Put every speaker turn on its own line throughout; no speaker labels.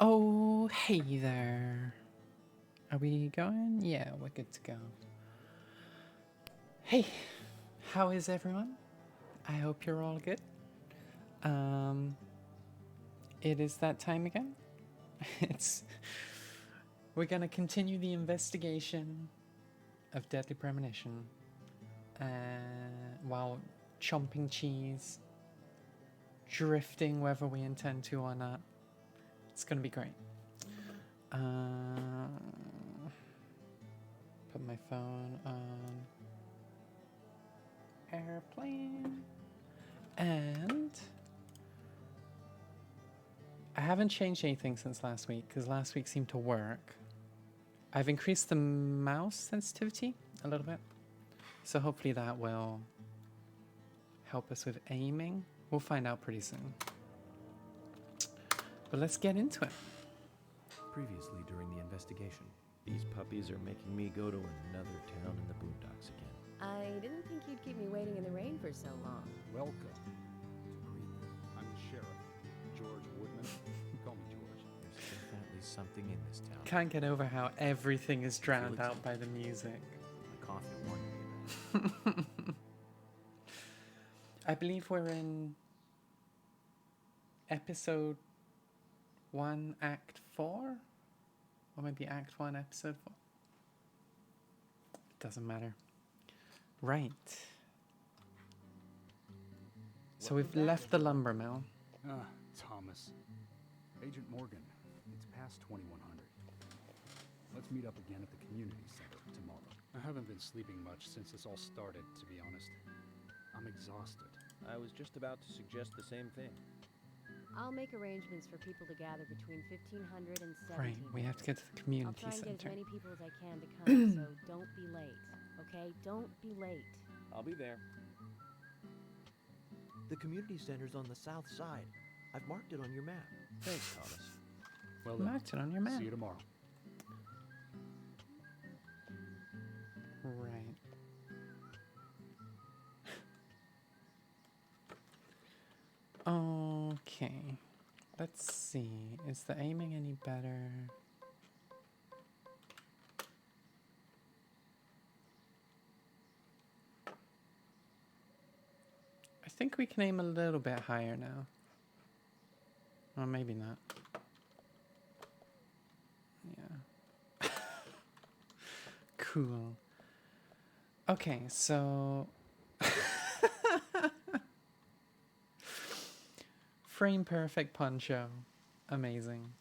Oh, hey there. Are we going? Yeah, we're good to go. Hey, how is everyone? I hope you're all good. Um, it is that time again. it's We're gonna continue the investigation of deadly premonition while chomping cheese, drifting whether we intend to or not. It's gonna be great. Put my phone on airplane. And I haven't changed anything since last week because last week seemed to work. I've increased the mouse sensitivity a little bit, so hopefully that will help us with aiming. We'll find out pretty soon. But let's get into it.
Previously during the investigation, these puppies are making me go to another town in the boondocks again.
I didn't think you'd keep me waiting in the rain for so long.
Welcome to Greenwood. I'm the sheriff, George Woodman. Call me George.
There's definitely something in this town.
Can't get over how everything is drowned out by the music.
My coffee warned me of that.
I believe we're in episode 1, Act 4? Or maybe Act 1, Episode 4. Doesn't matter. Right. So we've left the lumber mill.
Thomas. Agent Morgan, it's past 2100. Let's meet up again at the community center tomorrow. I haven't been sleeping much since this all started, to be honest. I'm exhausted.
I was just about to suggest the same thing.
I'll make arrangements for people to gather between 1500 and 1700.
Right, we have to get to the
I'll
community
try and get as
center.
many people as I can to come, so don't be late. Okay? Don't be late.
I'll be there.
The community center's on the south side. I've marked it on your map.
Thanks, Thomas.
Well then,
Marked it on your map.
see you tomorrow.
Right. Okay. Let's see. Is the aiming any better? I think we can aim a little bit higher now. Or maybe not. Yeah. Cool. Okay, so frame perfect poncho. Amazing.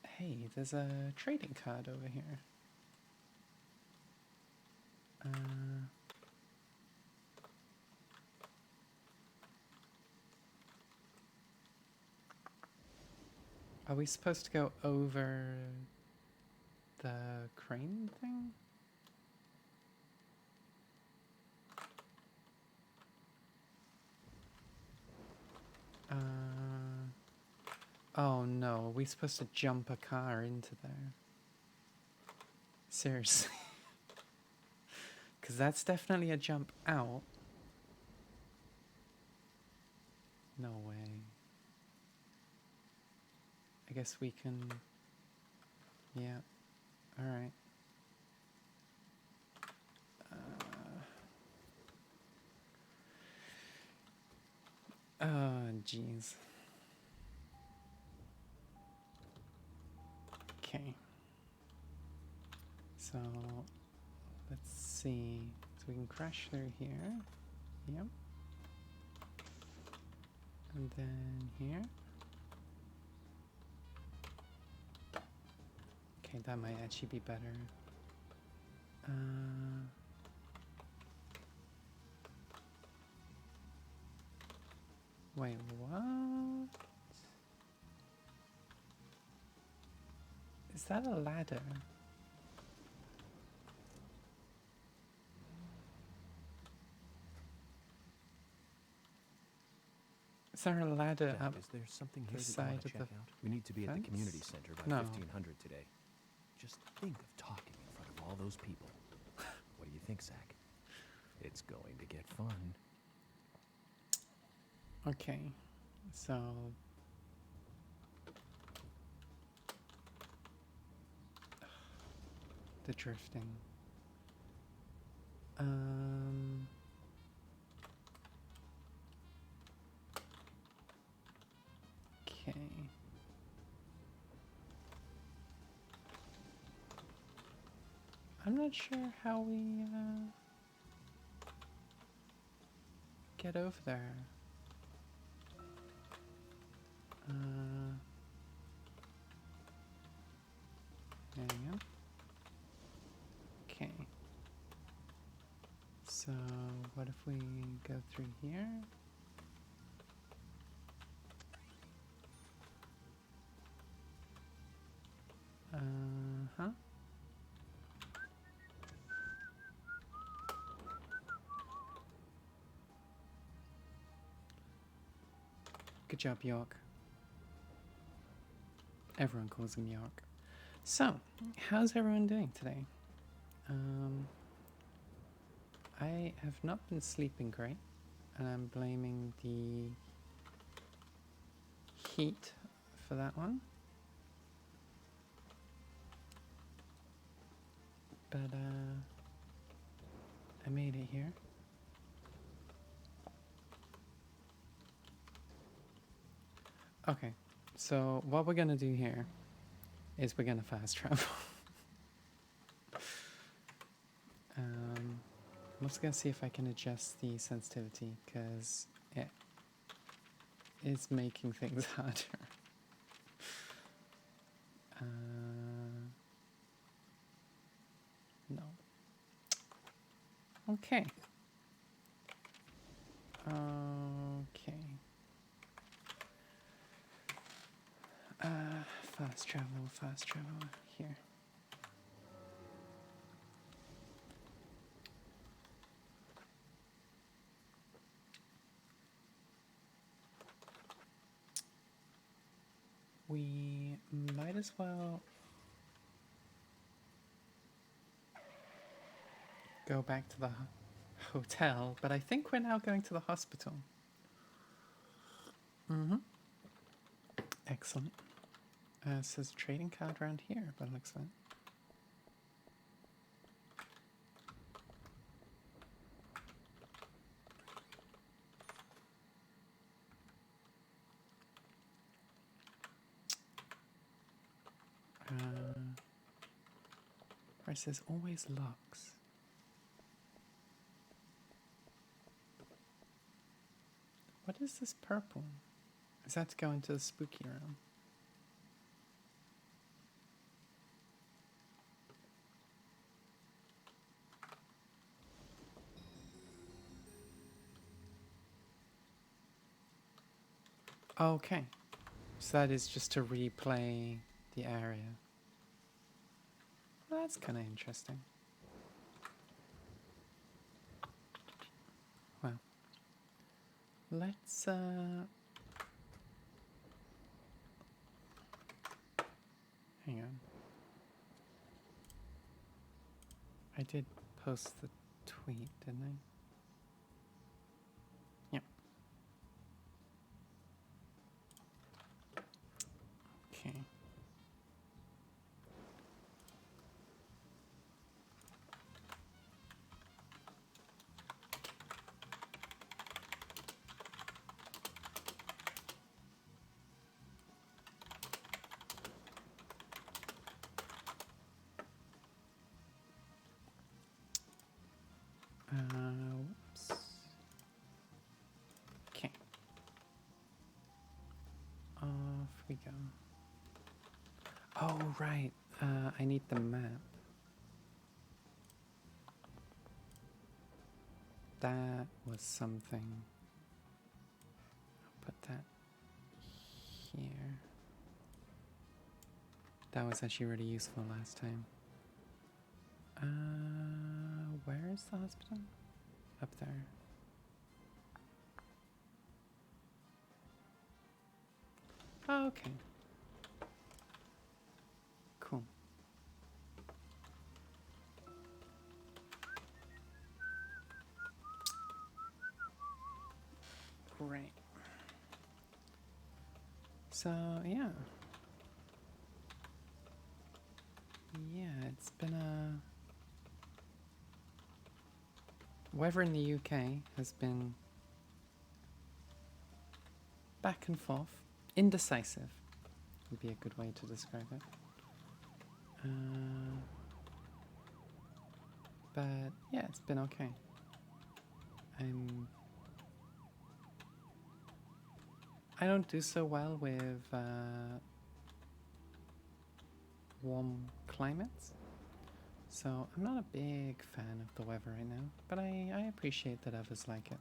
Hey, there's a trading card over here. Are we supposed to go over the crane thing? Oh no, are we supposed to jump a car into there? Seriously. Because that's definitely a jump out. No way. I guess we can... Yeah. Alright. Oh, jeez. Okay. So, let's see. So we can crash through here. Yep. And then here. Okay, that might actually be better. Wait, what? Is that a ladder? Is there a ladder
Jack,
Um,
up?
is there something
the
here that you
side
want
of
to check
the
out? We need to be at the
fence?
community center by
No.
1500 today. Just think of talking in front of all those people. What do you think, Zach? It's going to get fun.
Okay, so the drifting. Okay. I'm not sure how we get over there. Hang on. Okay. So, what if we go through here? Huh? Good job, York. Everyone calls him York. So, how's everyone doing today? I have not been sleeping great, and I'm blaming the heat for that one. But, I made it here. Okay, so what we're gonna do here is we're gonna fast travel. I'm just gonna see if I can adjust the sensitivity, because it is making things harder. No. Okay. Okay. Fast travel here. We might as well go back to the hotel, but I think we're now going to the hospital. Excellent. It says trading card around here, but it looks fine. Where it says always locks. What is this purple? Is that to go into the spooky room? Okay. So that is just to replay the area. Well, that's kind of interesting. Well, let's hang on. I did post the tweet, didn't I? Yep. Okay. Whoops. Okay. Off we go. Oh, right. I need the map. That was something. I'll put that here. That was actually really useful last time. Where is the hospital? Up there. Oh, okay. Cool. Great. So, yeah. Yeah, it's been a... Weather in the UK has been back and forth. Indecisive would be a good way to describe it. But yeah, it's been okay. I don't do so well with warm climates, so I'm not a big fan of the weather right now, but I appreciate that others like it.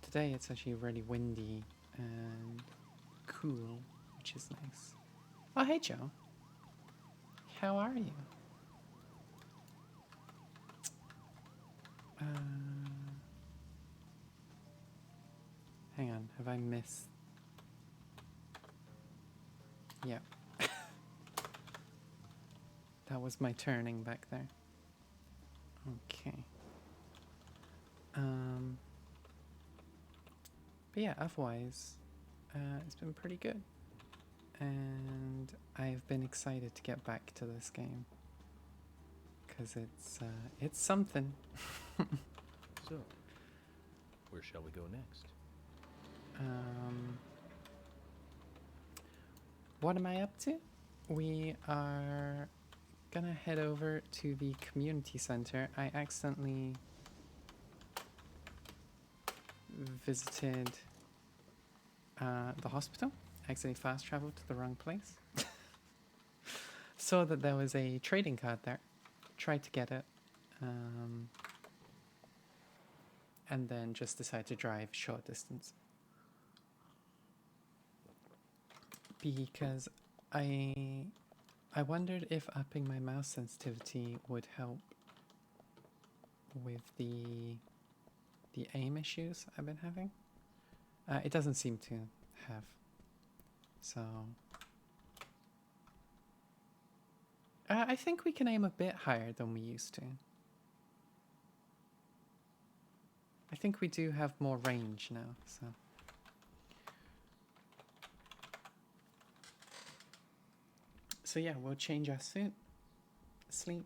Today it's actually really windy and cool, which is nice. Oh, hey Joe. How are you? Hang on, have I missed? Yeah. That was my turning back there. Okay. But yeah, otherwise, it's been pretty good. And I've been excited to get back to this game. Because it's something.
So, where shall we go next?
What am I up to? We are gonna head over to the community center. I accidentally visited the hospital. Accidentally fast traveled to the wrong place. Saw that there was a trading card there. Tried to get it. And then just decided to drive short distance. Because I wondered if upping my mouse sensitivity would help with the aim issues I've been having. It doesn't seem to have. So I think we can aim a bit higher than we used to. I think we do have more range now, so. So yeah, we'll change our suit, sleep,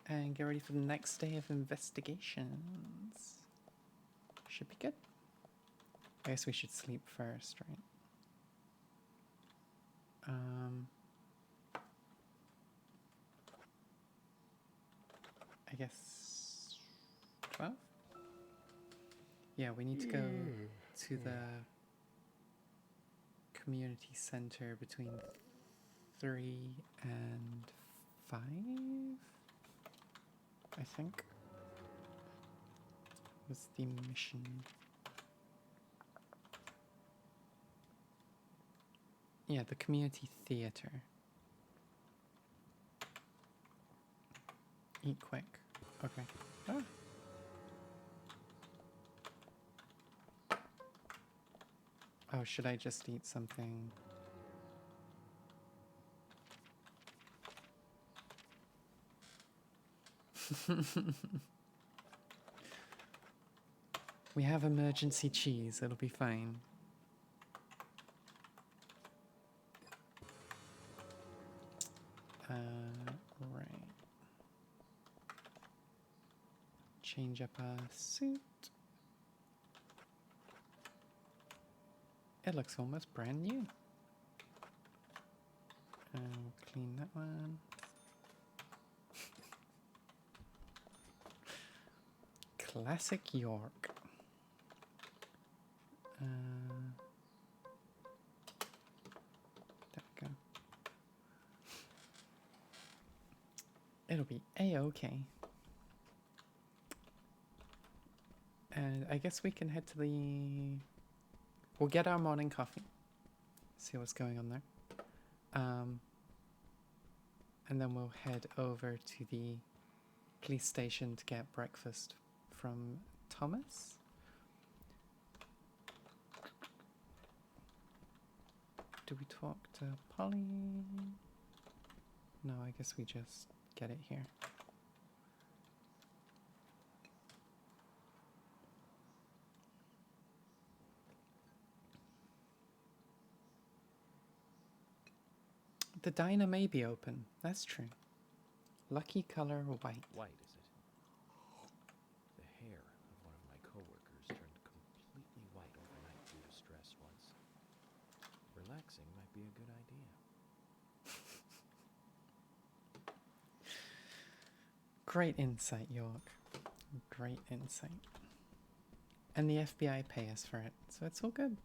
and get ready for the next day of investigations. Should be good. I guess we should sleep first, right? I guess 12? Yeah, we need to go to the community center between 3 and 5, I think, was the mission. Yeah, the community theater. Eat quick. Okay. Ah. Oh, should I just eat something? We have emergency cheese, it'll be fine. Right. Change up our suit. It looks almost brand new. Clean that one. Classic York. There we go. It'll be a-okay. And I guess we can head to the... We'll get our morning coffee. See what's going on there. And then we'll head over to the police station to get breakfast from Thomas. Do we talk to Polly? No, I guess we just get it here. The diner may be open. That's true. Lucky color white.
White, is it? The hair of one of my coworkers turned completely white overnight due to stress once. Relaxing might be a good idea.
Great insight, York. Great insight. And the FBI pay us for it, so it's all good.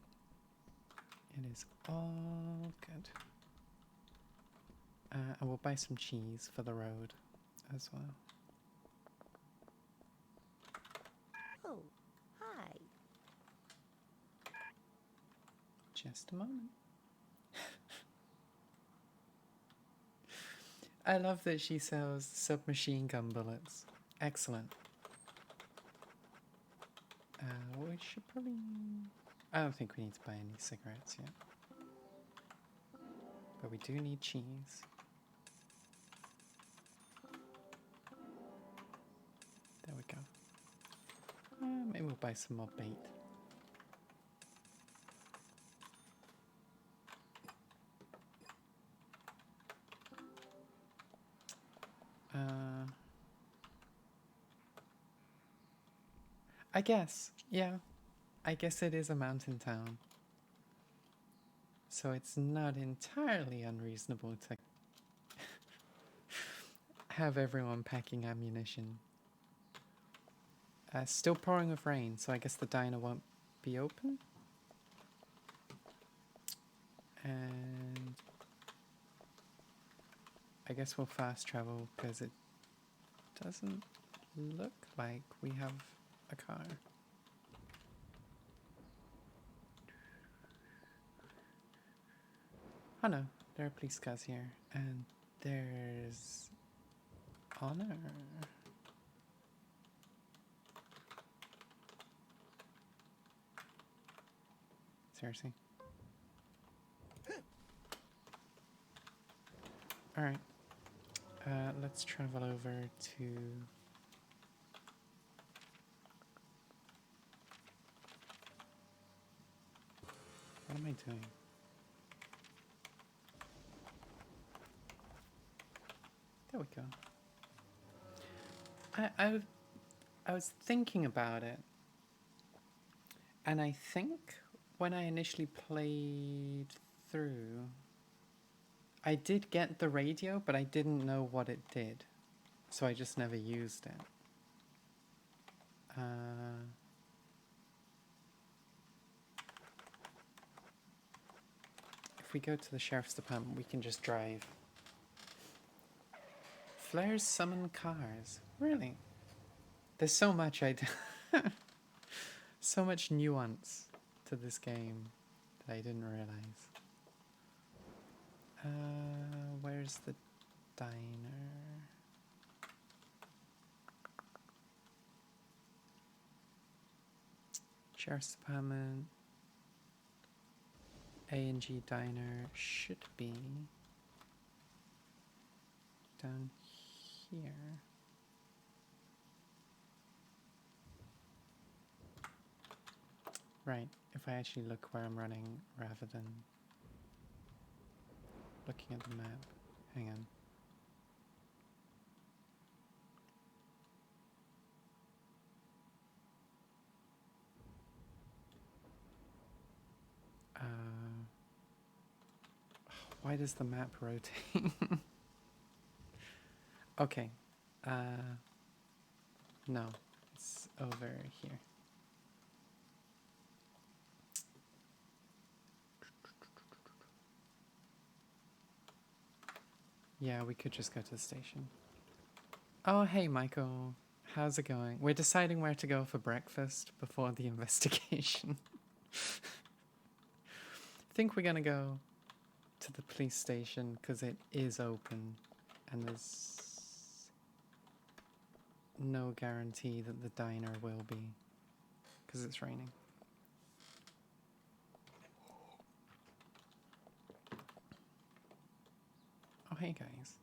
It is all good. I will buy some cheese for the road as well.
Oh, hi.
Just a moment. I love that she sells submachine gun bullets. Excellent. We should probably... I don't think we need to buy any cigarettes yet. But we do need cheese. There we go. Maybe we'll buy some more bait. I guess, yeah. I guess it is a mountain town. So it's not entirely unreasonable to have everyone packing ammunition. Still pouring with rain, so I guess the diner won't be open. And I guess we'll fast travel because it doesn't look like we have a car. Oh no, there are police cars here, and there's honor. Seriously. Alright. Let's travel over to... What am I doing? There we go. I was thinking about it, and I think when I initially played through, I did get the radio, but I didn't know what it did, so I just never used it. If we go to the sheriff's department, we can just drive. Flares summon cars. Really? There's so much so much nuance to this game that I didn't realize. Where's the diner? Sheriff's department. A&G diner should be down here. Right, if I actually look where I'm running rather than looking at the map. Hang on. Why does the map rotate? Okay. No, it's over here. Yeah, we could just go to the station. Oh, hey, Michael. How's it going? We're deciding where to go for breakfast before the investigation. I think we're going to go to the police station because it is open and there's no guarantee that the diner will be because it's raining. Oh, hey guys.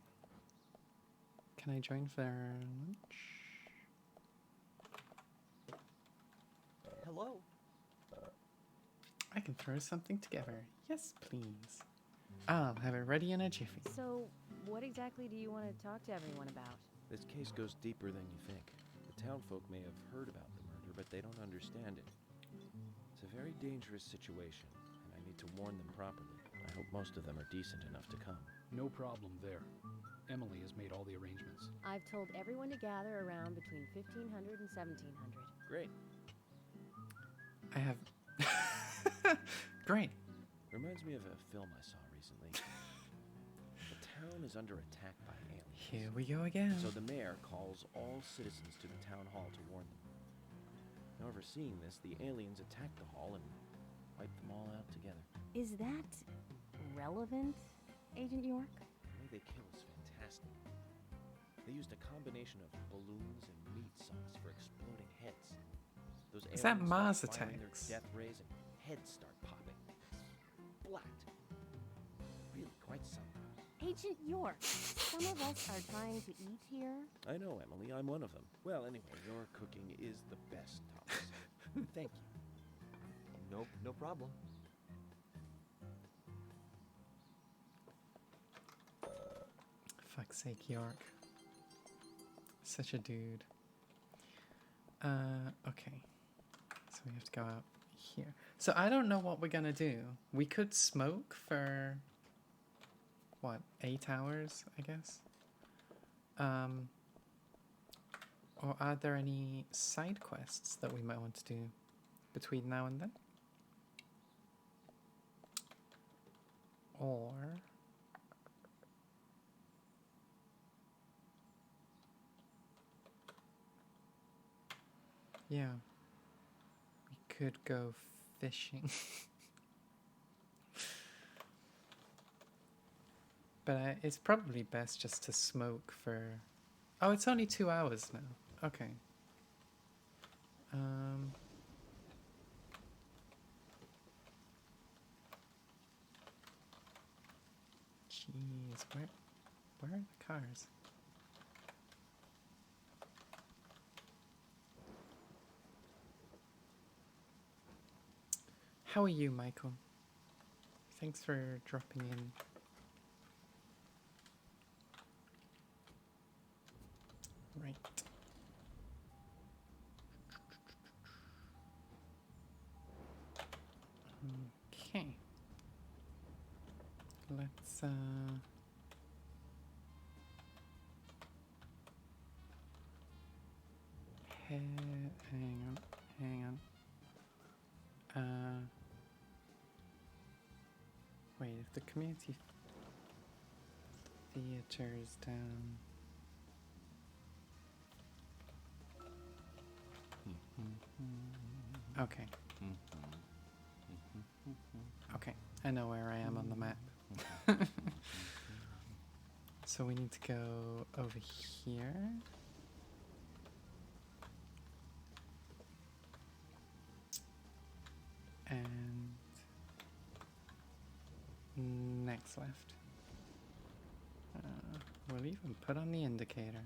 Can I join for lunch?
Hello?
I can throw something together. Yes, please. I'll have it ready in a jiffy.
So, what exactly do you want to talk to everyone about?
This case goes deeper than you think. The townfolk may have heard about the murder, but they don't understand it. It's a very dangerous situation, and I need to warn them properly. I hope most of them are decent enough to come.
No problem there. Emily has made all the arrangements.
I've told everyone to gather around between 1500 and 1700.
Great.
I have. Great.
Reminds me of a film I saw recently. The town is under attack by aliens.
Here we go again.
So the mayor calls all citizens to the town hall to warn them. Now, overseeing this, the aliens attack the hall and wipe them all out together.
Is that relevant, Agent York?
The way they kill is fantastic. They used a combination of balloons and meat sauce for exploding heads. Those
Is that
aliens
Mars
start firing
attacks?
their death rays and heads start popping. Splat. Really quite something.
Agent York, some of us are trying to eat here.
I know, Emily. I'm one of them. Well, anyway, your cooking is the best, Thomas. Thank you.
No problem.
Fuck's sake, York. Such a dude. Okay. So we have to go out here. So I don't know what we're gonna do. We could smoke for what, 8 hours, I guess? Or are there any side quests that we might want to do between now and then? Or yeah, we could go fishing. But it's probably best just to smoke for... Oh, it's only 2 hours now. Okay. Jeez, where are the cars? How are you, Michael? Thanks for dropping in. Right. Okay. Let's hang on. Wait, if the community theater's down. Okay. Okay, I know where I am on the map. So we need to go over here. And next left. We'll even put on the indicator.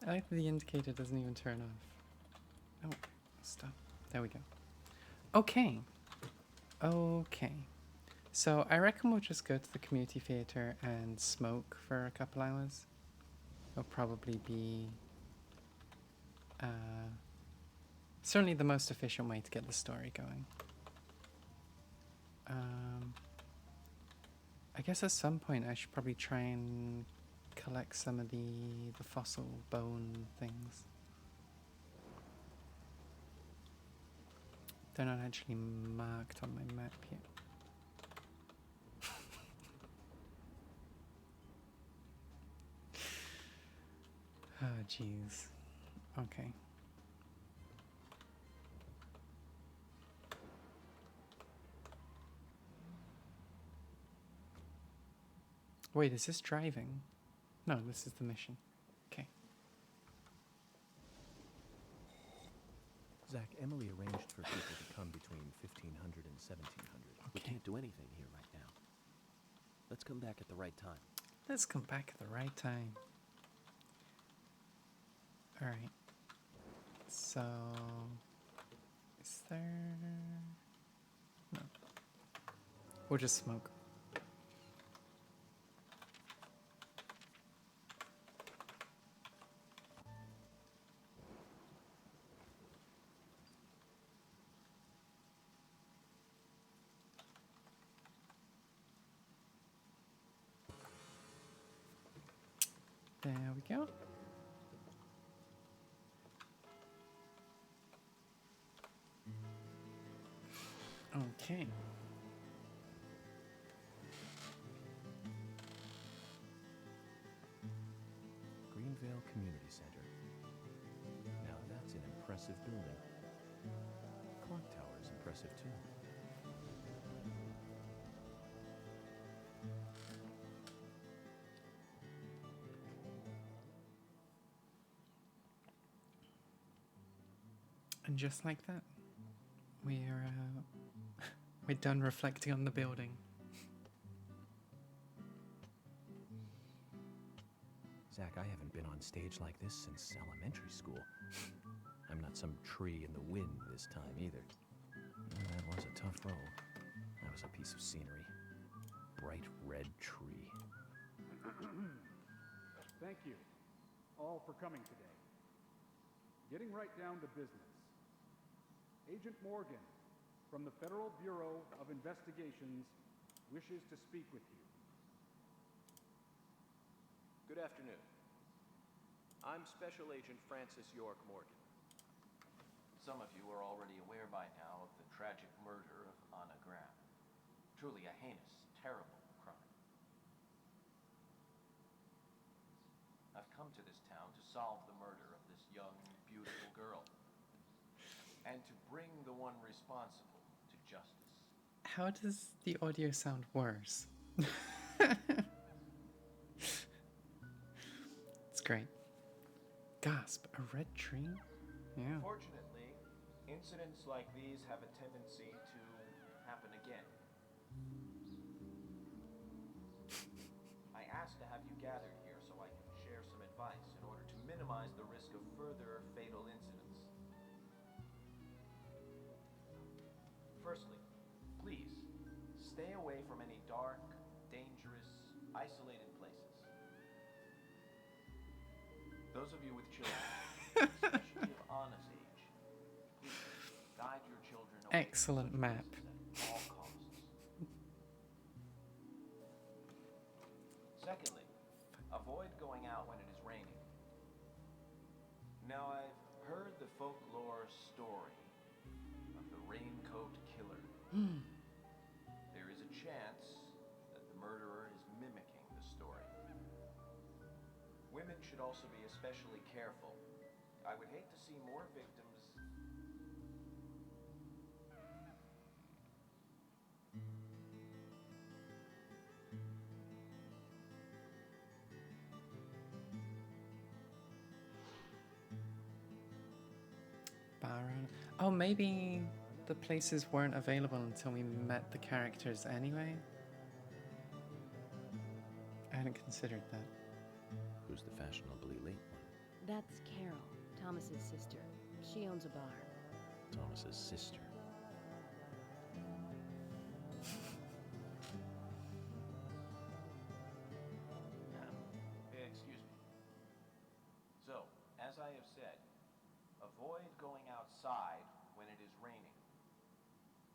I like that the indicator doesn't even turn off. Oh, stop. There we go. Okay. Okay. So I reckon we'll just go to the community theater and smoke for a couple hours. It'll probably be certainly the most efficient way to get the story going. I guess at some point I should probably try and collect some of the fossil bone things. They're not actually marked on my map yet. Oh, jeez. Okay. Wait, is this driving? No, this is the mission. Okay.
Zach, Emily arranged for people to come between 1500 and 1700.
We
Okay.
can't do anything here right now. Let's come back at the right time.
Let's come back at the right time. Alright. So... Is there... No. We'll just smoke. There we go. Okay.
Greenvale Community Center. Now that's an impressive building. Clock Tower is impressive too.
And just like that, we're done reflecting on the building.
Zach, I haven't been on stage like this since elementary school. I'm not some tree in the wind this time either. That was a tough role. That was a piece of scenery. Bright red tree.
Thank you all for coming today. Getting right down to business. Agent Morgan from the Federal Bureau of Investigations wishes to speak with you.
Good afternoon. I'm Special Agent Francis York Morgan. Some of you are already aware by now of the tragic murder of Anna Graham. Truly a heinous, terrible crime. I've come to this town to solve the murder of this young, beautiful girl. And to bring the one responsible to justice.
How does the audio sound worse? It's great. Gasp, a red tree? Yeah.
Fortunately, incidents like these have a tendency to happen again. I asked to have you gathered here so I can share some advice in order to minimize the risk of further fatal incidents. Firstly, please, stay away from any dark, dangerous, isolated places. Those of you with children, especially of Anna's age, please guide your children away
Excellent
from
map.
places at all costs. Secondly, avoid going out when it is raining. Now, I've heard the folklore story of the raincoat killer. There is a chance that the murderer is mimicking the story. Women should also be especially careful. I would hate to see more victims.
Baron. Oh, maybe the places weren't available until we met the characters anyway? I hadn't considered that.
Who's the fashionably late one?
That's Carol, Thomas's sister. She owns a bar.
Thomas's sister.
Excuse me. So, as I have said, avoid going outside when it is raining.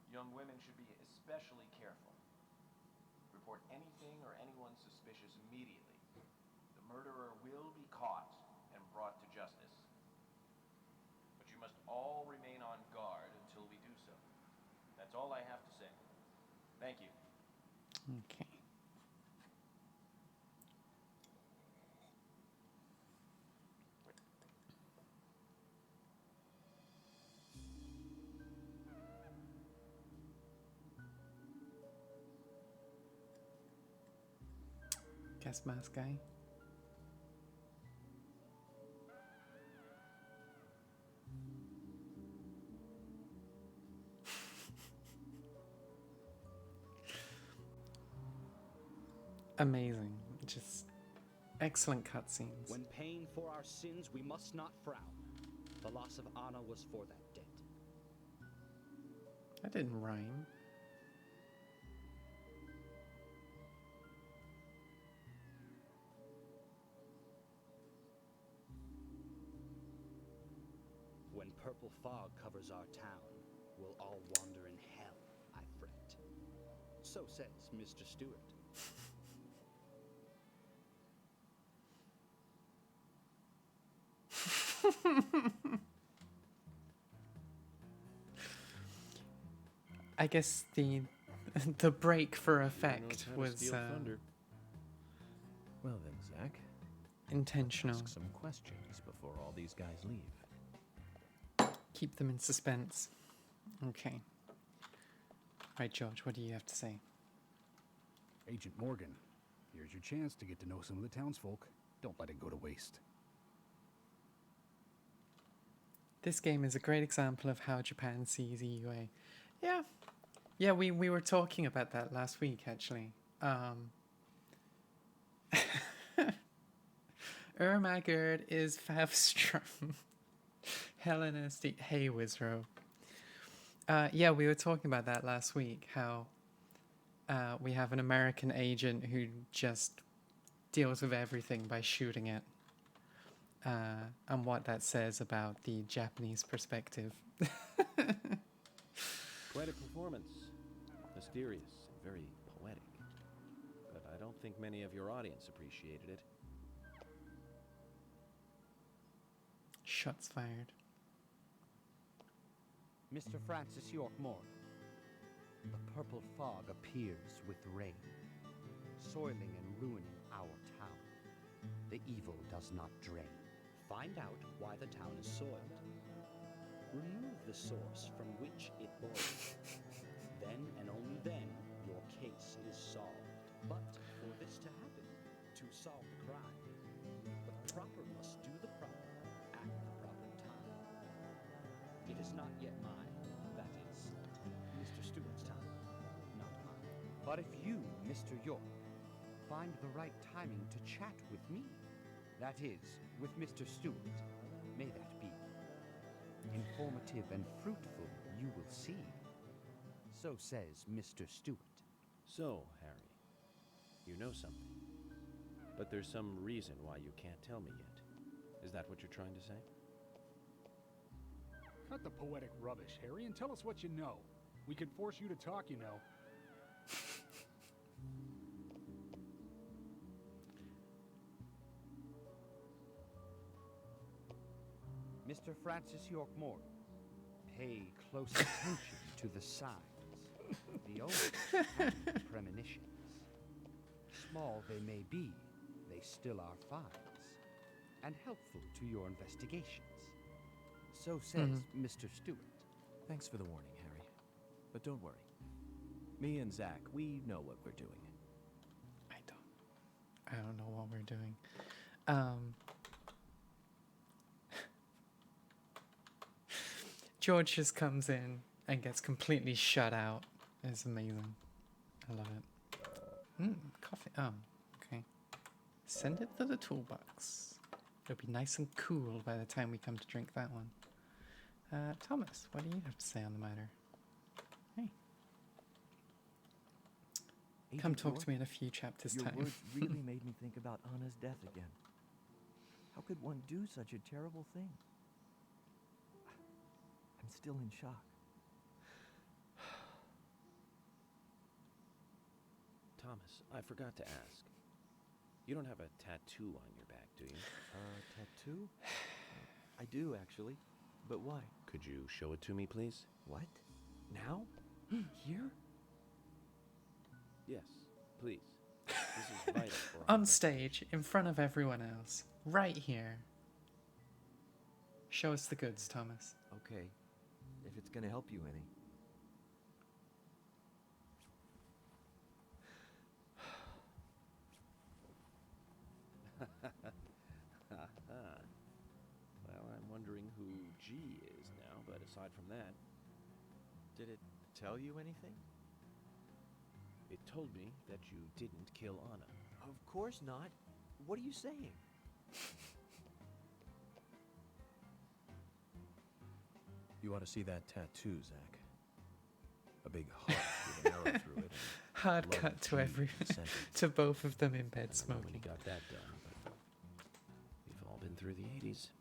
Young women should be especially careful. Report anything or anyone suspicious immediately. The murderer will be caught and brought to justice. But you must all remain on guard until we do so. That's all I have to say. Thank you.
Okay. Gas mask guy. Amazing. Just excellent cutscenes.
When paying for our sins, we must not frown. The loss of Anna was for that debt.
That didn't rhyme.
When purple fog covers our town, we'll all wander in hell, I fret. So says Mr. Stewart.
I guess the break for
Knows
effect
how to
was
steal thunder.
Well then, Zach,
intentional.
ask some questions before all these guys leave.
Keep them in suspense. Okay. Right, George, what do you have to say?
Agent Morgan, here's your chance to get to know some of the townsfolk. Don't let it go to waste.
This game is a great example of how Japan sees EUA. Yeah. Yeah, we were talking about that last week, actually. Ermagerd is Favstrom. Helen SD. Hey, Wizro. Yeah, we were talking about that last week, how we have an American agent who just deals with everything by shooting it. And what that says about the Japanese perspective.
Quite a performance. Mysterious and very poetic. But I don't think many of your audience appreciated it.
Shots fired.
Mr. Francis York Morgan, the purple fog appears with rain, soiling and ruining our town. The evil does not drain. Find out why the town is soiled. Remove the source from which it boils. Then and only then your case is solved. But for this to happen, to solve the crime, the proper must do the proper at the proper time. It is not yet mine, that is, Mr. Stewart's time, not mine. But if you, Mr. York, find the right timing to chat with me, that is, with Mr. Stewart, may that be. Informative and fruitful, you will see. So says Mr. Stewart.
So, Harry, you know something. But there's some reason why you can't tell me yet. Is that what you're trying to say?
Cut the poetic rubbish, Harry, and tell us what you know. We could force you to talk, you know.
Mr. Francis York Morgan, pay close attention to the signs, the omens and premonitions. Small they may be, they still are finds, and helpful to your investigations. So says Mr. Stewart.
Thanks for the warning, Harry. But don't worry. Me and Zach, we know what we're doing.
I don't know what we're doing. George just comes in and gets completely shut out. It's amazing. I love it. Coffee. Oh, okay. Send it to the toolbox. It'll be nice and cool by the time we come to drink that one. Thomas, what do you have to say on the matter? Hey. Come talk to me in a few chapters'
Your
time.
words really made me think about Anna's death again. How could one do such a terrible thing? I'm still in shock.
Thomas, I forgot to ask. You don't have a tattoo on your back, do you?
Tattoo? I do, actually. But why?
Could you show it to me, please?
What? Now? Here?
Yes, please. This is vital for our
On stage, in front of everyone else. Right here. Show us the goods, Thomas.
Okay. If it's gonna help you any.
Well, I'm wondering who G is now, but aside from that,
Did it tell you anything?
it told me that you didn't kill Anna.
Of course not. What are you saying?
You ought to see that tattoo, Zach. A big heart with an arrow through it.
Hard
Love
cut to
G
every
sentence.
to both of them in bed
I don't know when
smoking.
he got that done, but we've all been through the 80s.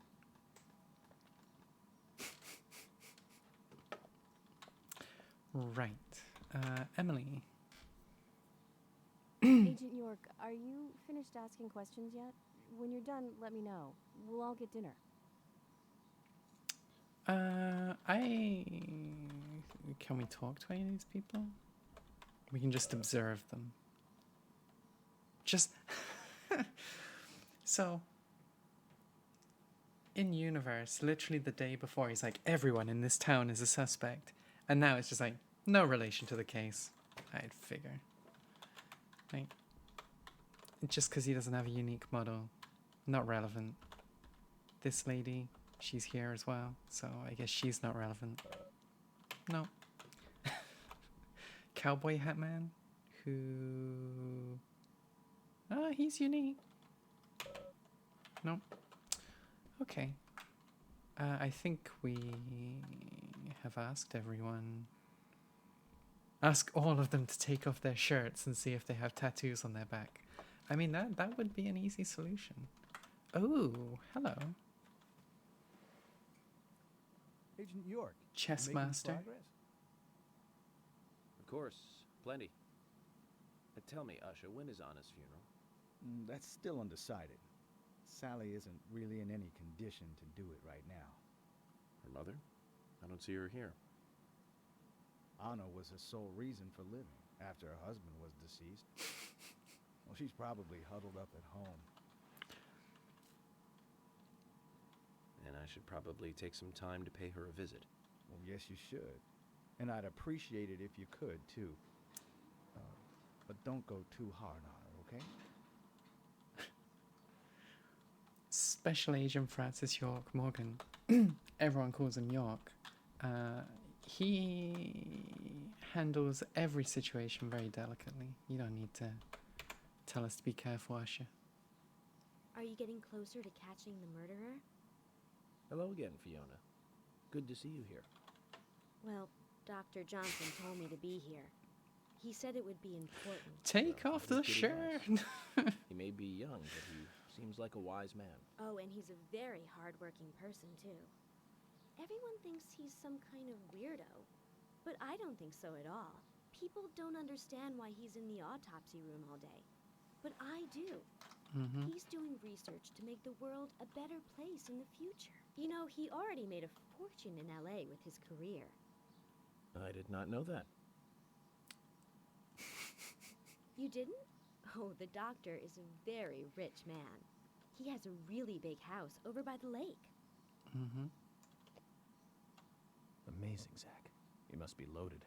Right. Emily.
Agent York, are you finished asking questions yet? When you're done, let me know. We'll all get dinner.
Can we talk to any of these people? We can just observe them. Just so in universe, literally the day before, he's like, everyone in this town is a suspect, and now it's just like no relation to the case. I'd figure, like, just because he doesn't have a unique model, not relevant. This lady, she's here as well, so I guess she's not relevant. No. Cowboy hat man, who... he's unique. Nope. Okay. I think we have asked everyone... Ask all of them to take off their shirts and see if they have tattoos on their back. I mean, that would be an easy solution. Oh, hello.
Agent York.
Chess
making
master.
progress?
Of course, plenty. Tell me, Usha, when is Anna's funeral?
That's still undecided. Sally isn't really in any condition to do it right now.
Her mother? I don't see her here.
Anna was her sole reason for living after her husband was deceased. Well, she's probably huddled up at home.
And I should probably take some time to pay her a visit.
Well, yes, you should. And I'd appreciate it if you could, too. But don't go too hard on her, okay?
Special Agent Francis York Morgan. Everyone calls him York. He handles every situation very delicately. You don't need to tell us to be careful, Asha.
Are you getting closer to catching the murderer?
Hello again, Fiona. Good to see you here.
Well, Dr. Johnson told me to be here. He said it would be important.
Take
Well,
off
that
the
is good
shirt.
He may be young, but he seems like a wise man.
Oh, and he's a very hardworking person, too. Everyone thinks he's some kind of weirdo, but I don't think so at all. People don't understand why he's in the autopsy room all day, but I do. He's doing research to make the world a better place in the future. You know, he already made a fortune in LA with his career.
I did not know that.
You didn't? Oh, the doctor is a very rich man. He has a really big house over by the lake.
Amazing, Zach. You must be loaded.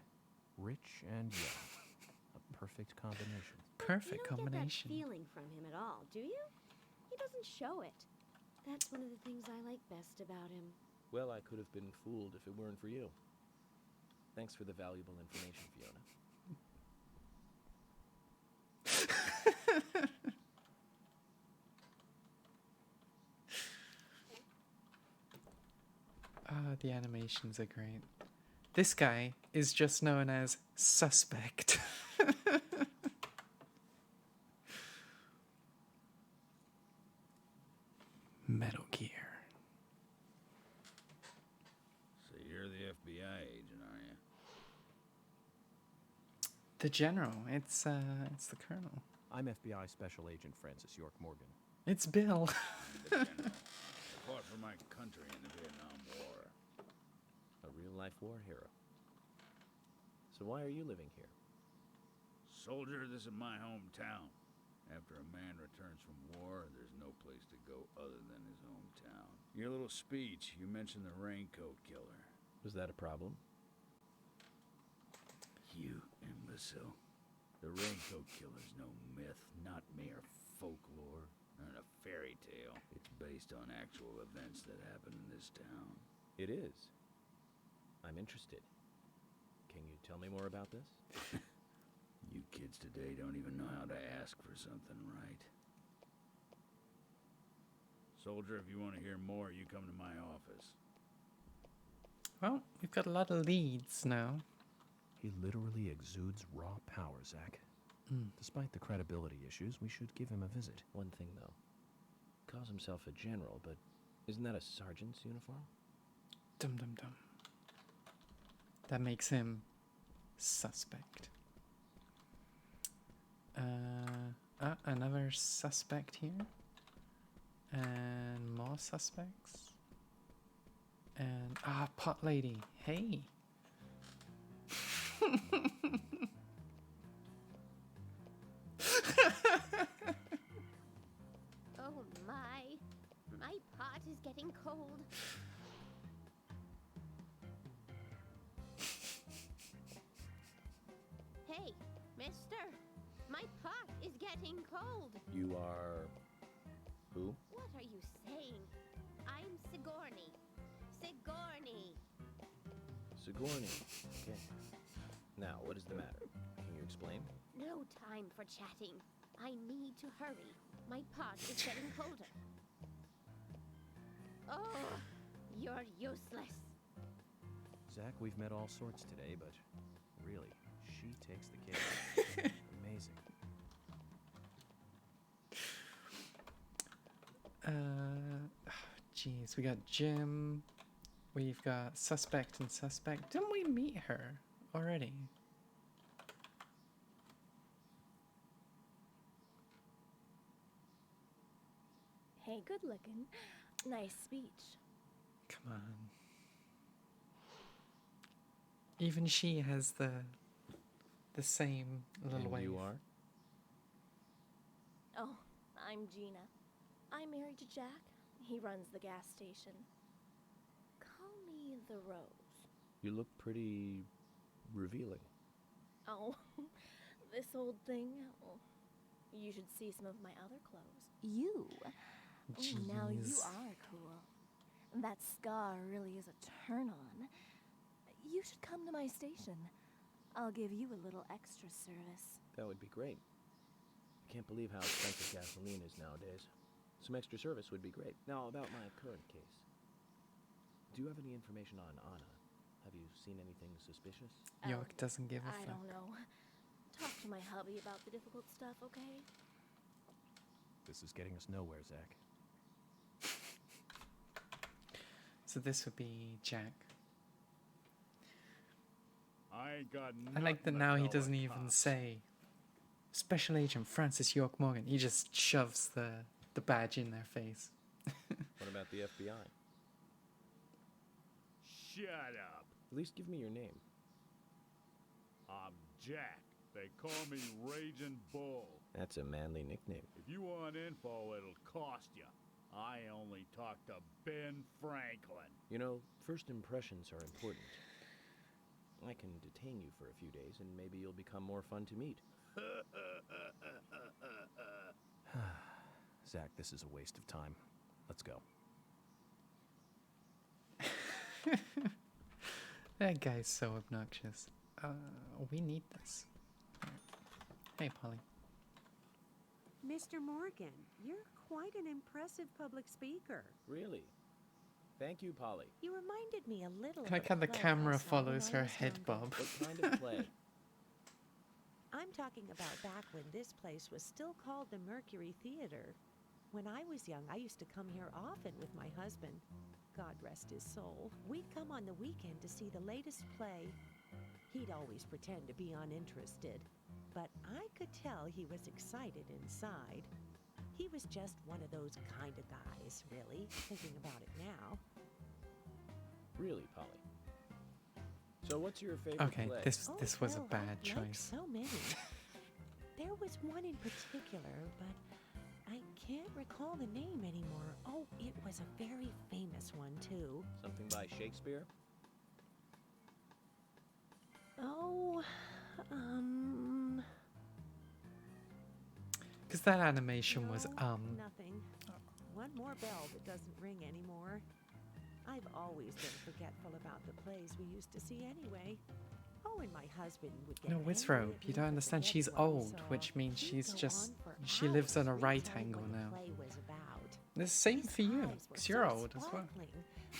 Rich and young. A perfect combination.
Perfect
You don't
combination.
get that feeling from him at all, do you? He doesn't show it. That's one of the things I like best about him.
Well, I could have been fooled if it weren't for you. Thanks for the valuable information, Fiona.
The animations are great. This guy is just known as Suspect. Metal Gear.
So you're the FBI agent, are you?
The General. It's the Colonel.
I'm FBI Special Agent Francis York Morgan.
It's Bill.
The general. I fought for my country in the Vietnam War.
A real-life war hero. So why are you living here?
Soldier, this is my hometown. After a man returns from war, there's no place to go other than his hometown. Your little speech, you mentioned the raincoat killer.
Was that a problem?
You imbecile. The raincoat killer's no myth, not mere folklore, not a fairy tale. It's based on actual events that happen in this town.
It is. I'm interested. Can you tell me more about this?
You kids today don't even know how to ask for something right. Soldier, if you want to hear more, you come to my office.
Well, we've got a lot of leads now.
He literally exudes raw power, Zach. Despite the credibility issues, we should give him a visit.
One thing, though. Calls himself a general, but isn't that a sergeant's uniform?
Dum dum dum. That makes him suspect. Another suspect here. And more suspects. And pot lady. Hey.
Oh my pot is getting cold. Hey, mister, my pot is getting cold.
You are... who?
What are you saying? I'm Sigourney. Sigourney.
Sigourney. Okay. Now, what is the matter? Can you explain?
No time for chatting. I need to hurry. My pot is getting colder. Oh, you're useless.
Zach, we've met all sorts today, but really, she takes the cake. Amazing.
Jeez, we got Jim. We've got suspect and suspect. Didn't we meet her already?
Hey, good looking. Nice speech.
Come on. Even she has the same little
And
wave.
you are?
Oh, I'm Gina. I'm married to Jack. He runs the gas station. Call me the Rose.
You look pretty... revealing.
Oh, this old thing. Oh, you should see some of my other clothes. You? Oh, now you
Jeez.
are cool. That scar really is a turn-on. You should come to my station. I'll give you a little extra service.
That would be great. I can't believe how expensive gasoline is nowadays. Some extra service would be great. Now, about my current case. Do you have any information on Anna? Have you seen anything suspicious?
York doesn't give a
I
fuck.
don't know. Talk to my hubby about the difficult stuff, okay?
This is getting us nowhere, Zach.
So this would be Jack.
I ain't got
I like that
nothing to
now he
tell
doesn't
the
even
cops.
say Special Agent Francis York Morgan. He just shoves the badge in their face.
What about the FBI?
Shut up.
At least give me your name.
I'm Jack. They call me Raging Bull.
That's a manly nickname.
If you want info, it'll cost you. I only talk to Ben Franklin.
You know, first impressions are important. I can detain you for a few days, and maybe you'll become more fun to meet.
Zach, this is a waste of time. Let's go.
That guy's so obnoxious. We need this. Hey, Polly.
Mr. Morgan, you're quite an impressive public speaker.
Really? Thank you, Polly.
You reminded me a little
I
of
like
a
how the
play I
camera
saw when
follows
I
her
was
head
younger.
bob.
What kind of play?
I'm talking about back when this place was still called the Mercury Theater. When I was young, I used to come here often with my husband. God rest his soul. We'd come on the weekend to see the latest play. He'd always pretend to be uninterested, but I could tell he was excited inside. He was just one of those kind of guys, really, thinking about it now.
Really, Polly? So what's your favorite
Okay,
play?
this
Oh,
was a
well,
bad
I've liked
choice.
so many. There was one in particular, but I can't recall the name anymore. Oh, it was a very famous one, too.
Something by Shakespeare?
Oh,
Because that animation was
no, nothing. One more bell that doesn't ring anymore. I've always been forgetful about the plays we used to see anyway. Oh, and my husband would get
No,
angry
Wizrobe,
at
you
me
don't
for
understand.
forgetting
She's
what we
old,
saw.
which means
He'd
she's
go
just...
on for
She lives on a
hours
right
retelling
angle
what the
now.
play was about.
The same
His
for you,
eyes were
because you're
so
old as well.
sparkling,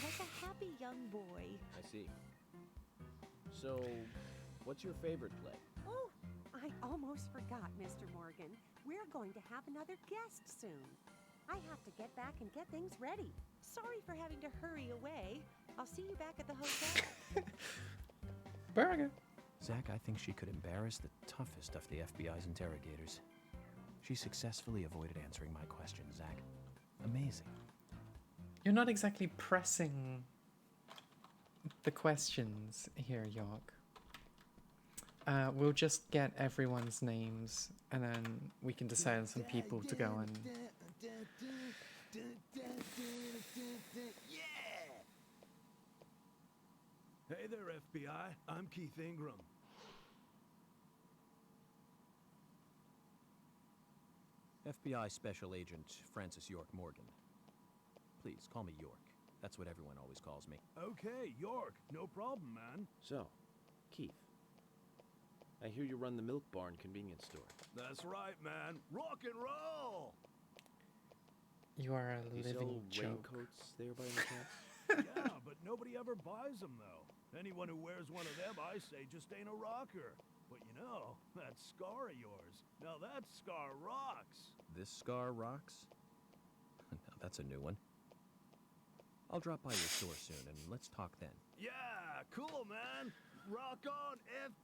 like a happy young boy.
I see. So, what's your favorite play?
Oh, I almost forgot, Mr. Morgan. We're going to have another guest soon. I have to get back and get things ready.
Sorry for having to hurry away. I'll see you back at the hotel.
Burger.
Zach, I think she could embarrass the toughest of the FBI's interrogators. She successfully avoided answering my question, Zach. Amazing.
You're not exactly pressing the questions here, York. We'll just get everyone's names, and then we can decide on some people to go and...
Hey there, FBI. I'm Keith Ingram.
FBI Special Agent Francis York Morgan. Please, call me York. That's what everyone always calls me.
Okay, York. No problem, man.
So, Keith, I hear you run the Milk Barn convenience store.
That's right, man. Rock and roll!
You are a
You
living
sell
joke.
raincoats there by any chance?
Yeah, but nobody ever buys them, though. Anyone who wears one of them, I say, just ain't a rocker. But you know, that scar of yours, now that scar rocks.
This scar rocks? Now that's a new one. I'll drop by your store soon, and let's talk then.
Yeah, cool, man. Rock on,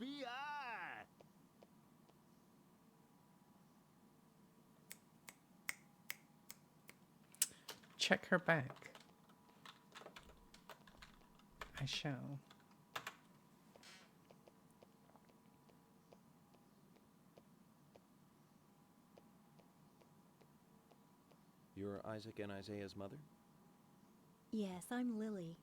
FBI!
Check her back. I shall.
You're Isaac and Isaiah's mother?
Yes, I'm Lily.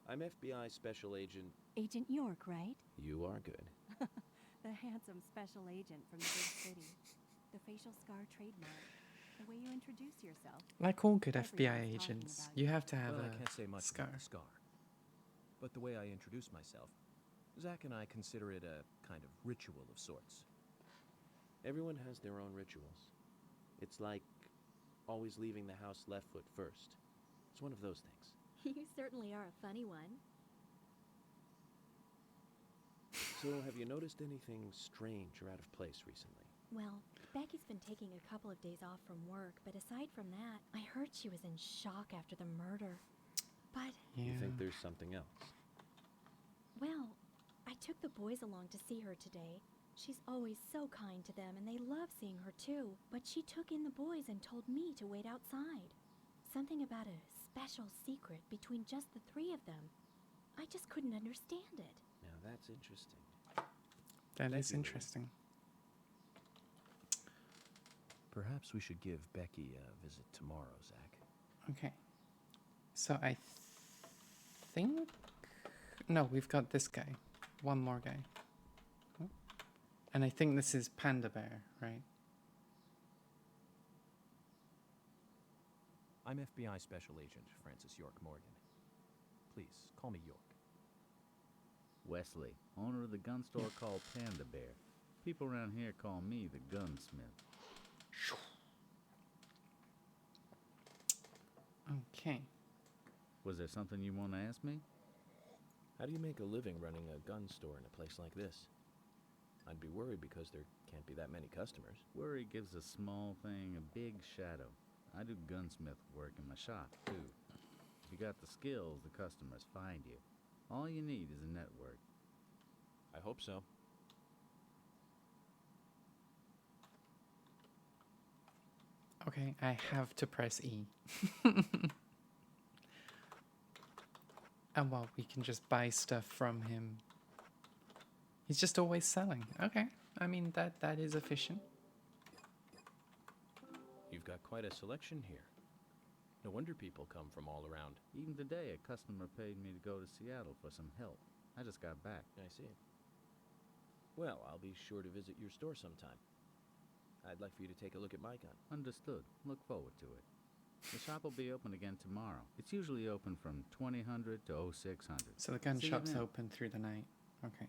I'm FBI Special Agent...
Agent York, right?
You are good.
The handsome special agent from the big city. The facial scar trademark. The way you introduce yourself.
Like all good FBI
Everyone's talking
agents,
about
you have to have
Well,
a
I can't say much
scar.
about the scar. But the way I introduce myself, Zach and I consider it a kind of ritual of sorts.
Everyone has their own rituals. It's like always leaving the house left foot first. It's one of those things.
You certainly are a funny one.
So, have you noticed anything strange or out of place recently?
Well, Becky's been taking a couple of days off from work, but aside from that, I heard she was in shock after the murder. But...
You think there's something else?
Well, I took the boys along to see her today. She's always so kind to them, and they love seeing her too. But she took in the boys and told me to wait outside. Something about a special secret between just the three of them. I just couldn't understand it.
Now that's interesting.
That is interesting.
Perhaps we should give Becky a visit tomorrow, Zach.
Okay. So I think... No, we've got this guy. One more guy. Oh. And I think this is Panda Bear, right?
I'm FBI Special Agent Francis York Morgan. Please, call me York.
Wesley, owner of the gun store called Panda Bear. People around here call me the gunsmith.
Okay.
Was there something you want to ask me?
How do you make a living running a gun store in a place like this? I'd be worried because there can't be that many customers.
Worry gives a small thing a big shadow. I do gunsmith work in my shop, too. If you got the skills, the customers find you. All you need is a network.
I hope so.
Okay, I have to press E. And well, we can just buy stuff from him. He's just always selling. Okay, I mean, that is efficient.
You've got quite a selection here. No wonder people come from all around.
Even today, a customer paid me to go to Seattle for some help. I just got back.
I see. Well, I'll be sure to visit your store sometime. I'd like for you to take a look at my gun.
Understood. Look forward to it. The shop will be open again tomorrow. It's usually open from 2000 to 0600.
So the gun
See you
shop's
then.
open through the night. Okay.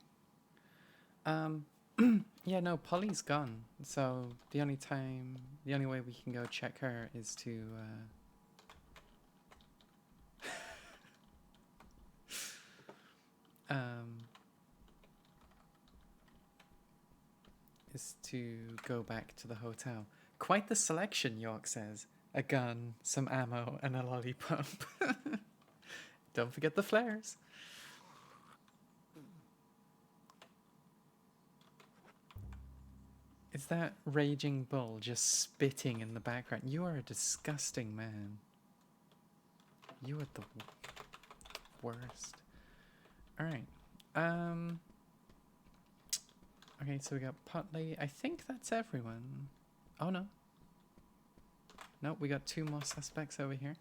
Yeah, no, Polly's gone. So the only way we can go check her is to go back to the hotel. Quite the selection, York says. A gun, some ammo, and a lollipop. Don't forget the flares. Is that raging bull just spitting in the background? You are a disgusting man. You are the worst. Alright. Okay, so we got Putley. I think that's everyone. Oh no. Nope, we got 2 more suspects over here.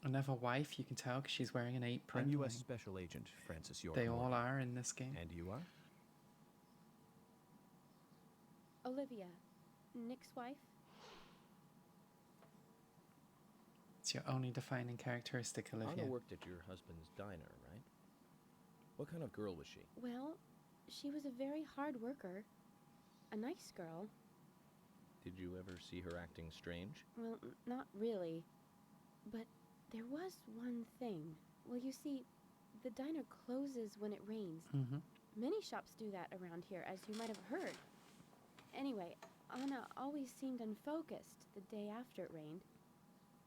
Another wife, you can tell because she's wearing an apron.
I'm U.S. Special Agent Francis York.
They all are in this game.
And you are?
Olivia, Nick's wife?
It's your only defining characteristic, Olivia.
Anna worked at your husband's diner, right? What kind of girl was she?
Well, she was a very hard worker. A nice girl.
Did you ever see her acting strange?
Well, not really. But there was one thing. Well, you see, the diner closes when it rains.
Mm-hmm.
Many shops do that around here, as you might have heard. Anyway, Anna always seemed unfocused the day after it rained.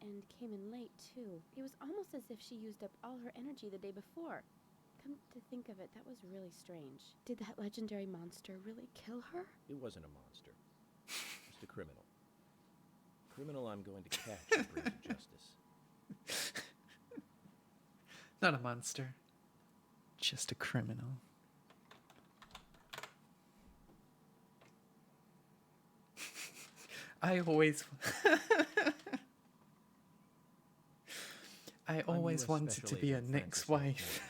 And came in late, too. It was almost as if she used up all her energy the day before. Come to think of it, that was really strange. Did that legendary monster really kill her?
It wasn't a monster. Just a criminal. Criminal I'm going to catch and bring to justice.
Not a monster. Just a criminal. I always wanted to be a Nick's wife.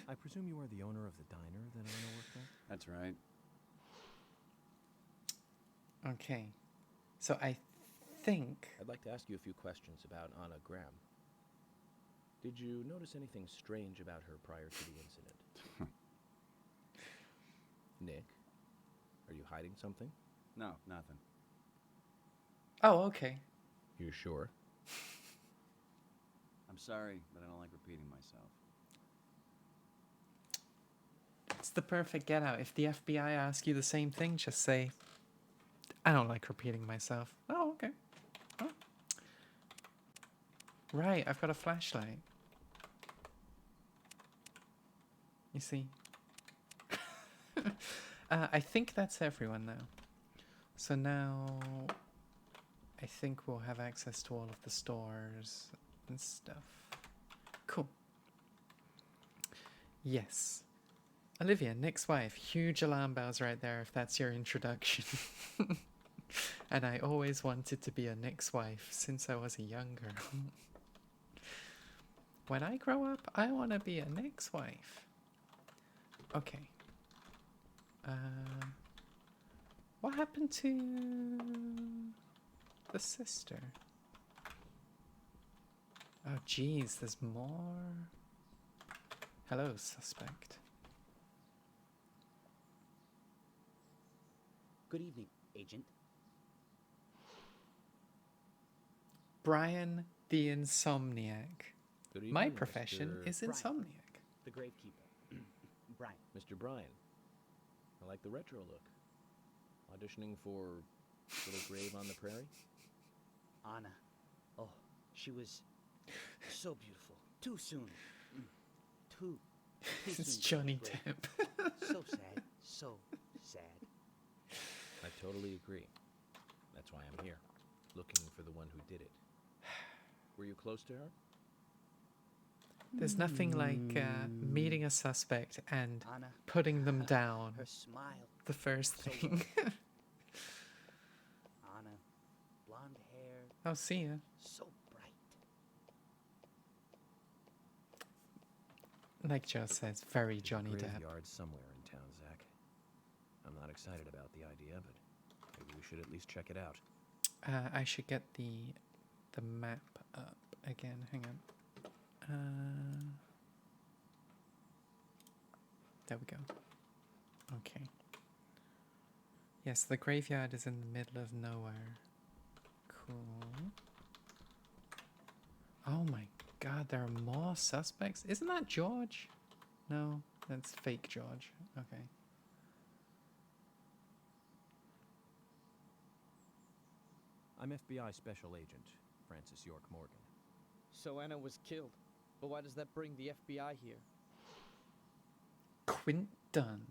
I presume you are the owner of the diner that Anna worked at?
That's right.
Okay. So I think...
I'd like to ask you a few questions about Anna Graham. Did you notice anything strange about her prior to the incident? Nick, are you hiding something?
No, nothing.
Oh, okay.
You sure?
I'm sorry, but I don't like repeating myself.
It's the perfect get out. If the FBI ask you the same thing, just say, I don't like repeating myself. Oh, okay. Oh. Right, I've got a flashlight. You see? I think that's everyone now. So now I think we'll have access to all of the stores and stuff. Cool. Yes. Olivia, Nick's wife. Huge alarm bells right there if that's your introduction. And I always wanted to be a Nick's wife since I was a young girl. When I grow up, I want to be a Nick's wife. Okay. What happened to the sister? Oh, geez, there's more. Hello, suspect.
Good evening, Agent.
Brian the Insomniac.
Good evening,
My profession
Mr.
is
Brian.
Insomniac.
The Gravekeeper. Brian.
Mr. Brian, I like the retro look. Auditioning for Little Grave on the Prairie?
Anna. Oh, she was so beautiful. Too soon. Too
It's
soon.
Johnny
Great.
Depp.
So sad. So sad.
I totally agree. That's why I'm here, looking for the one who did it. Were you close to her?
There's nothing like meeting a suspect and
Anna.
putting them down.
Her smile.
The first
So
thing.
Anna. Blonde hair.
I'll see ya.
So bright.
Like Joe says, very Johnny Depp.
Graveyard somewhere in town, Zach. I'm not excited about the idea, but maybe we should at least check it out.
I should get the map up again. Hang on. There we go. Okay. Yes, the graveyard is in the middle of nowhere. Cool. Oh my god, there are more suspects. Isn't that George? No, that's fake George. Okay.
I'm FBI Special Agent Francis York Morgan.
So Anna was killed. But why does that bring the FBI here?
Quint Dunn,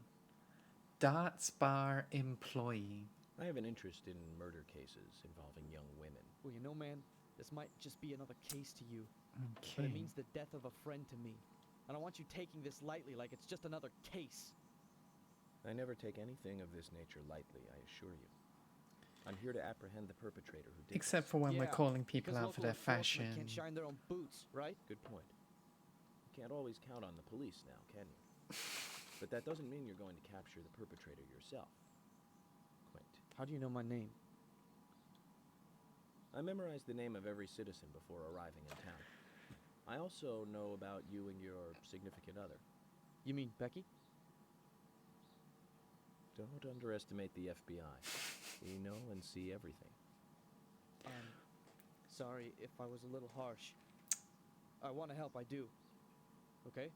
Darts Bar employee.
I have an interest in murder cases involving young women.
Well, you know, man, this might just be another case to you.
Okay.
But it means the death of a friend to me. I don't want you taking this lightly like it's just another case.
I never take anything of this nature lightly, I assure you. I'm here to apprehend the perpetrator who did
Except
this.
for when we're calling people out for their fashion.
Can't shine their own boots, right?
Good point. You can't always count on the police now, can you? But that doesn't mean you're going to capture the perpetrator yourself. Quint.
How do you know my name?
I memorized the name of every citizen before arriving in town. I also know about you and your significant other.
You mean Becky?
Don't underestimate the FBI. We know and see everything.
Sorry if I was a little harsh. I want to help, I do. Okay?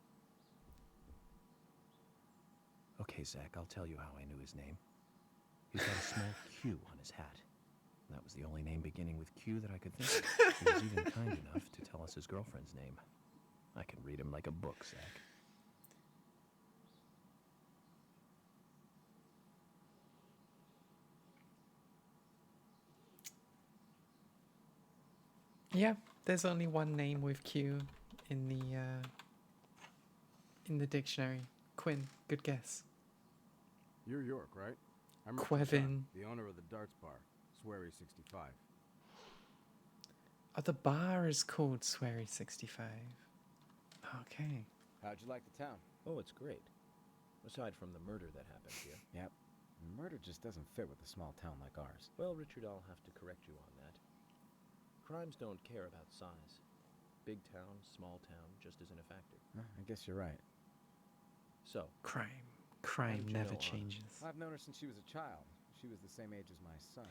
Okay, Zach, I'll tell you how I knew his name. He's got a small Q on his hat. That was the only name beginning with Q that I could think of. He was even kind enough to tell us his girlfriend's name. I can read him like a book, Zach.
Yeah, there's only one name with Q in the dictionary. Quinn, good guess.
You're York, right? I'm
Quevin.
the owner of the darts bar, Swery 65.
Oh, the bar is called Swery 65. Okay.
How'd you like the town?
Oh, it's great. Aside from the murder that happened here.
Yep. Murder just doesn't fit with a small town like ours.
Well, Richard, I'll have to correct you on that. Crimes don't care about size. Big town, small town, just isn't a factor.
I guess you're right.
So,
Crime
did you
never
know Anna?
changes.
I've known her since she was a child. She was the same age as my son.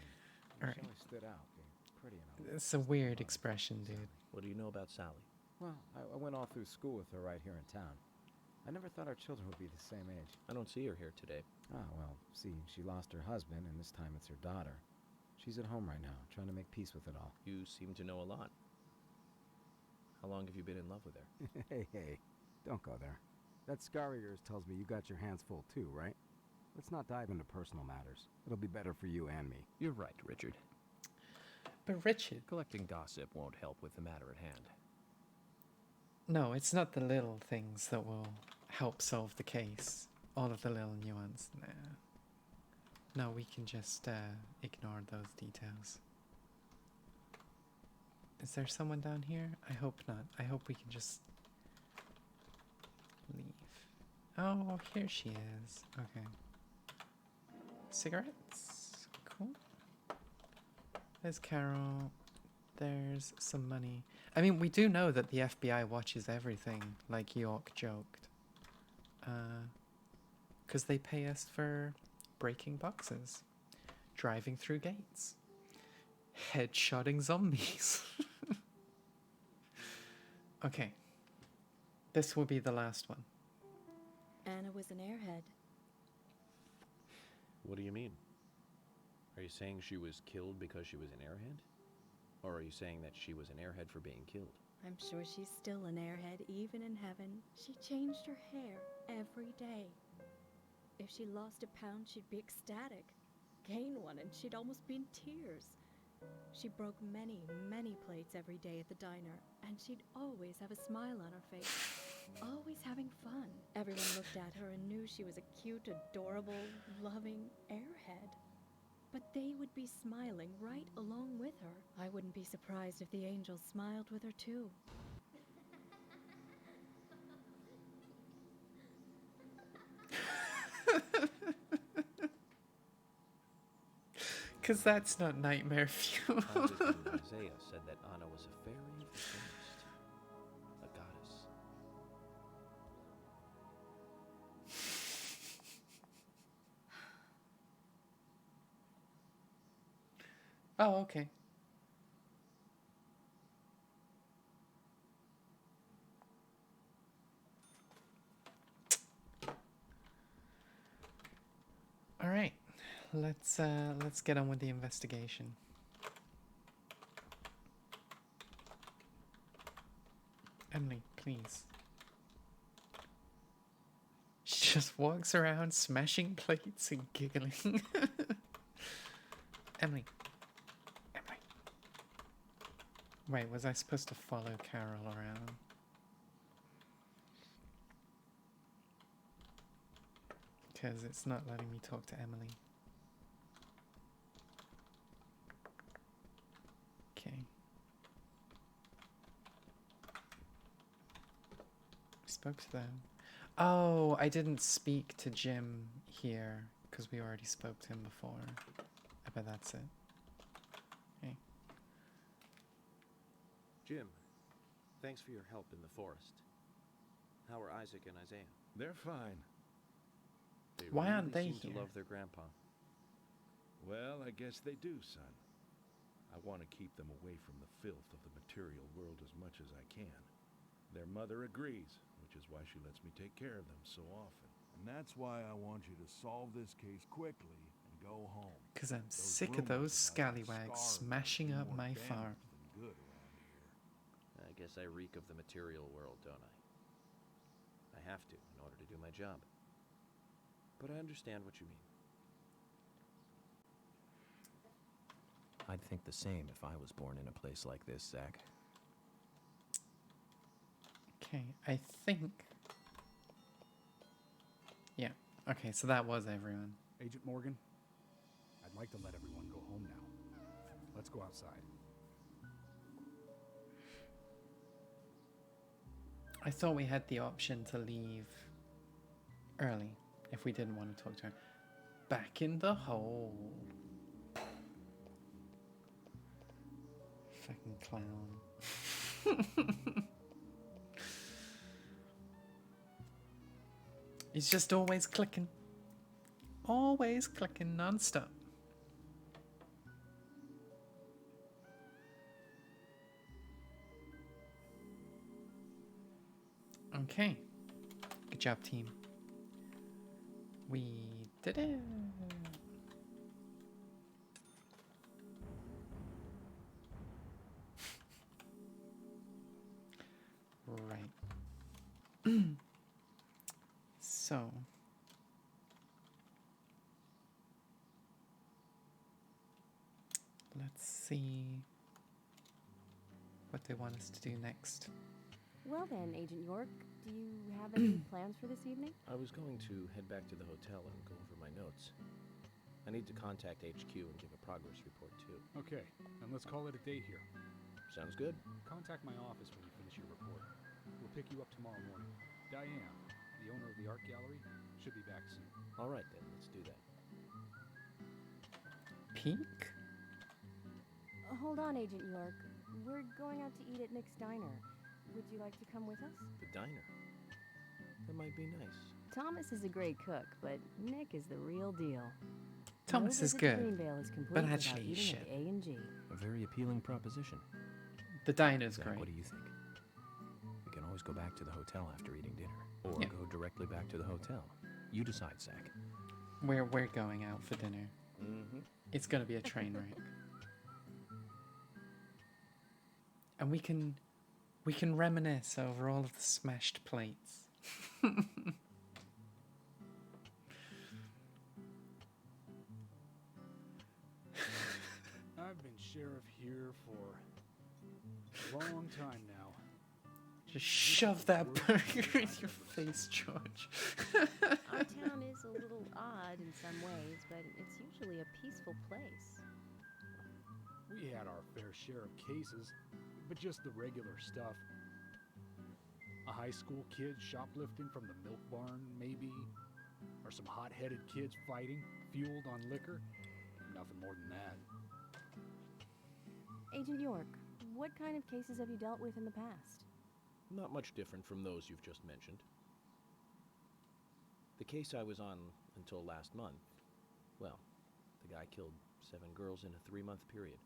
Alright.
She always stood out, being pretty and all.
It's a weird expression, dude.
What do you know about Sally?
Well, I went all through school with her right here in town. I never thought our children would be the same age.
I don't see her here today.
Ah, well, see, she lost her husband, and this time it's her daughter. She's at home right now, trying to make peace with it all.
You seem to know a lot. How long have you been in love with her?
Hey, don't go there. That scar of yours tells me you got your hands full too, right? Let's not dive into personal matters. It'll be better for you and me.
You're right, Richard.
But Richard...
Collecting gossip won't help with the matter at hand.
No, it's not the little things that will help solve the case. All of the little nuance. Nah. No, we can just ignore those details. Is there someone down here? I hope not. I hope we can just leave. Oh, here she is. Okay. Cigarettes. Cool. There's Carol. There's some money. I mean, we do know that the FBI watches everything, like York joked. 'Cause they pay us for breaking boxes, driving through gates, headshotting zombies. Okay. This will be the last one.
Anna was an airhead.
What do you mean? Are you saying she was killed because she was an airhead? Or are you saying that she was an airhead for being killed?
I'm sure she's still an airhead, even in heaven. She changed her hair every day. If she lost a pound, she'd be ecstatic. Gain one, and she'd almost be in tears. She broke many, many plates every day at the diner, and she'd always have a smile on her face. Always having fun. Everyone looked at her and knew she was a cute, adorable, loving airhead. But they would be smiling right along with her. I wouldn't be surprised if the angels smiled with her too.
Because that's not nightmare fuel.
Scientists in Isaiah said that Anna was a fairy of the forest, a goddess.
Oh, okay. All right, let's get on with the investigation. Emily, please. She just walks around smashing plates and giggling. Emily. Emily. Wait, was I supposed to follow Carol around? Because it's not letting me talk to Emily. Okay. Spoke to them. Oh, I didn't speak to Jim here because we already spoke to him before. I bet that's it. Okay.
Jim, thanks for your help in the forest. How are Isaac and Isaiah?
They're fine.
They
Why
really
aren't they
seem
here?
to love their grandpa.
Well, I guess they do, son. I want to keep them away from the filth of the material world as much as I can. Their mother agrees, which is why she lets me take care of them so often.
And that's why I want you to solve this case quickly and go home.
Because I'm sick of those scallywags smashing up my farm.
Good around here.
I guess I reek of the material world, don't I? I have to in order to do my job. But I understand what you mean.
I'd think the same if I was born in a place like this, Zach.
Okay, I think... Yeah, okay, so that was everyone.
Agent Morgan, I'd like to let everyone go home now. Let's go outside.
I thought we had the option to leave early if we didn't want to talk to her. Back in the hole. Fucking clown. He's just always clicking. Always clicking non-stop. Okay. Good job, team. We did it. Right. So. Let's see what they want us to do next.
Well then, Agent York, do you have any plans for this evening?
I was going to head back to the hotel and go over my notes. I need to contact HQ and give a progress report too.
Okay, then let's call it a day here.
Sounds good.
Contact my office when you finish your report. We'll pick you up tomorrow morning. Diane, the owner of the art gallery, should be back soon.
All right then, let's do that.
Peek?
Hold on, Agent York. We're going out to eat at Nick's Diner. Would you like to come with us?
The diner. That might be nice.
Thomas is a great cook, but Nick is the real deal.
Thomas
No
is
visit to
good,
Greenvale is complete
but
without
actually he's
eating
shit.
at A&G.
A very appealing proposition.
The diner's
Zach,
great.
what do you think? We can always go back to the hotel after eating dinner. Or
Yeah.
go directly back to the hotel. You decide, Zach.
We're going out for dinner.
Mm-hmm.
It's gonna be a train wreck. And we can reminisce over all of the smashed plates.
I've been sheriff here for a long time now.
Just shove that burger in your face, George.
Our town is a little odd in some ways, but it's usually a peaceful place.
We had our fair share of cases, but just the regular stuff. A high school kid shoplifting from the milk barn, maybe. Or some hot-headed kids fighting, fueled on liquor. Nothing more than that.
Agent York, what kind of cases have you dealt with in the past?
Not much different from those you've just mentioned. The case I was on until last month, well, the guy killed 7 girls in a 3-month period.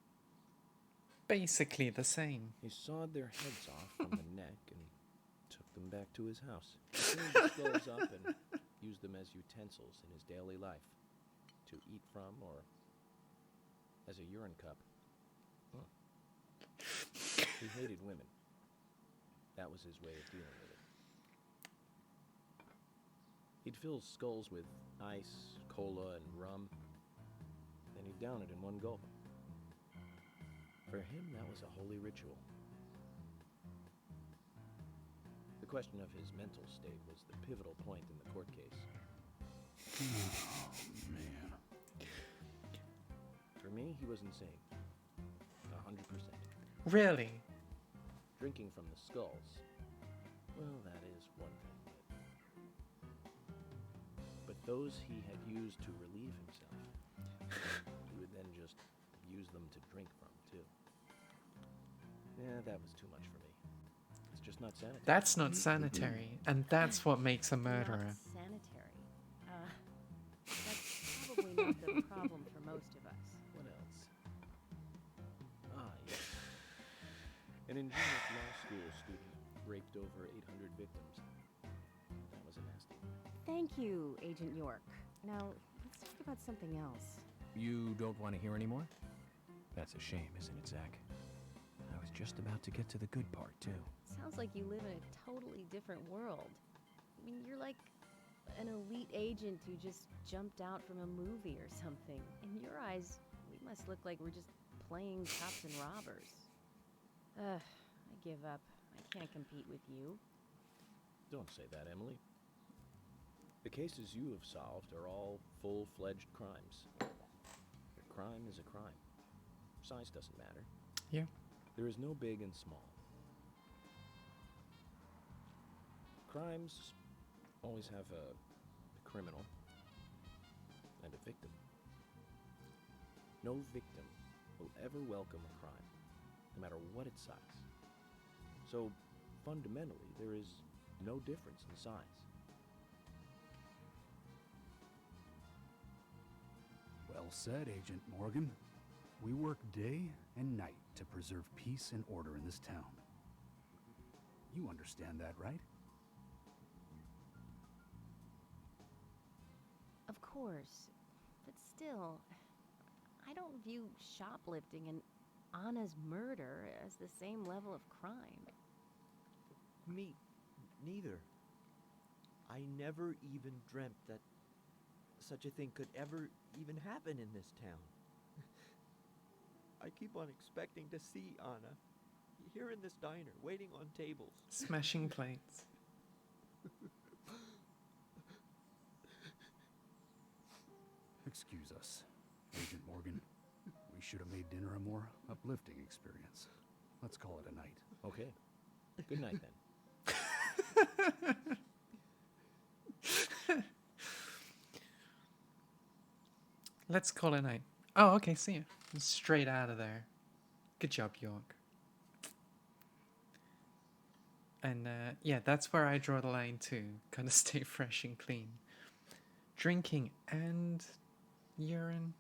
Basically the same.
He sawed their heads off from the neck and took them back to his house. He cleaned the skulls up and used them as utensils in his daily life, to eat from or as a urine cup. He hated women. That was his way of dealing with it. He'd fill skulls with ice, cola, and rum, then he'd down it in one gulp. For him, that was a holy ritual. The question of his mental state was the pivotal point in the court case.
Oh, man.
For me, he was insane. 100%.
Really?
Drinking from the skulls, well, that is one thing. But those he had used to relieve himself, he would then just use them to drink from, too. Yeah, that was too much for me. It's just not sanitary.
That's not sanitary, and that's what makes a murderer.
Not sanitary. That's probably not the problem for most of us.
What else? Ah, yes. An ingenious law school student raped over 800 victims. That was a nasty one.
Thank you, Agent York. Now, let's talk about something else.
You don't want to hear anymore? That's a shame, isn't it, Zach? I was just about to get to the good part, too.
Sounds like you live in a totally different world. I mean, you're like an elite agent who just jumped out from a movie or something. In your eyes, we must look like we're just playing cops and robbers. Ugh, I give up. I can't compete with you.
Don't say that, Emily. The cases you have solved are all full-fledged crimes. A crime is a crime. Size doesn't matter.
Yeah.
There is no big and small. Crimes always have a criminal and a victim. No victim will ever welcome a crime, no matter what its size. So, fundamentally, there is no difference in size.
Well said, Agent Morgan. We work day and night to preserve peace and order in this town. You understand that, right?
Of course. But still, I don't view shoplifting and Anna's murder as the same level of crime.
Me neither. I never even dreamt that such a thing could ever even happen in this town. I keep on expecting to see Anna here in this diner, waiting on tables.
Smashing plates.
Excuse us, Agent Morgan. We should have made dinner a more uplifting experience. Let's call it a night.
Okay. Good night, then.
Let's call it a night. Oh, okay, see you. Straight out of there. Good job, York. And yeah, that's where I draw the line too. Gotta stay fresh and clean. Drinking and urine.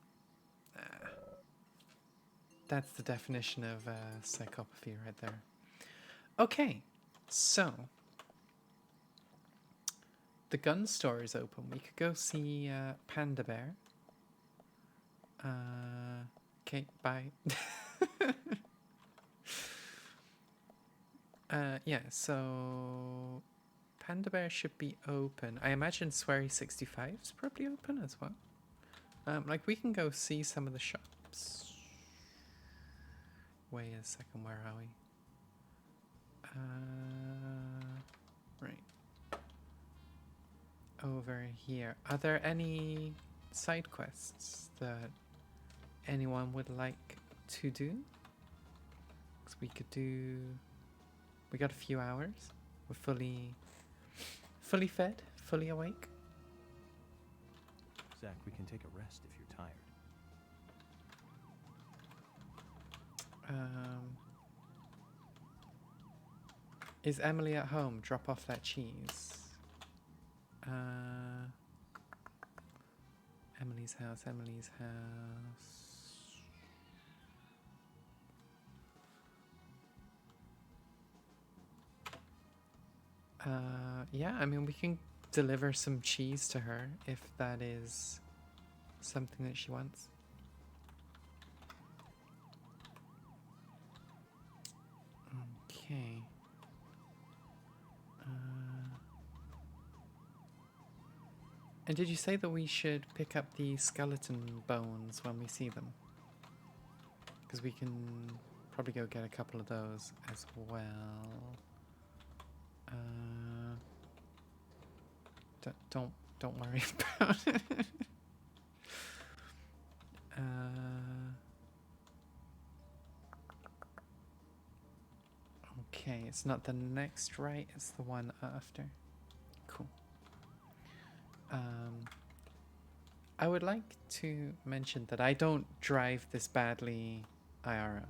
That's the definition of psychopathy right there. Okay, so the gun store is open. We could go see Panda Bear. Okay, bye. Yeah, so Panda Bear should be open. I imagine Swery 65 is probably open as well. Like we can go see some of the shops. Wait a second, where are we? Right. Over here. Are there any side quests that anyone would like to do? Because we could do... We got a few hours. We're fully fed, fully awake.
Zach, we can take a rest if you're tired.
Is Emily at home? Drop off that cheese. Emily's house, Emily's house. Yeah, I mean, we can deliver some cheese to her if that is something that she wants. Okay. And did you say that we should pick up the skeleton bones when we see them? Because we can probably go get a couple of those as well. Don't worry about it. Okay, it's not the next right, it's the one after. Cool. I would like to mention that I don't drive this badly IRL.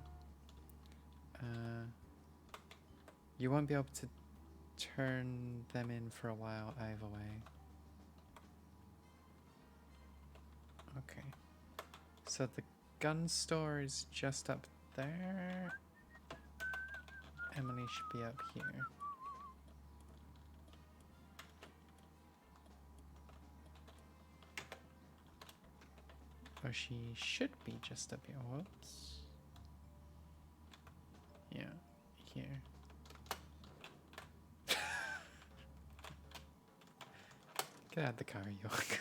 You won't be able to turn them in for a while either way. Okay. So the gun store is just up there. Emily should be up here. Or she should be just up here. Whoops. Yeah, here. Get out of the car, York.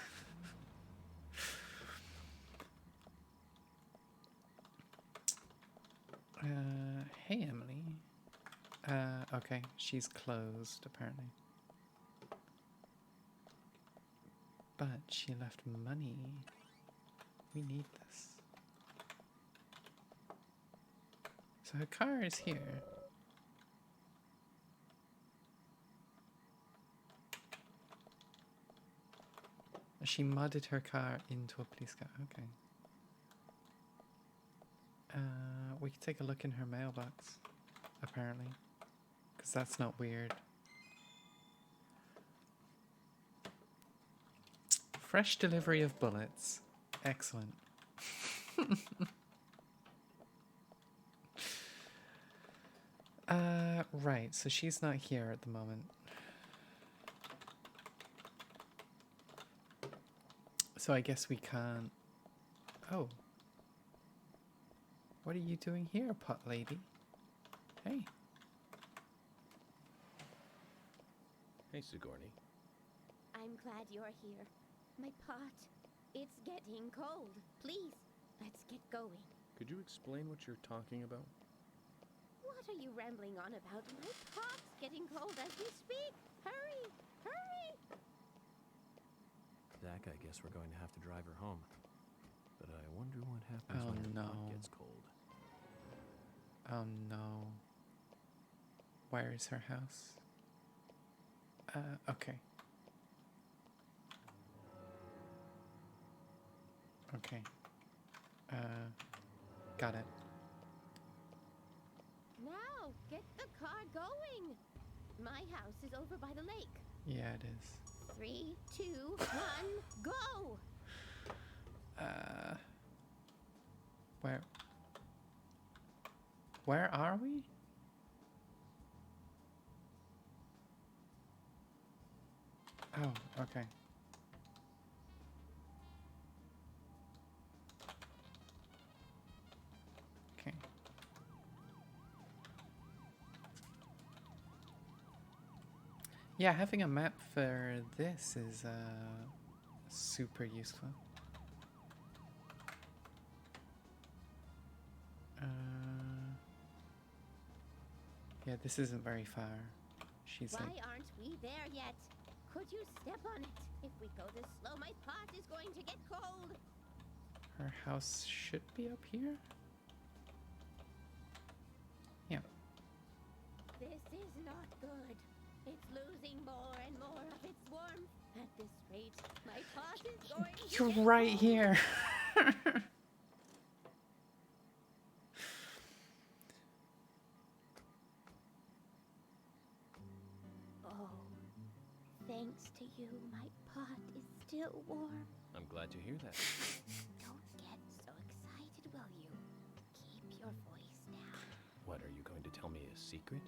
Hey, Emily. Okay, she's closed, apparently. But she left money. We need this. So her car is here. She modded her car into a police car. Okay. We can take a look in her mailbox, apparently. Because that's not weird. Fresh delivery of bullets. Excellent. Right, so she's not here at the moment. So I guess we can't... Oh. What are you doing here, pot lady? Hey.
Hey, Sigourney.
I'm glad you're here. My pot, it's getting cold. Please, let's get going.
Could you explain what you're talking about?
What are you rambling on about? My pot's getting cold as we speak. Hurry, hurry!
Zach, I guess we're going to have to drive her home. But I wonder what happens when her pot gets cold.
Oh no. Where is her house? Okay. Okay. Got it.
Now, get the car going. My house is over by the lake.
Yeah, it is.
3, 2, 1, go!
Where are we? Oh, okay. Okay. Yeah, having a map for this is super useful. Yeah, this isn't very far. She's
Why
like...
aren't we there yet? Could you step on it? If we go this slow, my pot is going to get cold.
Her house should be up here? Yeah.
This is not good. It's losing more and more of its warmth. At this rate, my pot is going to
You're
get
right
cold.
here.
to you, my pot is still warm.
I'm glad to hear that.
Don't get so excited, will you? Keep your voice down.
What, are you going to tell me a secret?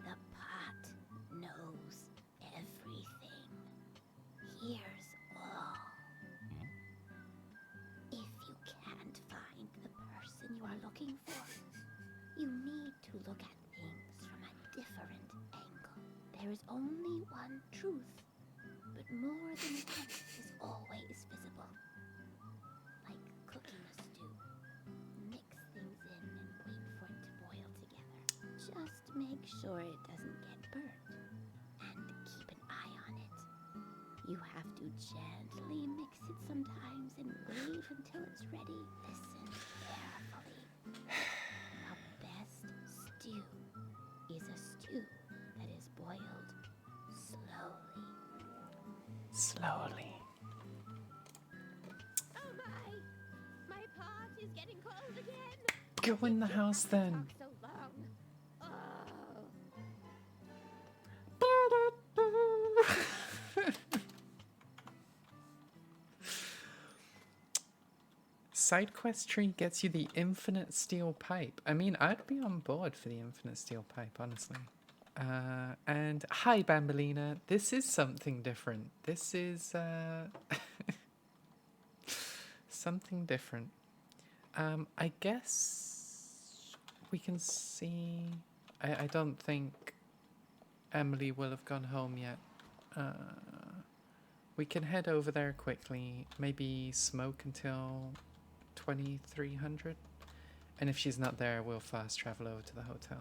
The pot knows everything. Hears all. If you can't find the person you are looking for, you need to look at things from a different angle. There is only one truth, but more than one is always visible. Like cooking a stew. Mix things in and wait for it to boil together. Just make sure it doesn't get burnt. And keep an eye on it. You have to gently mix it sometimes and wait until it's ready. Listen carefully. The best stew is a stew that is boiled slowly.
Slowly.
Oh my pot is getting cold again.
Go in the house then.
So long.
Side quest tree gets you the infinite steel pipe. I mean, I'd be on board for the infinite steel pipe, honestly. And hi, Bambolina. This is something different. This is something different. I guess we can see. I don't think Emily will have gone home yet. We can head over there quickly. Maybe smoke until 2300. And if she's not there, we'll fast travel over to the hotel.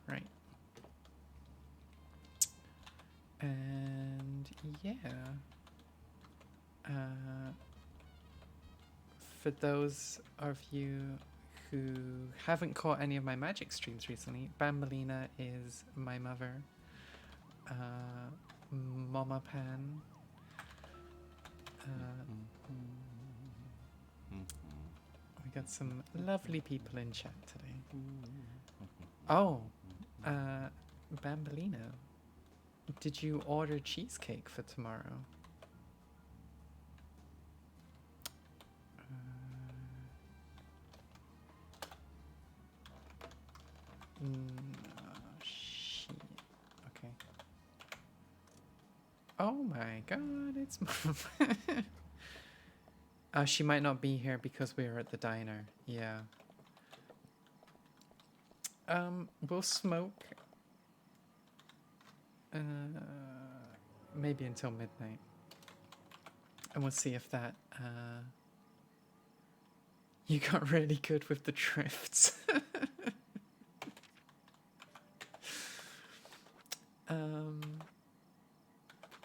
Right. And yeah. For those of you who haven't caught any of my magic streams recently, Bambolina is my mother. Mama Pan. We got some lovely people in chat today. Oh, Bambolina, did you order cheesecake for tomorrow? Shit. Okay. Oh my god, it's Mom. She might not be here because we are at the diner. Yeah. We'll smoke. Maybe until midnight. And we'll see if that, you got really good with the drifts.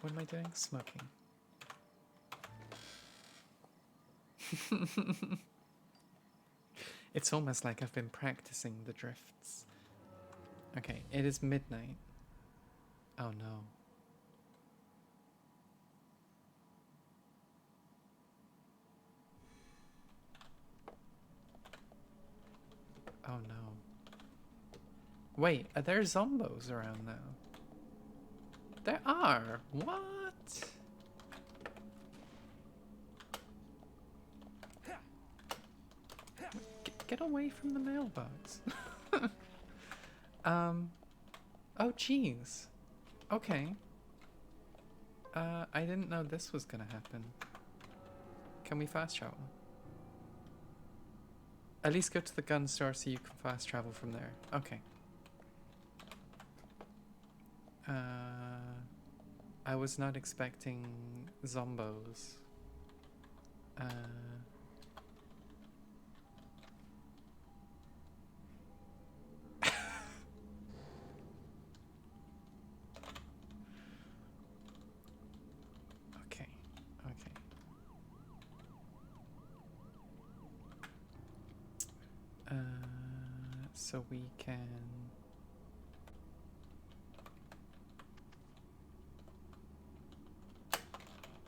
What am I doing? Smoking. It's almost like I've been practicing the drifts. Okay, it is midnight. Oh no. Oh no. Wait, are there zombos around now? There are. What? Get away from the mailbox. Oh jeez. Okay. I didn't know this was gonna happen. Can we fast travel? At least go to the gun store so you can fast travel from there. Okay. I was not expecting zombos. Okay, okay. So we can...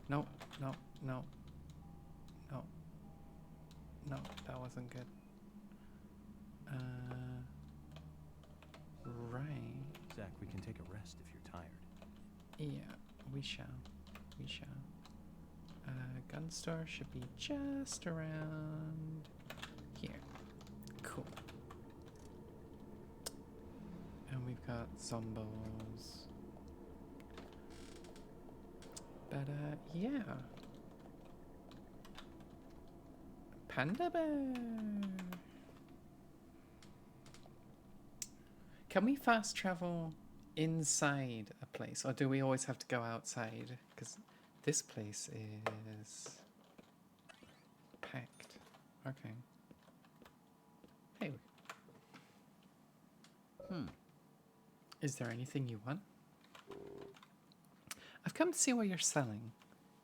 No, no, no. No. No, that wasn't good. Right.
Zach, we can take a rest if you're tired.
Yeah, we shall. We shall. Gun store should be just around here. Cool. And we've got zombos. But, yeah. Panda bear. Can we fast travel inside a place, or do we always have to go outside? Because this place is packed. Okay. Hey. Is there anything you want? I've come to see what you're selling.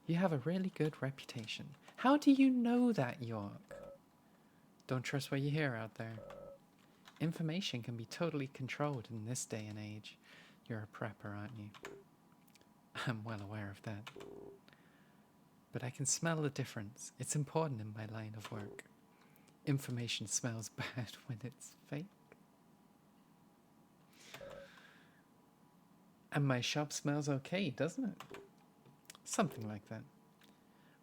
You have a really good reputation. How do you know that, York? Don't trust what you hear out there. Information can be totally controlled in this day and age. You're a prepper, aren't you? I'm well aware of that. But I can smell the difference. It's important in my line of work. Information smells bad when it's fake. And my shop smells okay, doesn't it? Something like that.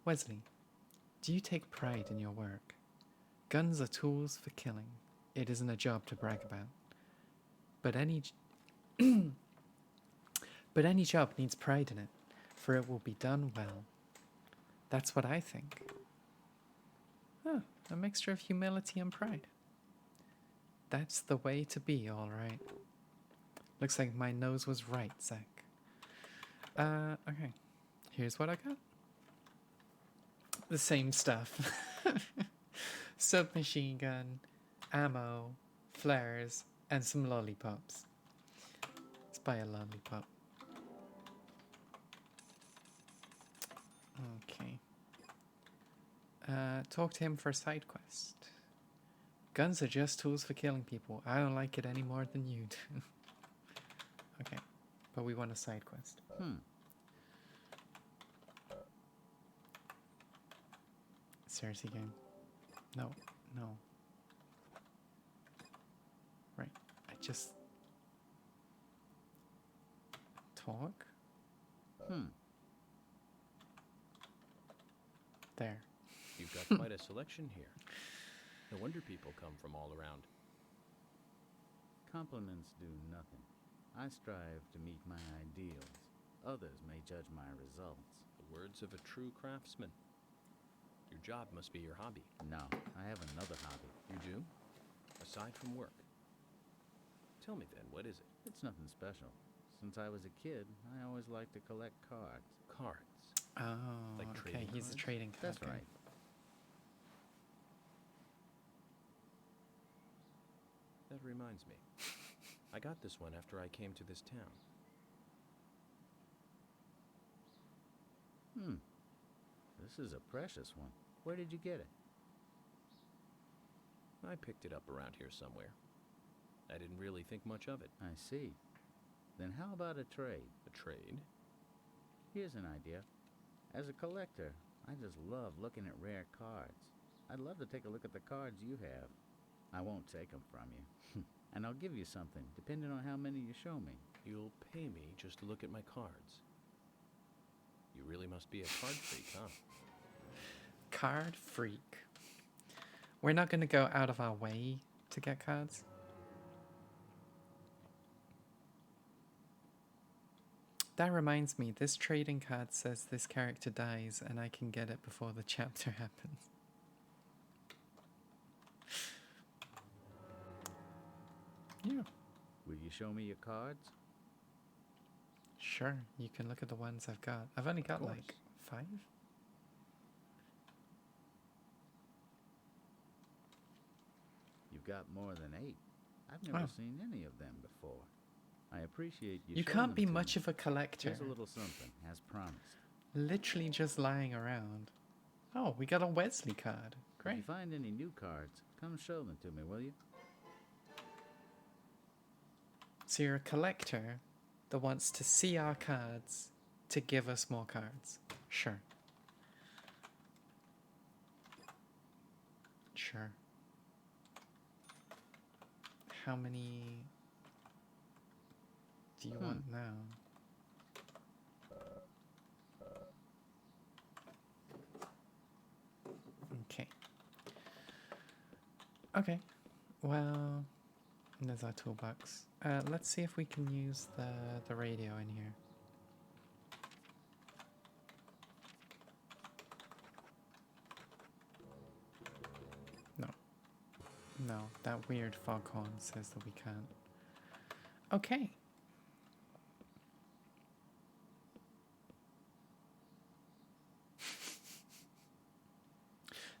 Wesley, do you take pride in your work? Guns are tools for killing. It isn't a job to brag about. But any job needs pride in it, for it will be done well. That's what I think. Huh, a mixture of humility and pride. That's the way to be, all right. Looks like my nose was right, Zach. Okay. Here's what I got. The same stuff. Submachine gun, ammo, flares, and some lollipops. Let's buy a lollipop. Okay. Talk to him for a side quest. Guns are just tools for killing people. I don't like it any more than you do. Okay, but we want a side quest. Seriously, game. No. Right, I just... Talk? There.
You've got quite a selection here. No wonder people come from all around.
Compliments do nothing. I strive to meet my ideals. Others may judge my results.
The words of a true craftsman. Your job must be your hobby.
No, I have another hobby.
You do? Aside from work. Tell me then, what is it?
It's nothing special. Since I was a kid, I always liked to collect cards.
Cards?
Oh,
like
okay, he's a trading card.
That's right.
That reminds me. I got this one after I came to this town.
This is a precious one. Where did you get it?
I picked it up around here somewhere. I didn't really think much of it.
I see. Then how about a trade?
A trade?
Here's an idea. As a collector, I just love looking at rare cards. I'd love to take a look at the cards you have. I won't take them from you. And I'll give you something, depending on how many you show me.
You'll pay me just to look at my cards. You really must be a card freak, huh?
Card freak. We're not going to go out of our way to get cards. That reminds me, this trading card says this character dies and I can get it before the chapter happens. Yeah.
Will you show me your cards?
Sure, you can look at the ones I've got. I've only got like 5.
You've got more than 8. I've never seen any of them before. I appreciate you.
You can't be much of a collector.
Here's a little something, as promised.
Literally just lying around. Oh, we got a Wesley card. Great.
If you find any new cards, come show them to me, will you?
So you're a collector that wants to see our cards to give us more cards. Sure. Sure. How many do you want now? Okay. Well, there's our toolbox. Let's see if we can use the radio in here. No. No, that weird foghorn says that we can't. Okay.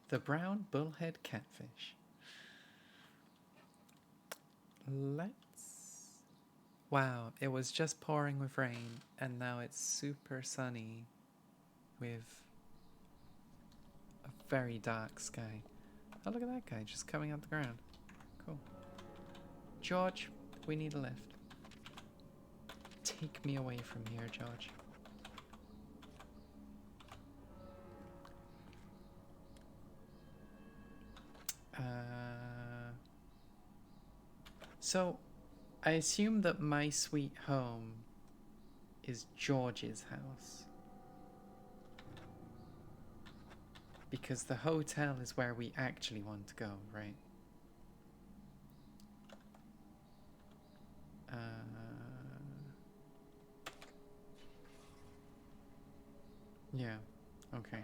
The brown bullhead catfish. Let's... Wow, it was just pouring with rain, and now it's super sunny with a very dark sky. Oh, look at that guy just coming out the ground. Cool. George, we need a lift. Take me away from here, George. So, I assume that my sweet home is George's house. Because the hotel is where we actually want to go, right? Yeah, okay.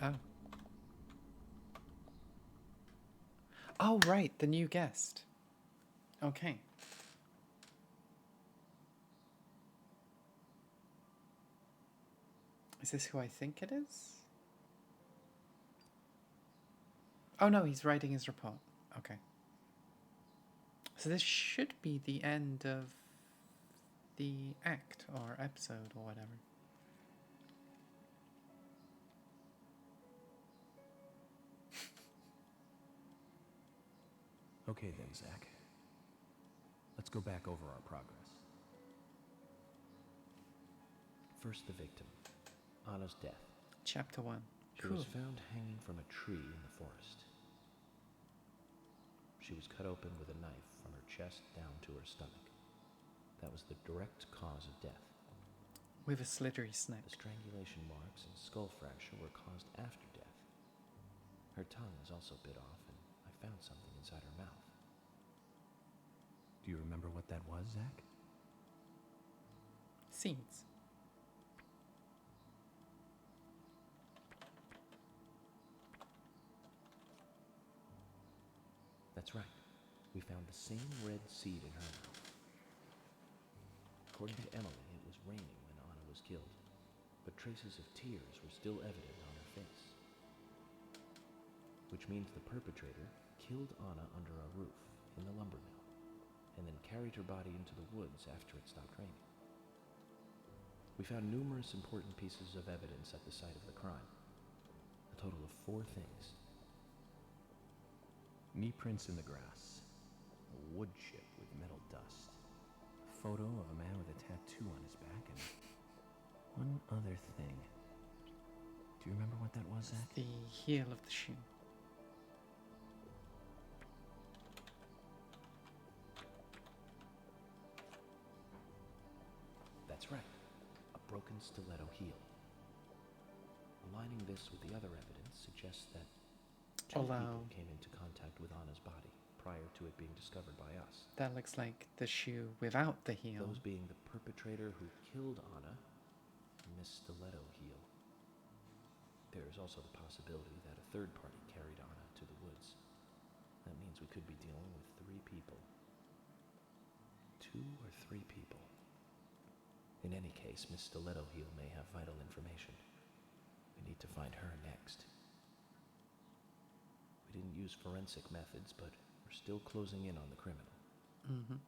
Oh. Oh, right, the new guest. Okay. Is this who I think it is? Oh no, he's writing his report. Okay. So this should be the end of the act or episode or whatever.
Okay then, Zach. Let's go back over our progress.
First, the victim, Anna's death.
Chapter 1.
She was found hanging from a tree in the forest. She was cut open with a knife from her chest down to her stomach. That was the direct cause of death.
With a slithery snake.
The strangulation marks and skull fracture were caused after death. Her tongue was also bit off, and I found something inside her mouth.
Do you remember what that was, Zach?
Seeds.
That's right. We found the same red seed in her mouth. According to Emily, it was raining when Anna was killed, but traces of tears were still evident on her face. Which means the perpetrator killed Anna under a roof in the lumber mill, and then carried her body into the woods after it stopped raining. We found numerous important pieces of evidence at the site of the crime. A total of 4 things.
Knee prints in the grass, a wood chip with metal dust, a photo of a man with a tattoo on his back, and one other thing. Do you remember what that was, Zach?
The heel of the shoe.
That's right, a broken stiletto heel. Aligning this with the other evidence suggests that 2 people came into contact with Anna's body prior to it being discovered by us.
That looks like the shoe without the heel.
Those being the perpetrator who killed Anna and Miss Stiletto heel. There is also the possibility that a third party carried Anna to the woods. That means we could be dealing with 3 people. 2 or 3 people. In any case, Miss Stiletto heel may have vital information. We need to find her next. We didn't use forensic methods, but we're still closing in on the criminal.
Mm-hmm.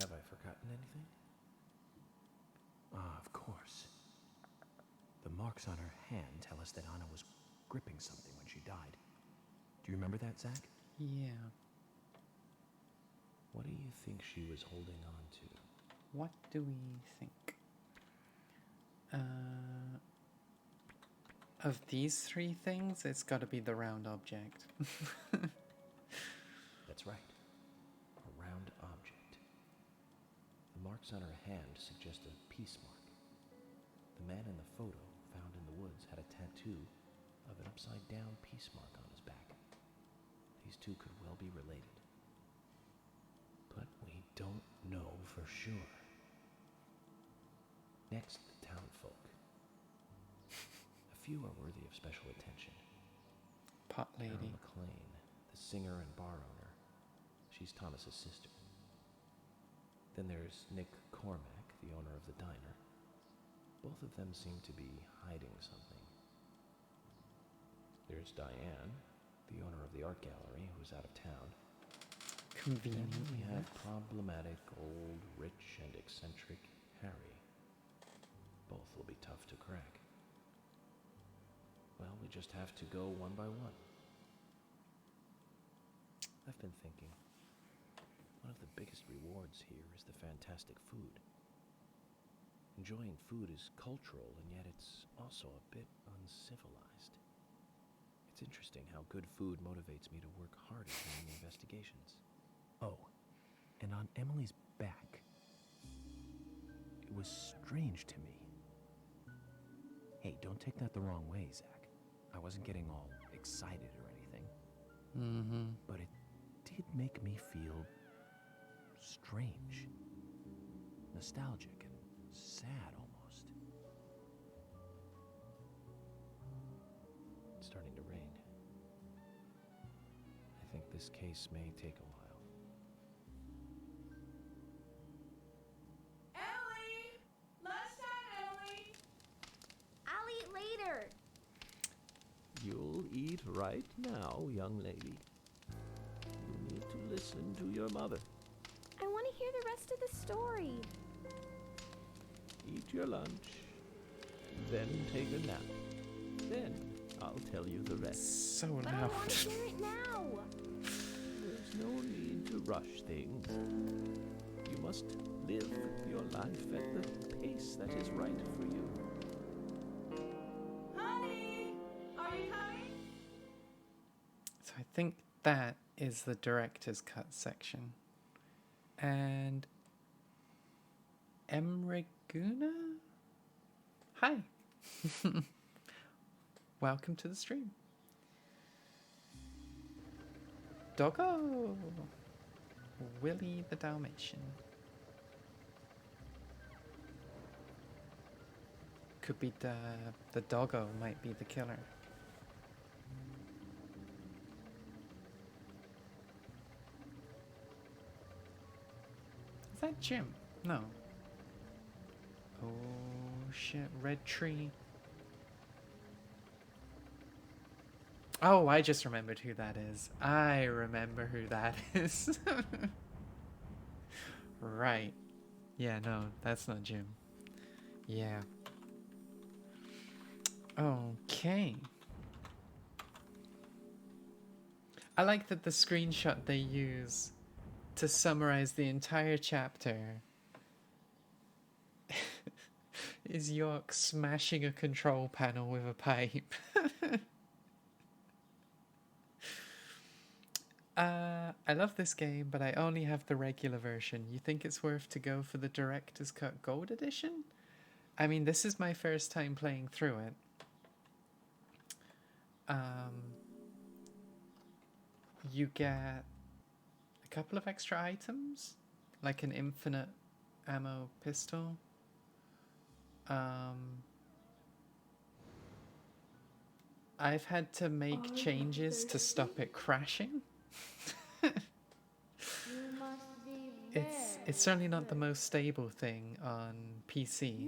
Have I forgotten anything?
Ah, of course. The marks on her hand tell us that Anna was gripping something when she died. Do you remember that, Zach?
Yeah.
What do you think she was holding on to?
What do we think? Of these 3 things, it's got to be the round object.
That's right. marks on her hand suggest a peace mark. The man in the photo found in the woods had a tattoo of an upside-down peace mark on his back. These two could well be related. But we don't know for sure. Next, the townfolk. A few are worthy of special attention.
Pot lady.
Aaron McLean, the singer and bar owner. She's Thomas's sister. Then there's Nick Cormack, the owner of the diner. Both of them seem to be hiding something. There's Diane, the owner of the art gallery, who's out of town.
Convenient.
Then we have problematic, old, rich, and eccentric Harry. Both will be tough to crack. Well, we just have to go one by one. I've been thinking, one of the biggest rewards here is the fantastic food. Enjoying food is cultural, and yet it's also a bit uncivilized. It's interesting how good food motivates me to work harder during investigations.
Oh, and on Emily's back, it was strange to me. Hey, don't take that the wrong way, Zach. I wasn't getting all excited or anything.
Mm-hmm.
But it did make me feel strange. Nostalgic and sad almost.
It's starting to rain. I think this case may take a while.
Ellie! Lunchtime, Ellie! I'll eat later.
You'll eat right now, young lady. You need to listen to your mother.
I want to hear the rest of the story.
Eat your lunch, and then take a nap. Then I'll tell you the rest.
So
But I want to hear it now.
There's no need to rush things. You must live your life at the pace that is right for you.
Honey, are you coming?
So I think that is the director's cut section. And Emreguna? Hi. Welcome to the stream. Doggo. Willie the Dalmatian. Could be the doggo might be the killer. Is that Jim? No. Oh shit, red tree. Oh, I just remembered who that is. I remember who that is. Right. Yeah, no, that's not Jim. Yeah. Okay. I like that the screenshot they use to summarize the entire chapter is York smashing a control panel with a pipe. I love this game, but I only have the regular version. You think it's worth to go for the Director's Cut Gold Edition? I mean, this is my first time playing through it. You get a couple of extra items, like an infinite ammo pistol. I've had to make changes to stop it crashing. It's certainly not the most stable thing on PC.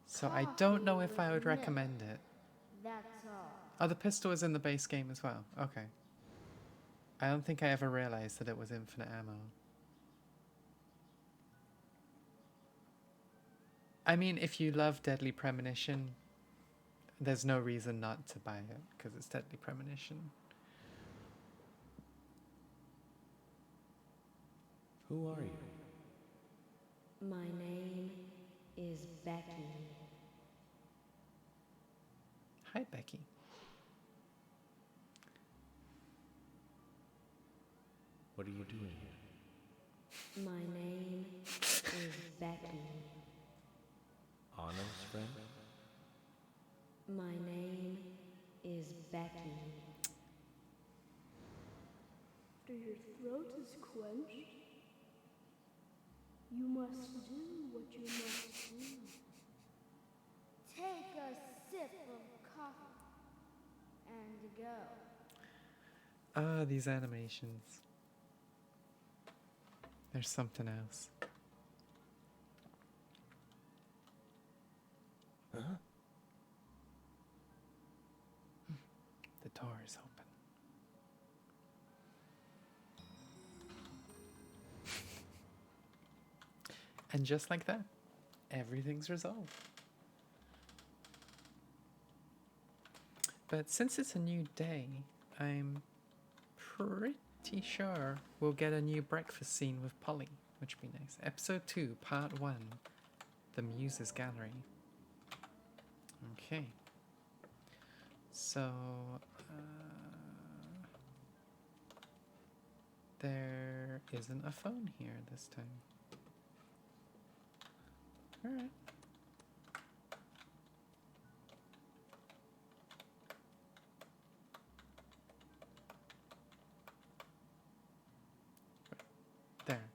So I don't know if I would recommend it.
That's all.
Oh, the pistol is in the base game as well. Okay. I don't think I ever realized that it was infinite ammo. I mean, if you love Deadly Premonition, there's no reason not to buy it, because it's Deadly Premonition.
Who are you?
My name is Becky.
Hi, Becky.
What What are you doing here?
My name is Becky.
Anna's friend?
My name is Becky.
After your throat is quenched, you must do what you must do. Take a sip of coffee and go.
Ah, these animations. There's something else.
Huh?
The door is open. And just like that, everything's resolved. But since it's a new day, I'm pretty sure we'll get a new breakfast scene with Polly, which would be nice. Episode 2, Part 1, The Muses Gallery. Okay. So, there isn't a phone here this time. Alright. There.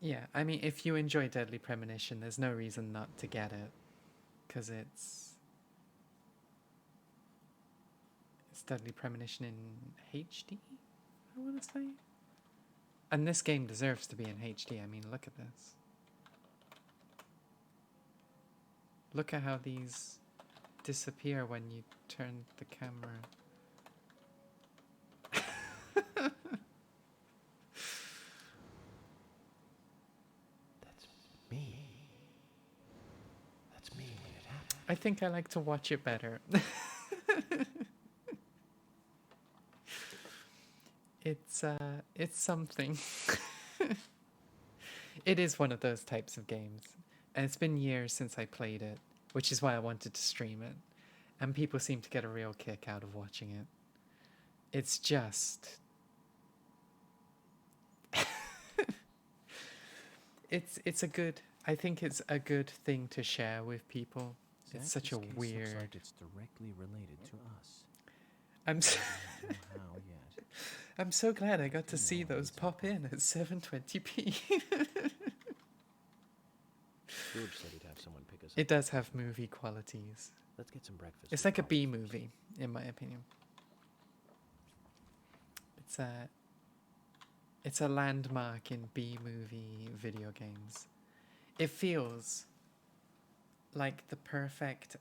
Yeah, I mean, if you enjoy Deadly Premonition, there's no reason not to get it. Because it's Deadly Premonition in HD, I want to say. And this game deserves to be in HD. I mean, look at this. Look at how these disappear when you turn the camera.
That's me when it happened.
I think I like to watch it better. It's something. It is one of those types of games. And it's been years since I played it, which is why I wanted to stream it. And people seem to get a real kick out of watching it. It's just... it's a good... I think it's a good thing to share with people.
Zach,
It's such a
this case
weird...
looks like it's directly related to us.
I'm so
I don't know how yet.
I'm so glad I got to see those pop in at 720p.
George said he'd have someone pick us up.
It does have movie qualities.
Let's get some breakfast.
It's like a B movie, in my opinion. It's a landmark in B movie video games. It feels like the perfect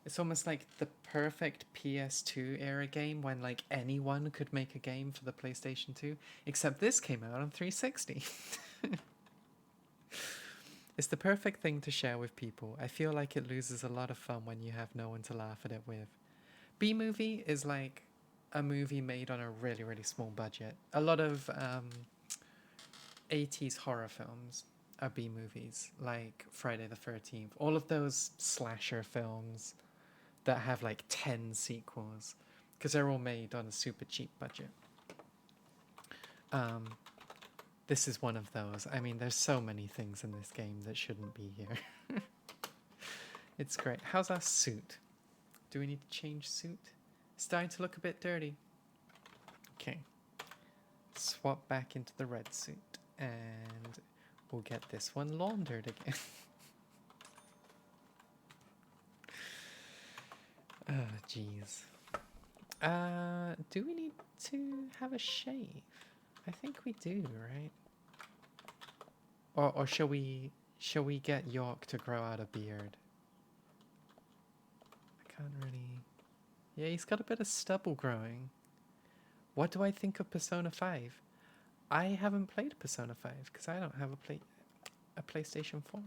it's almost like the perfect PS2 era game when like anyone could make a game for the PlayStation 2, except this came out on 360. It's the perfect thing to share with people. I feel like it loses a lot of fun when you have no one to laugh at it with. B-movie is like a movie made on a really, really small budget. A lot of 80s horror films are B-movies, like Friday the 13th. All of those slasher films that have like 10 sequels, because they're all made on a super cheap budget. This is one of those. I mean, there's so many things in this game that shouldn't be here. It's great. How's our suit? Do we need to change suit? It's starting to look a bit dirty. Okay. Swap back into the red suit. And we'll get this one laundered again. Oh, jeez. Do we need to have a shave? I think we do, right? Or shall we get York to grow out a beard? I can't really... Yeah, he's got a bit of stubble growing. What do I think of Persona 5? I haven't played Persona 5 because I don't have a PlayStation 4.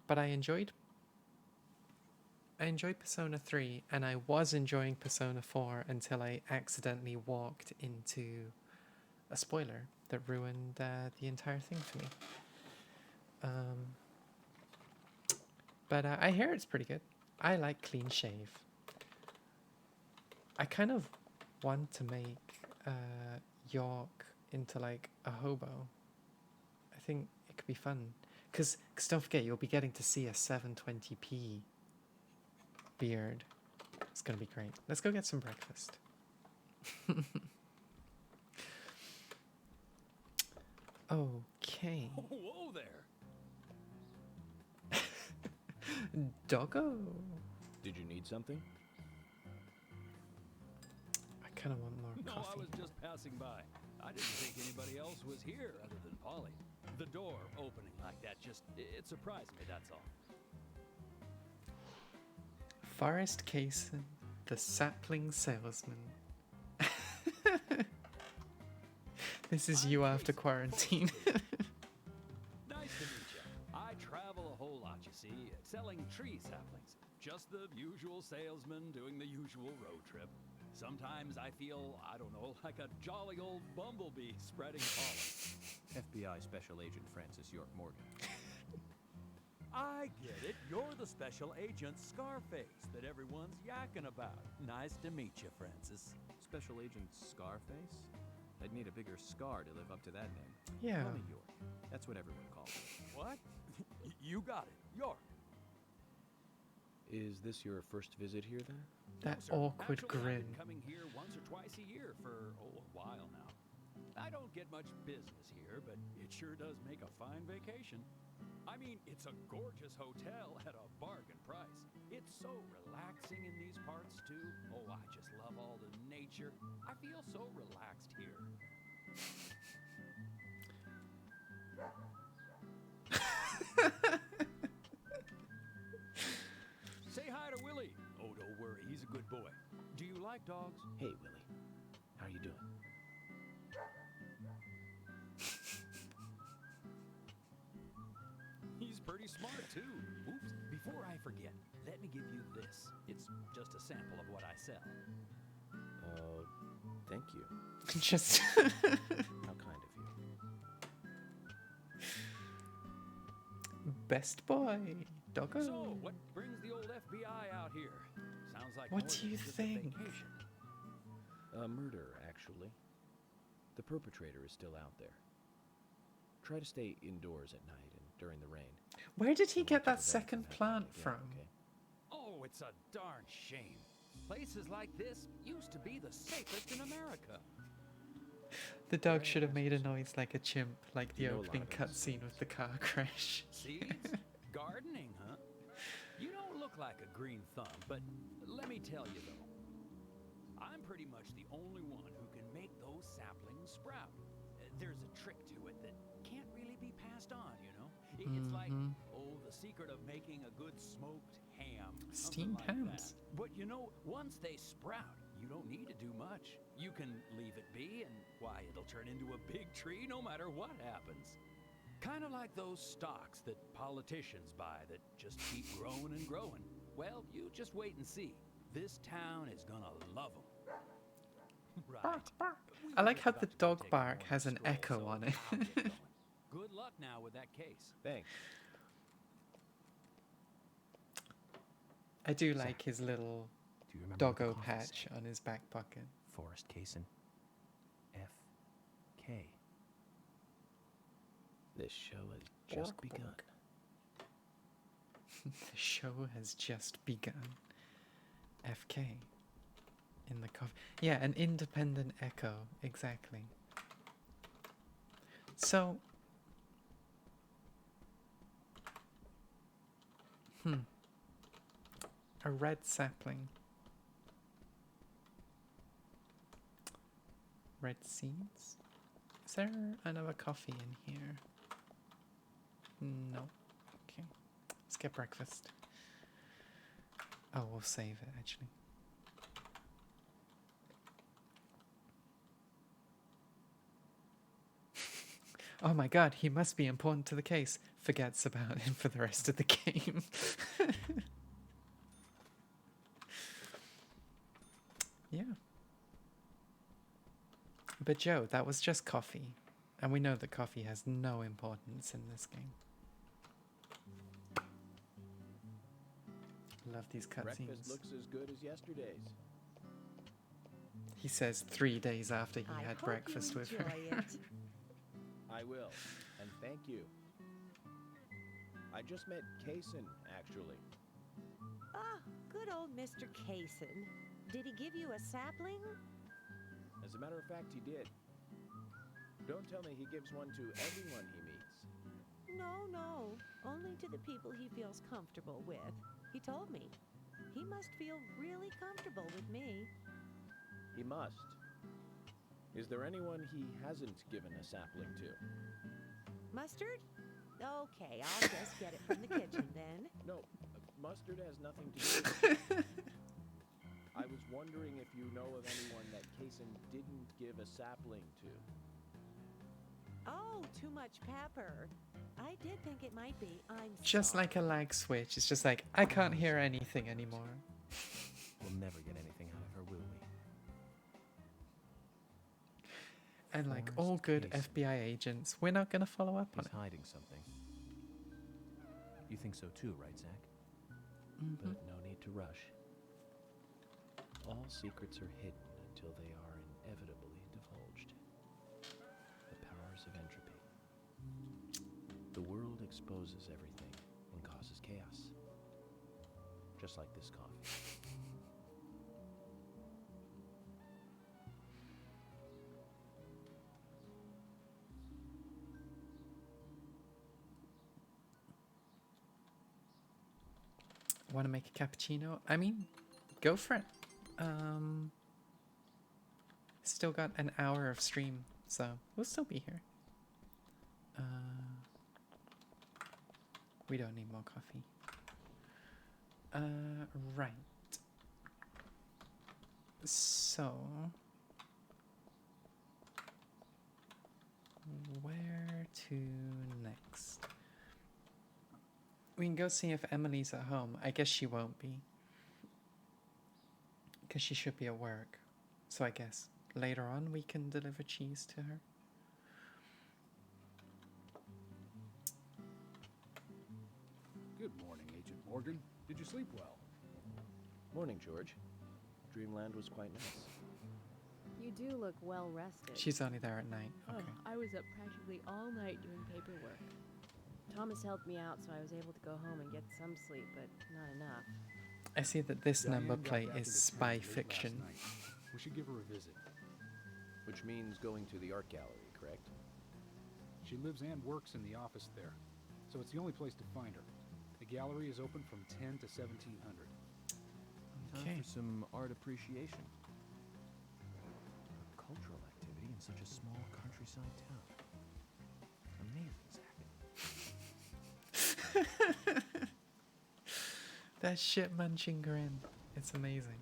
But I enjoyed Persona 3, and I was enjoying Persona 4 until I accidentally walked into a spoiler that ruined the entire thing for me. But I hear it's pretty good. I like clean shave. I kind of want to make York into like a hobo. I think it could be fun. Because don't forget, you'll be getting to see a 720p beard. It's going to be great. Let's go get some breakfast. Okay.
Whoa there.
Doggo.
Did you need something?
I kind of want more
No,
coffee.
I was just passing by. I didn't think anybody else was here other than Polly. The door opening like that it surprised me, that's all.
Forrest Cason, the sapling salesman. This is you after quarantine.
Nice to meet you. I travel a whole lot, you see, selling tree saplings. Just the usual salesman doing the usual road trip. Sometimes I feel, I don't know, like a jolly old bumblebee spreading pollen.
FBI Special Agent Francis York Morgan.
I get it. You're the special agent Scarface that everyone's yakking about. Nice to meet you, Francis.
Special Agent Scarface? I'd need a bigger scar to live up to that name.
Yeah.
Call me York. That's what everyone calls me.
What? You got it. York.
Is this your first visit here, then?
That
No, sir.
awkward
Actually,
grin.
I've been coming here once or twice a year for, a while now. I don't get much business here, but it sure does make a fine vacation. I mean, it's a gorgeous hotel at a bargain price. It's so relaxing in these parts, too. Oh, I just love all the nature. I feel so relaxed here. Say hi to Willie. Oh, don't worry, he's a good boy. Do you like dogs?
Hey, Willie. How are you doing?
He's pretty smart, too. Oops, before I forget, let me give you this. It's just a sample of what I sell.
Thank you.
Just.
How kind of you.
Best boy. Doggo.
So, what brings the old FBI out here? Sounds like
What
more
do
than
you
just a
think?
vacation.
A murder, actually. The perpetrator is still out there. Try to stay indoors at night and during the rain.
Where did he get that
prevent
second
from
plant
happening
from?
again,
Oh, it's a darn shame. Places like this used to be the safest in America.
The dog should have made a noise like a chimp, like the
You know a lot
opening
about this.
cutscene with the car crash.
Seeds? Gardening, huh? You don't look like a green thumb, but let me tell you though, I'm pretty much the only one who can make those saplings sprout. There's a trick to it that can't really be passed on, you know? It's like, the secret of making a good smoked ham.
Steamed
something like
hams.
that. But you know, once they sprout, you don't need to do much. You can leave it be and, why, it'll turn into a big tree no matter what happens. Kind of like those stocks that politicians buy that just keep growing and growing. Well, you just wait and see. This town is gonna love them. Right.
I like how the dog bark has an echo on it.
Good luck now with that case.
Thanks.
I do like his little
Do you remember what the
doggo
coffee
patch on his back pocket.
Forrest Cason. F.K.
This show has just begun.
The show has just begun. FK. In the coffee. Yeah, an independent echo. Exactly. So. A red sapling. Red seeds? Is there another coffee in here? No. Okay. Let's get breakfast. Oh, we'll save it actually. Oh my god, he must be important to the case. Forgets about him for the rest of the game. Yeah. But Joe, that was just coffee. And we know that coffee has no importance in this game. love these
Breakfast
cutscenes.
looks as good as yesterday's.
He says 3 days after he
I
had
hope
breakfast
you
with her.
enjoy it.
I will, and thank you. I just met Kaysen, actually.
Ah, good old Mr. Kaysen. Did he give you a sapling?
As a matter of fact, he did. Don't tell me he gives one to everyone he meets.
No. Only to the people he feels comfortable with. He told me. He must feel really comfortable with me.
He must. Is there anyone he hasn't given a sapling to?
Mustard? Okay, I'll just get it from the kitchen then.
No, mustard has nothing to do with it. I was wondering if you know of anyone that Kaysen didn't give a sapling to.
Oh, too much pepper. I did think it might be. I'm
Just
sorry.
like a lag switch. It's just like, I can't hear anything anymore.
We'll never get anything out of her, will we?
And like
Forrest
all good
Kaysen.
FBI agents, we're not going to follow up on
He's
it.
hiding something. You think so too, right, Zach?
Mhm.
But no need to rush. All secrets are hidden until they are inevitably divulged. The powers of entropy. The world exposes everything and causes chaos. Just like this coffee.
Want to make a cappuccino? I mean, go for it. Still got an hour of stream, so we'll still be here. We don't need more coffee. Right. So, where to next? We can go see if Emily's at home. I guess she won't be. Because she should be at work. So I guess later on we can deliver cheese to her.
Good morning, Agent Morgan. Did you sleep well?
Morning, George. Dreamland was quite nice.
You do look well rested.
She's only there at night. Okay.
Oh, I was up practically all night doing paperwork. Thomas helped me out, so I was able to go home and get some sleep, but not enough.
I see that this
Diane
number
got
plate
back
is
into
spy
town late
fiction.
last night. We should give her a visit.
Which means going to the art gallery, correct?
She lives and works in the office there, so it's the only place to find her. The gallery is open from 10 to 1700.
Time for some art appreciation. A cultural activity in such a small countryside town. Amazing, Zach.
That shit munching grin. It's amazing.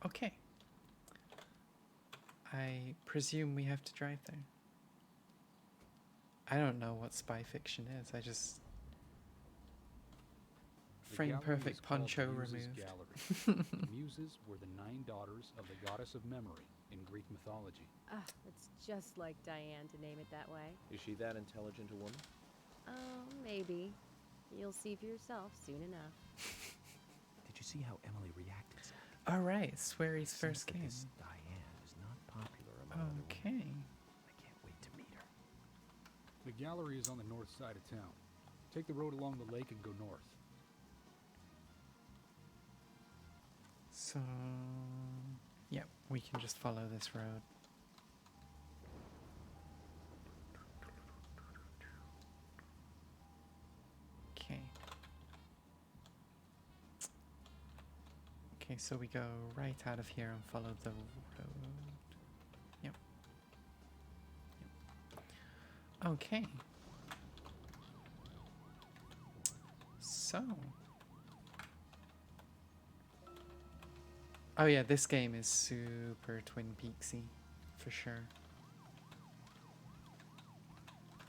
Okay. I presume we have to drive there. I don't know what spy fiction is. I just...
The
Frame
gallery
perfect
is called
poncho
the Muses
removed.
Gallery. The Muses were the 9 daughters of the goddess of memory in Greek mythology.
Ah, it's just like Diane to name it that way.
Is she that intelligent a woman?
Oh, maybe. You'll see for yourself soon enough.
Did you see how Emily reacted, Zach?
Alright, Sweary's first game.
This Diane is not popular among other women.
Okay.
I can't wait to meet her.
The gallery is on the north side of town. Take the road along the lake and go north.
So... Yep, we can just follow this road. Okay. Okay, so we go right out of here and follow the road. Yep. Okay. So. Oh yeah, this game is super Twin Peaksy, for sure.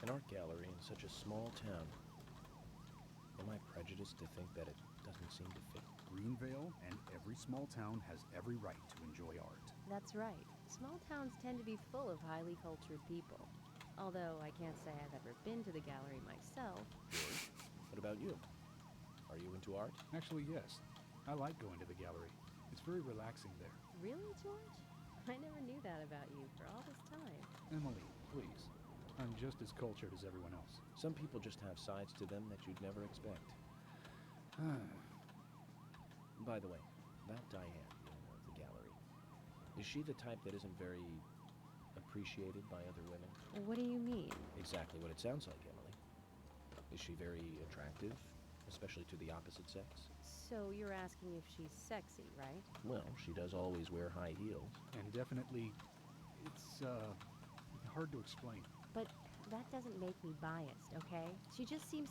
An art gallery in such a small town. Am I prejudiced to think that it doesn't seem to fit?
Greenvale and every small town has every right to enjoy art.
That's right. Small towns tend to be full of highly cultured people. Although I can't say I've ever been to the gallery myself.
George, what about you? Are you into art?
Actually, yes. I like going to the gallery. It's very relaxing there.
Really, George? I never knew that about you for all this time.
Emily, please. I'm just as cultured as everyone else.
Some people just have sides to them that you'd never expect. By the way, about Diane, the owner of the gallery. Is she the type that isn't very appreciated by other women?
What do you mean?
Exactly what it sounds like, Emily. Is she very attractive, especially to the opposite sex?
So you're asking if she's sexy, right?
Well, she does always wear high heels.
And definitely, it's, hard to explain.
But that doesn't make me biased, okay? She just seems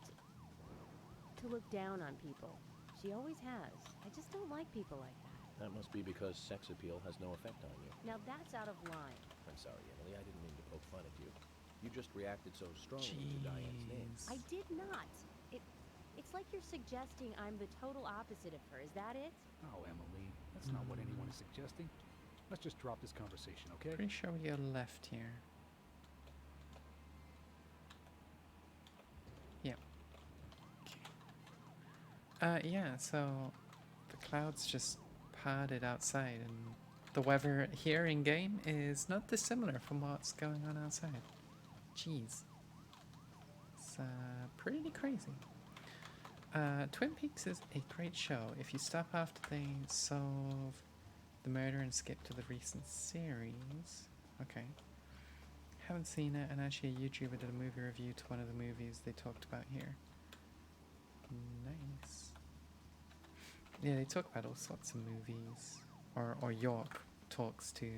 to look down on people. She always has. I just don't like people like that.
That must be because sex appeal has no effect on you.
Now that's out of line.
I'm sorry, Emily. I didn't mean to poke fun at you. You just reacted so strongly to Diane's name.
I did not. It's like you're suggesting I'm the total opposite of her. Is that it?
Oh, Emily, that's not what anyone is suggesting. Let's just drop this conversation, okay?
Pretty sure we go left here. Yeah. Okay. Yeah, so the clouds just parted outside, and the weather here in game is not dissimilar from what's going on outside. Jeez. It's pretty crazy. Twin Peaks is a great show. If you stop after they solve the murder and skip to the recent series. Okay. Haven't seen it, and actually a YouTuber did a movie review to one of the movies they talked about here. Nice. Yeah, they talk about all sorts of movies. Or York talks to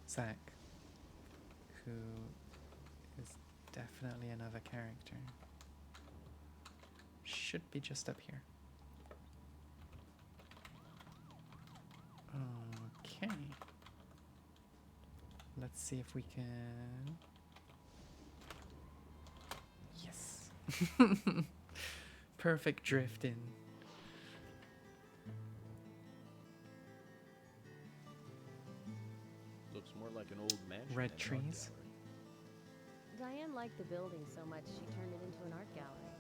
Zach, who is definitely another character. Should be just up here. Okay. Let's see if we can... Yes! Perfect drift in.
Looks more like an old mansion.
Red
than an art
trees.
gallery.
Diane liked the building so much she turned it into an art gallery.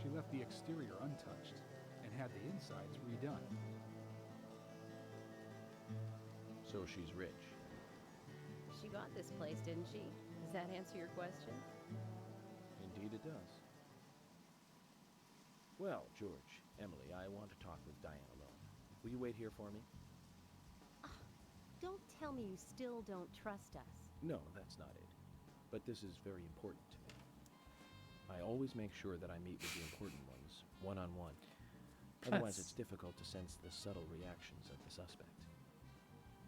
She left the exterior untouched and had the insides redone.
So she's rich.
She got this place, didn't she? Does that answer your question?
Indeed it does. Well, George, Emily, I want to talk with Diane alone. Will you wait here for me?
Don't tell me you still don't trust us.
No, that's not it. But this is very important to me. I always make sure that I meet with the important ones, one-on-one. Otherwise, it's difficult to sense the subtle reactions of the suspect.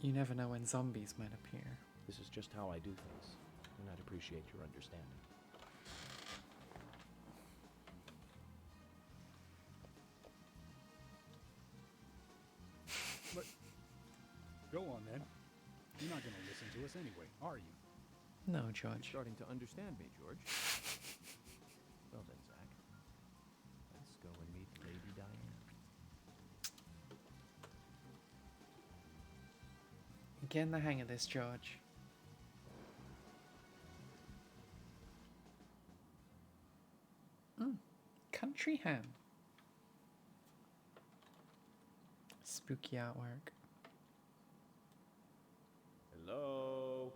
You never know when zombies might appear.
This is just how I do things, and I'd appreciate your understanding.
But go on then. You're not going to listen to us anyway, are you?
No, George.
You're starting to understand me, George. Well then, Zach. Let's go and meet Lady Diane.
Get in the hang of this, George. Country ham. Spooky artwork.
Hello?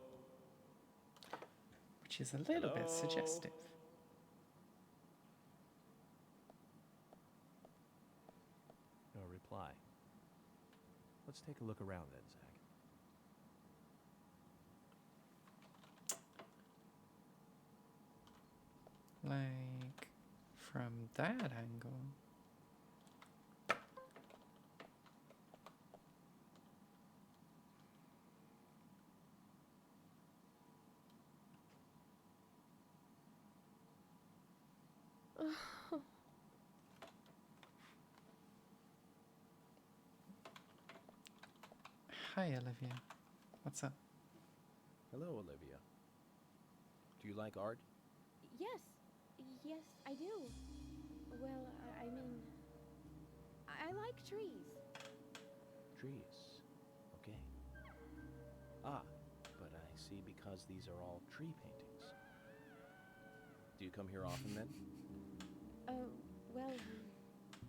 Which is a little bit
Hello?
suggestive.
No reply. Let's take a look around then, Zach.
Like, from that angle. Hi, Olivia. What's up?
Hello, Olivia. Do you like art?
Yes. Yes, I do. Well, I mean, I like trees.
Trees. Okay. Ah, but I see because these are all tree paintings. Do you come here often then?
Well,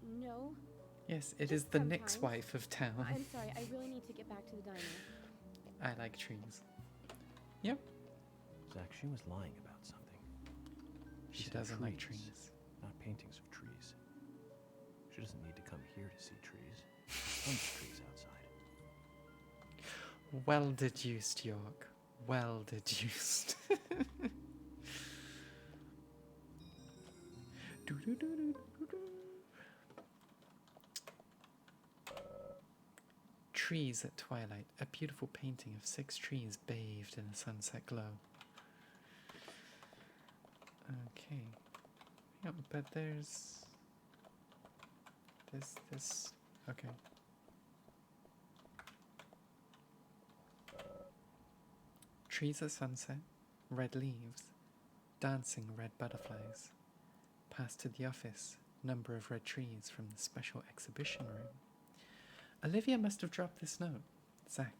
No.
Yes, it
Just
is the
sometimes.
Nick's wife of town.
I'm sorry, I really need to get back to the diner.
I like trees. Yep.
Zach, she was lying about something.
She
said
doesn't like trees.
Not paintings of trees. She doesn't need to come here to see trees. There's tons of trees outside.
Well deduced, York. Well deduced. Trees at twilight. A beautiful painting of 6 trees bathed in a sunset glow. Okay. Yeah, but there's this. Okay. Trees at sunset, red leaves, dancing red butterflies. Pass to the office, number of red trees from the special exhibition room. Olivia must have dropped this note. Zach,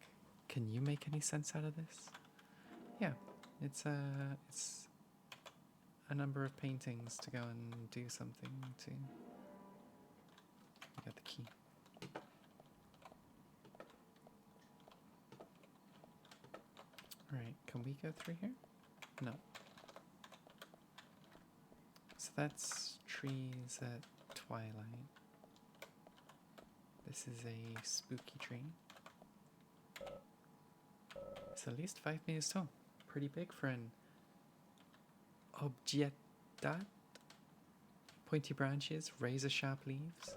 can you make any sense out of this? Yeah, it's a number of paintings to go and do something to. I got the key. Alright, can we go through here? No. So that's trees at twilight. This is a spooky tree. It's at least 5 meters tall. Pretty big for an objetat. Pointy branches, razor-sharp leaves.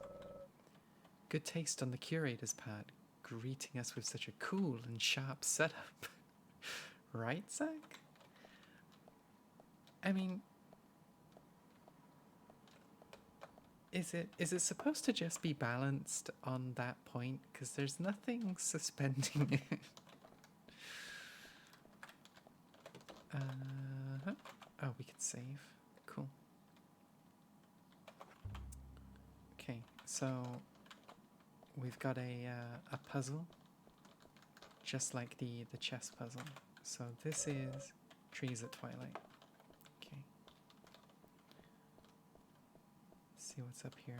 Good taste on the curator's part, greeting us with such a cool and sharp setup. Right, Zach? I mean, is it supposed to just be balanced on that point? Because there's nothing suspending it. Oh, we can save. Cool. Okay, so we've got a puzzle, just like the chess puzzle. So this is trees at twilight. Okay. Let's see what's up here.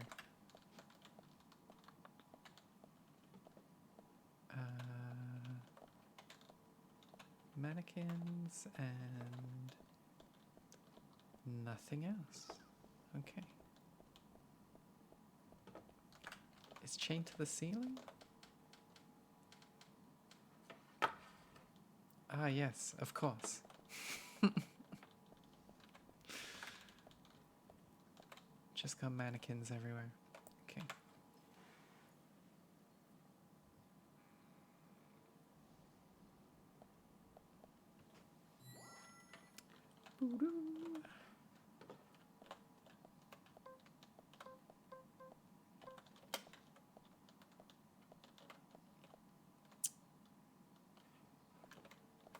Mannequins and nothing else. Okay. It's chained to the ceiling? Ah, yes, of course. Just got mannequins everywhere. Okay.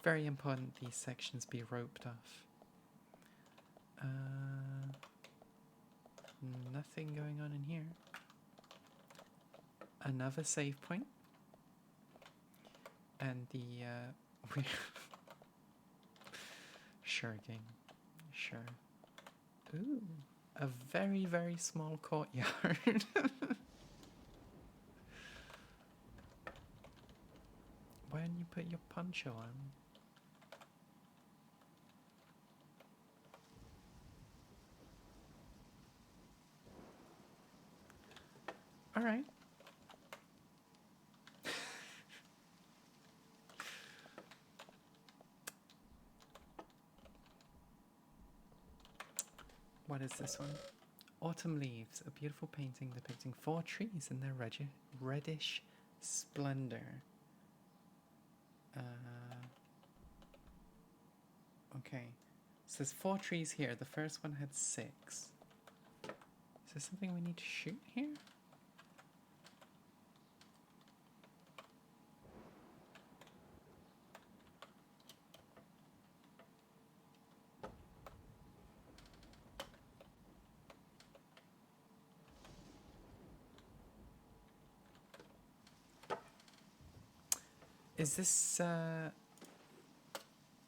Very important these sections be roped off. Nothing going on in here. Another save point. And the sure game. Sure. Ooh, a very, very small courtyard. Why don't you put your poncho on? All right. What is this one? Autumn Leaves, a beautiful painting depicting 4 trees in their reddish splendor. Okay, so there's 4 trees here. The first one had 6. Is there something we need to shoot here?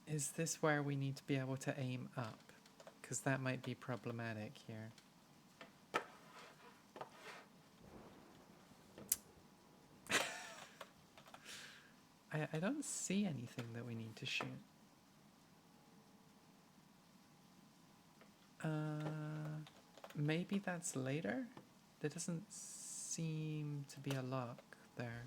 Is this where we need to be able to aim up? Because that might be problematic here. I don't see anything that we need to shoot. Maybe that's later? There doesn't seem to be a lock there.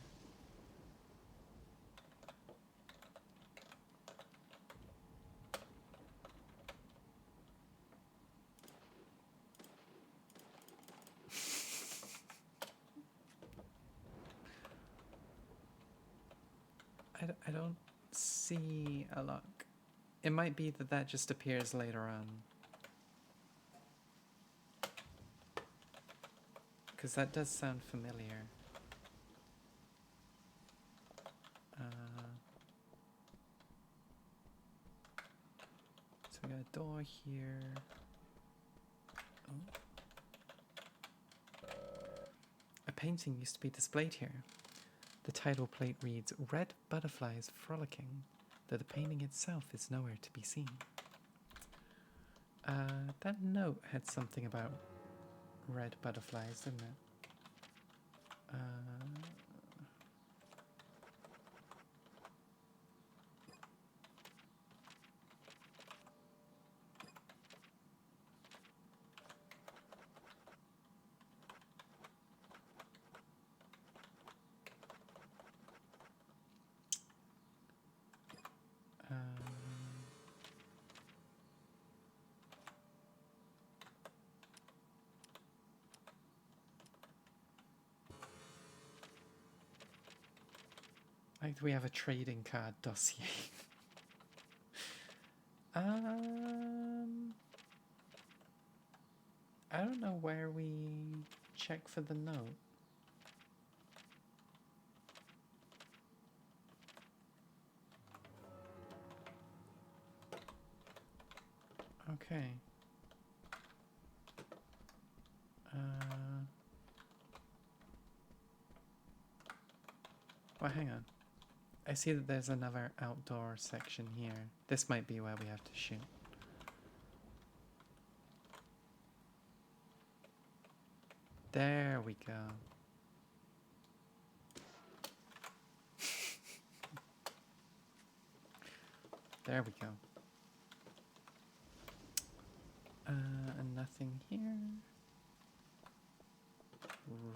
I don't see a lock. It might be that that just appears later on. Because that does sound familiar. So we got a door here. Oh. A painting used to be displayed here. The title plate reads, "Red Butterflies Frolicking," though the painting itself is nowhere to be seen. That note had something about red butterflies, didn't it? Like we have a trading card dossier. I don't know where we check for the note. Okay. Well, hang on. I see that there's another outdoor section here. This might be where we have to shoot. There we go. There we go. And nothing here.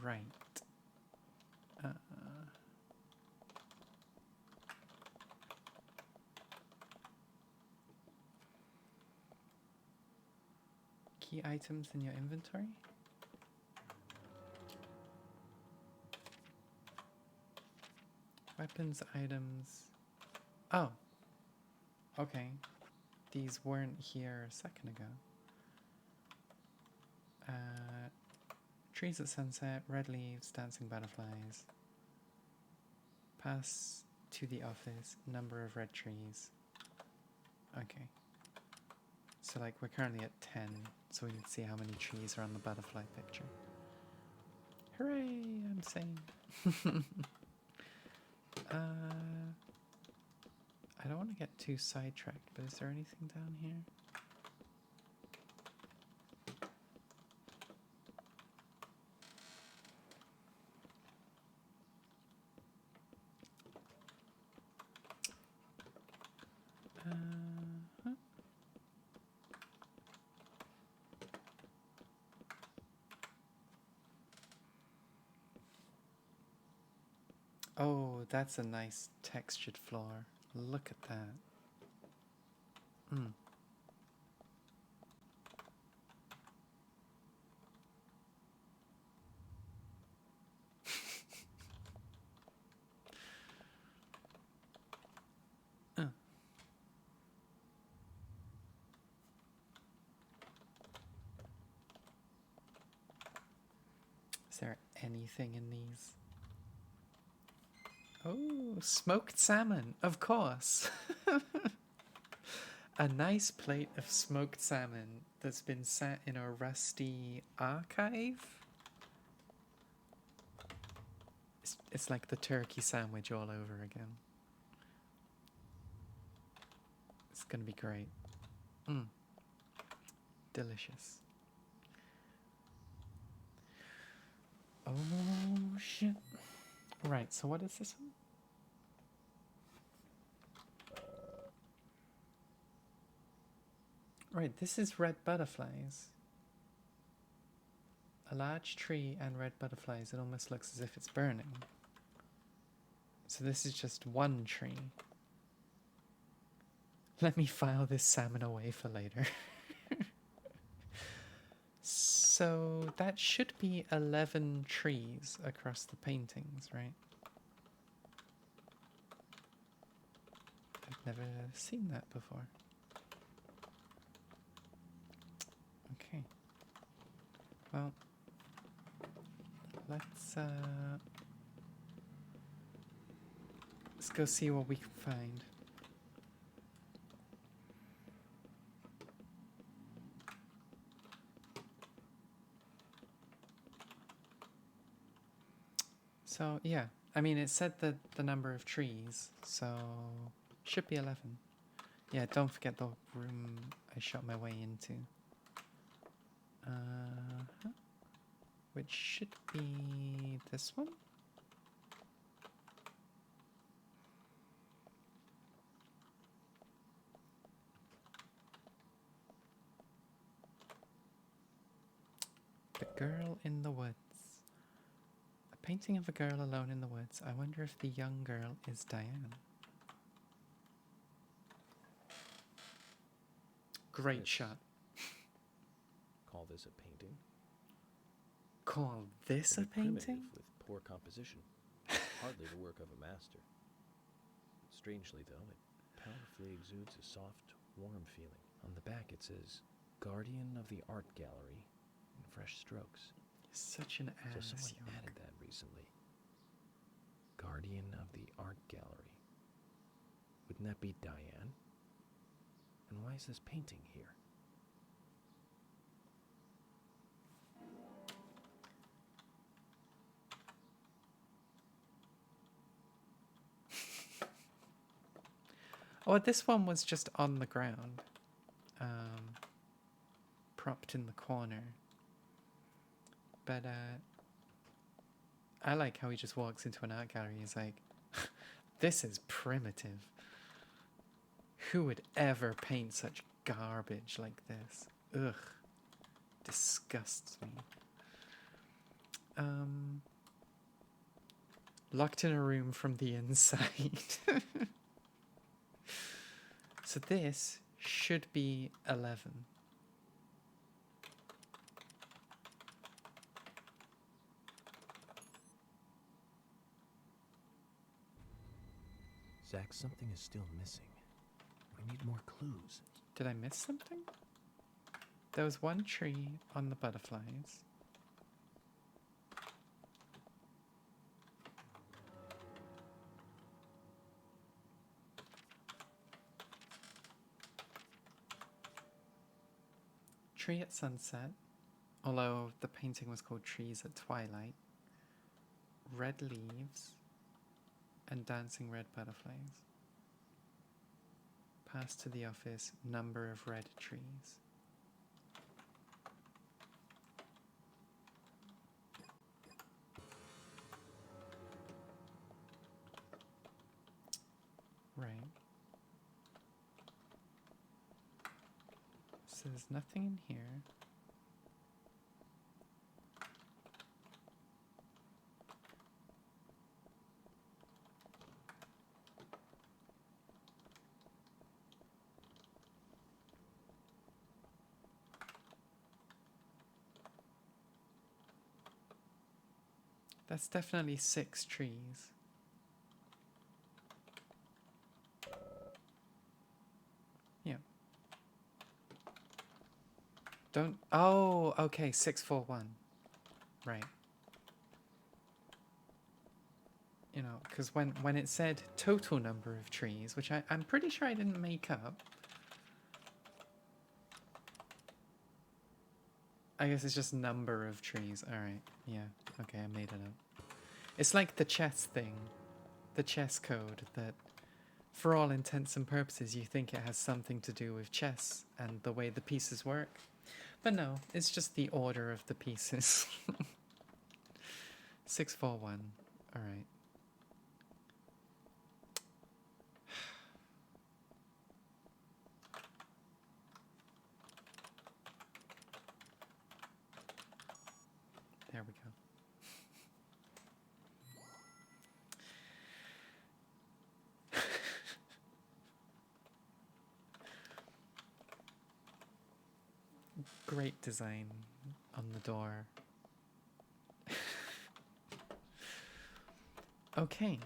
Right. Key items in your inventory? Weapons, items. Oh. Okay. These weren't here a second ago. Trees at sunset, red leaves, dancing butterflies. Pass to the office, number of red trees. Okay. So like we're currently at 10, so we need to see how many trees are on the butterfly picture. Hooray, I'm sane. I don't want to get too sidetracked, but is there anything down here? Oh, that's a nice textured floor. Look at that. Is there anything in these? Oh, smoked salmon, of course. A nice plate of smoked salmon that's been sat in a rusty archive. It's like the turkey sandwich all over again. It's gonna be great. Delicious. Oh shit. Right, so what is this one? Right, this is red butterflies. A large tree and red butterflies. It almost looks as if it's burning. So this is just one tree. Let me file this salmon away for later. So that should be 11 trees across the paintings, right? I've never seen that before. Okay. Well, let's go see what we can find. So, yeah. I mean, it said the number of trees, so should be 11. Yeah, don't forget the room I shot my way into. Which should be this one? The Girl in the Woods. A painting of a girl alone in the woods. I wonder if the young girl is Diane. Great shot.
Call this a painting?
Call this a
It'd be primitive
painting?
with poor composition. Hardly the work of a master. Strangely, though, it powerfully exudes a soft, warm feeling. On the back it says, Guardian of the Art Gallery, in fresh strokes.
Such an ass.
So someone added that recently. Guardian of the Art Gallery. Wouldn't that be Diane? And why is this painting here?
Oh, this one was just on the ground. Propped in the corner. But, I like how he just walks into an art gallery. He's like, this is primitive. Who would ever paint such garbage like this? Ugh. Disgusts me. Locked in a room from the inside. So this should be 11.
Zach, something is still missing. We need more clues.
Did I miss something? There was one tree on the butterflies. Tree at sunset, although the painting was called Trees at Twilight. Red leaves and dancing red butterflies. Pass to the office, number of red trees. Right. So there's nothing in here. That's definitely 6 trees. Yeah. Don't... Oh, okay, 641. Right. You know, because when it said total number of trees, which I'm pretty sure I didn't make up. I guess it's just number of trees. Alright, yeah. Okay, I made it up. It's like the chess thing. The chess code that, for all intents and purposes, you think it has something to do with chess and the way the pieces work. But no, it's just the order of the pieces. 641. Alright. There we go. Great design on the door. Okay.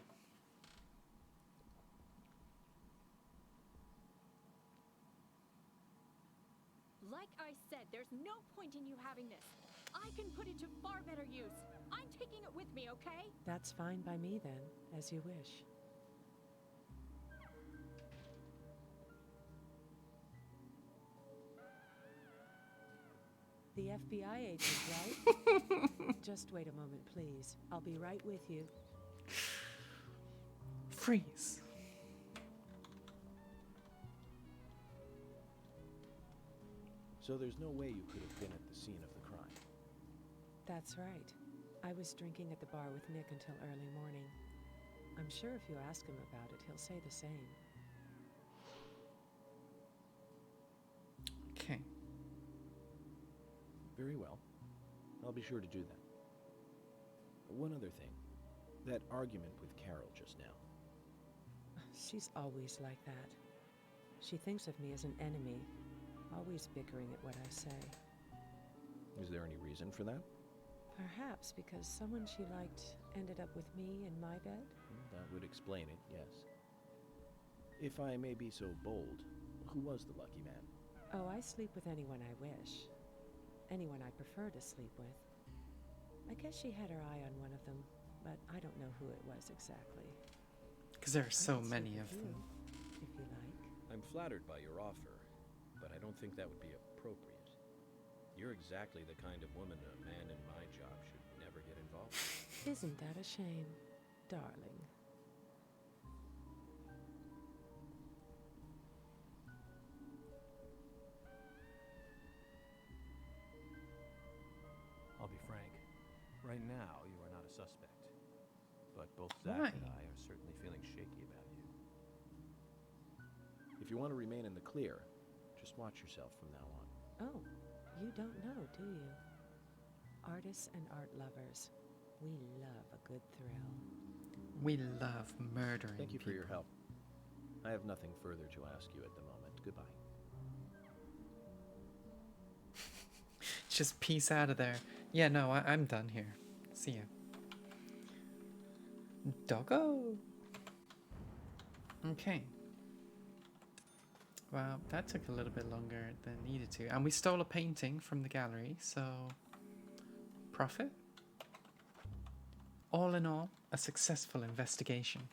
Like I said, there's no point in you having this. I can put it to far better use. I'm taking it with me, okay?
That's fine by me then, as you wish. The FBI agent, right? Just wait a moment, please. I'll be right with you.
Freeze.
So there's no way you could have been at the scene of the crime.
That's right. I was drinking at the bar with Nick until early morning. I'm sure if you ask him about it, he'll say the same.
Okay.
Very well. I'll be sure to do that. One other thing. That argument with Carol just now.
She's always like that. She thinks of me as an enemy, always bickering at what I say.
Is there any reason for that?
Perhaps because someone she liked ended up with me in my bed?
That would explain it, yes. If I may be so bold, who was the lucky man?
Oh, I sleep with anyone I wish. Anyone I prefer to sleep with. I guess she had her eye on one of them, but I don't know who it was exactly.
Because there are so many of them.
If you like.
I'm flattered by your offer, but I don't think that would be appropriate. You're exactly the kind of woman a man in my job should never get involved with.
Isn't that a shame, darling?
I'll be frank. Right now, you are not a suspect. But both
Why?
Zach and I are certainly feeling shaky about you.
If you want to remain in the clear, just watch yourself from now on.
Oh, you don't know, do you? Artists and art lovers, we love a good thrill.
We love murdering
Thank you for your
people.
help. I have nothing further to ask you at the moment. Goodbye.
Just peace out of there. Yeah, no, I'm done here. See ya. Doggo. Okay. Well, that took a little bit longer than needed to. And we stole a painting from the gallery, so profit. All in all, a successful investigation.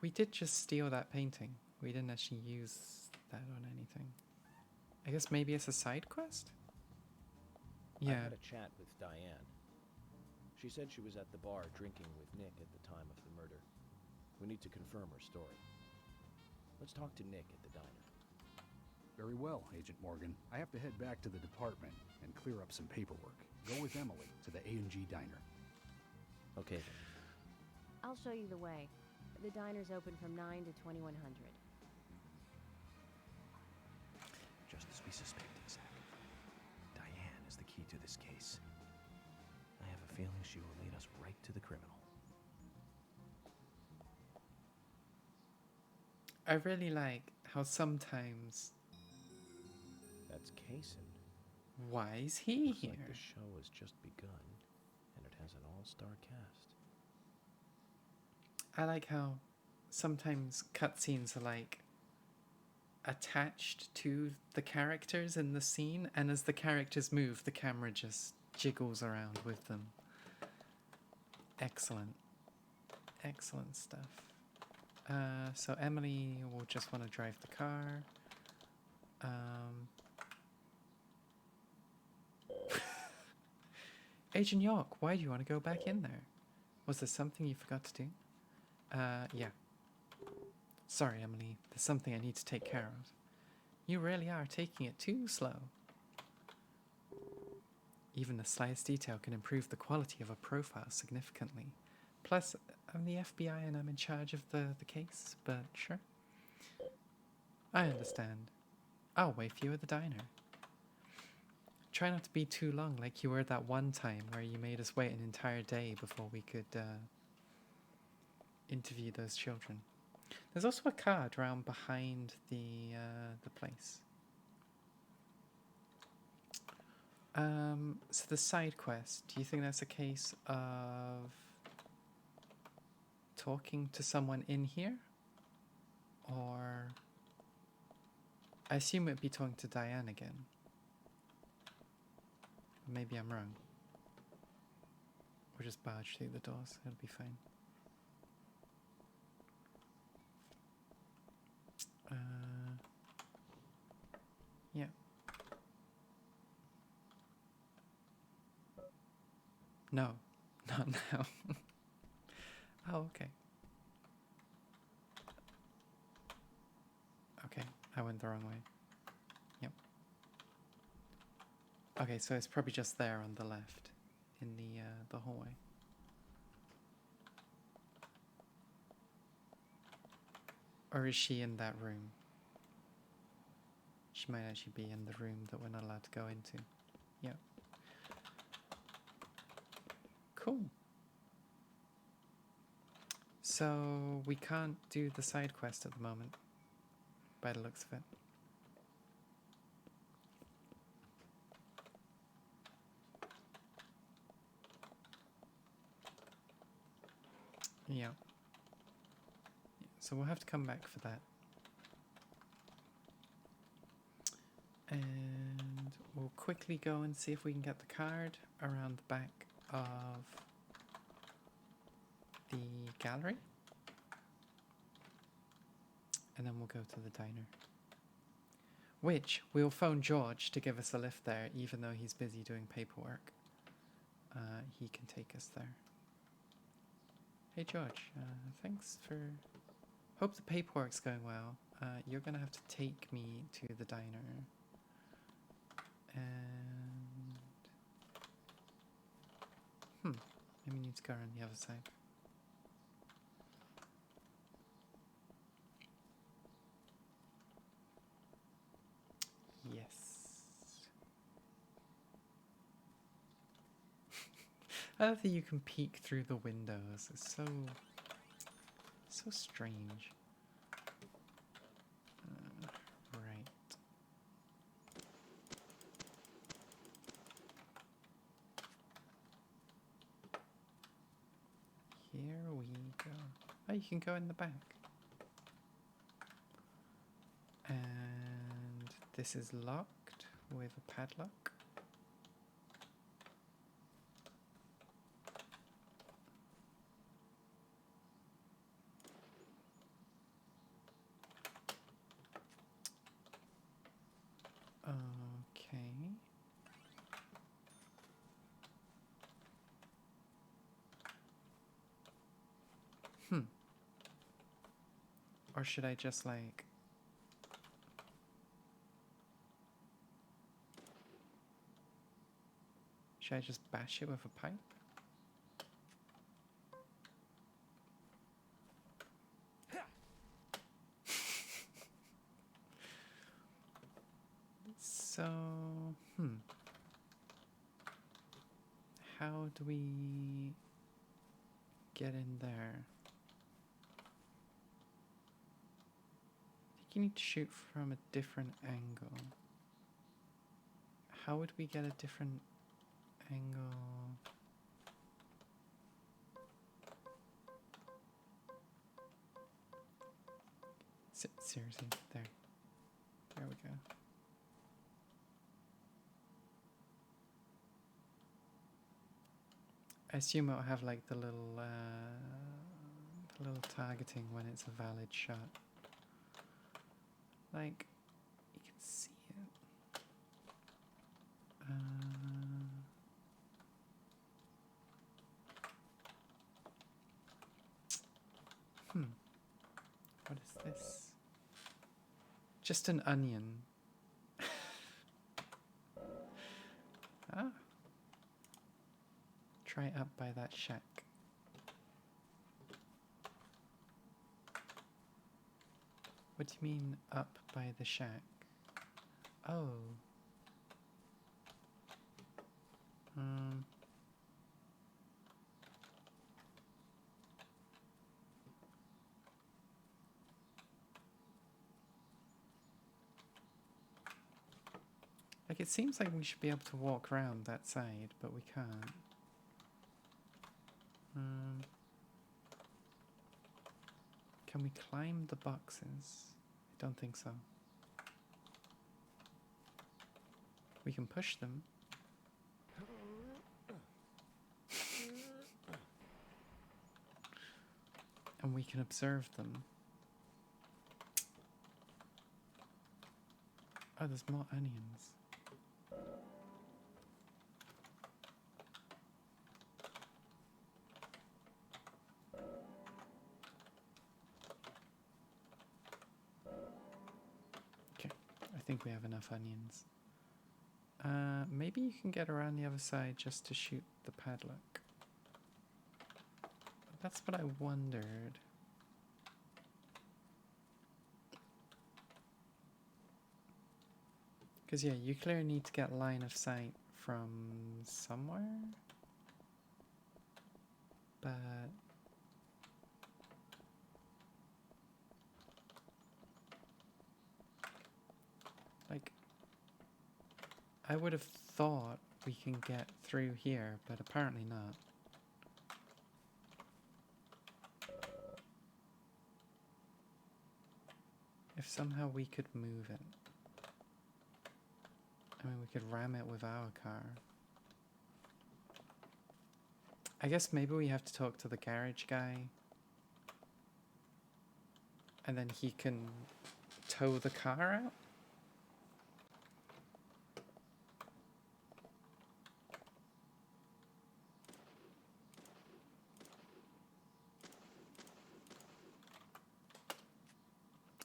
We did just steal that painting. We didn't actually use that on anything. I guess maybe it's a side quest?
I
Yeah.
had a chat with Diane. She said she was at the bar drinking with Nick at the time of the murder. We need to confirm her story. Let's talk to Nick at the diner.
Very well, Agent Morgan. I have to head back to the department and clear up some paperwork. Go with Emily to the A&G diner.
Okay then.
I'll show you the way. The diner's open from 9 to 2100.
Just as we suspected, Zach. Diane is the key to this case. I have a feeling she will lead us right to the criminal.
I really like how sometimes...
That's Kaysen.
Why is he
Looks
here?
like the show has just begun, and it has an all-star cast.
I like how sometimes cutscenes are like attached to the characters in the scene, and as the characters move, the camera just jiggles around with them. Excellent. Excellent stuff. So Emily will just want to drive the car. Agent York, why do you want to go back in there? Was there something you forgot to do? Yeah. Sorry, Emily. There's something I need to take care of. You really are taking it too slow. Even the slightest detail can improve the quality of a profile significantly. Plus, I'm the FBI and I'm in charge of the case, but sure. I understand. I'll wait for you at the diner. Try not to be too long, like you were that one time where you made us wait an entire day before we could interview those children. There's also a card around behind the place. So the side quest, do you think that's a case of talking to someone in here? Or I assume it'd be talking to Diane again. Maybe I'm wrong. Or just barge through the doors, it'll be fine. Yeah. No, not now. Oh, okay. Okay, I went the wrong way. Yep. Okay, so it's probably just there on the left, in the hallway. Or is she in that room? She might actually be in the room that we're not allowed to go into. Yep. Cool. So we can't do the side quest at the moment, by the looks of it. Yeah. So we'll have to come back for that. And we'll quickly go and see if we can get the card around the back of the gallery. And then we'll go to the diner. Which, we'll phone George to give us a lift there, even though he's busy doing paperwork. He can take us there. Hey George, thanks for... Hope the paperwork's going well. You're gonna have to take me to the diner. And... maybe we need to go around the other side. Yes. I love that you can peek through the windows. It's so strange. Right. Here we go. Oh, you can go in the back. And this is locked with a padlock. Okay. Or should I just like... Should I just bash it with a pipe? So, how do we get in there? I think you need to shoot from a different angle. How would we get a different angle? Seriously, there. There we go. I assume it'll have like the little targeting when it's a valid shot. Like, you can see it. What is this? Just an onion. Ah. Try up by that shack. What do you mean up by the shack? Oh. Like, it seems like we should be able to walk around that side, but we can't. Can we climb the boxes? I don't think so. We can push them. And we can observe them. Oh, there's more onions. Okay, I think we have enough onions. Maybe you can get around the other side just to shoot the padlock. That's what I wondered. Because, yeah, you clearly need to get line of sight from somewhere. But... like... I would have thought we can get through here, but apparently not. If somehow we could move it. I mean, we could ram it with our car. I guess maybe we have to talk to the garage guy. And then he can tow the car out?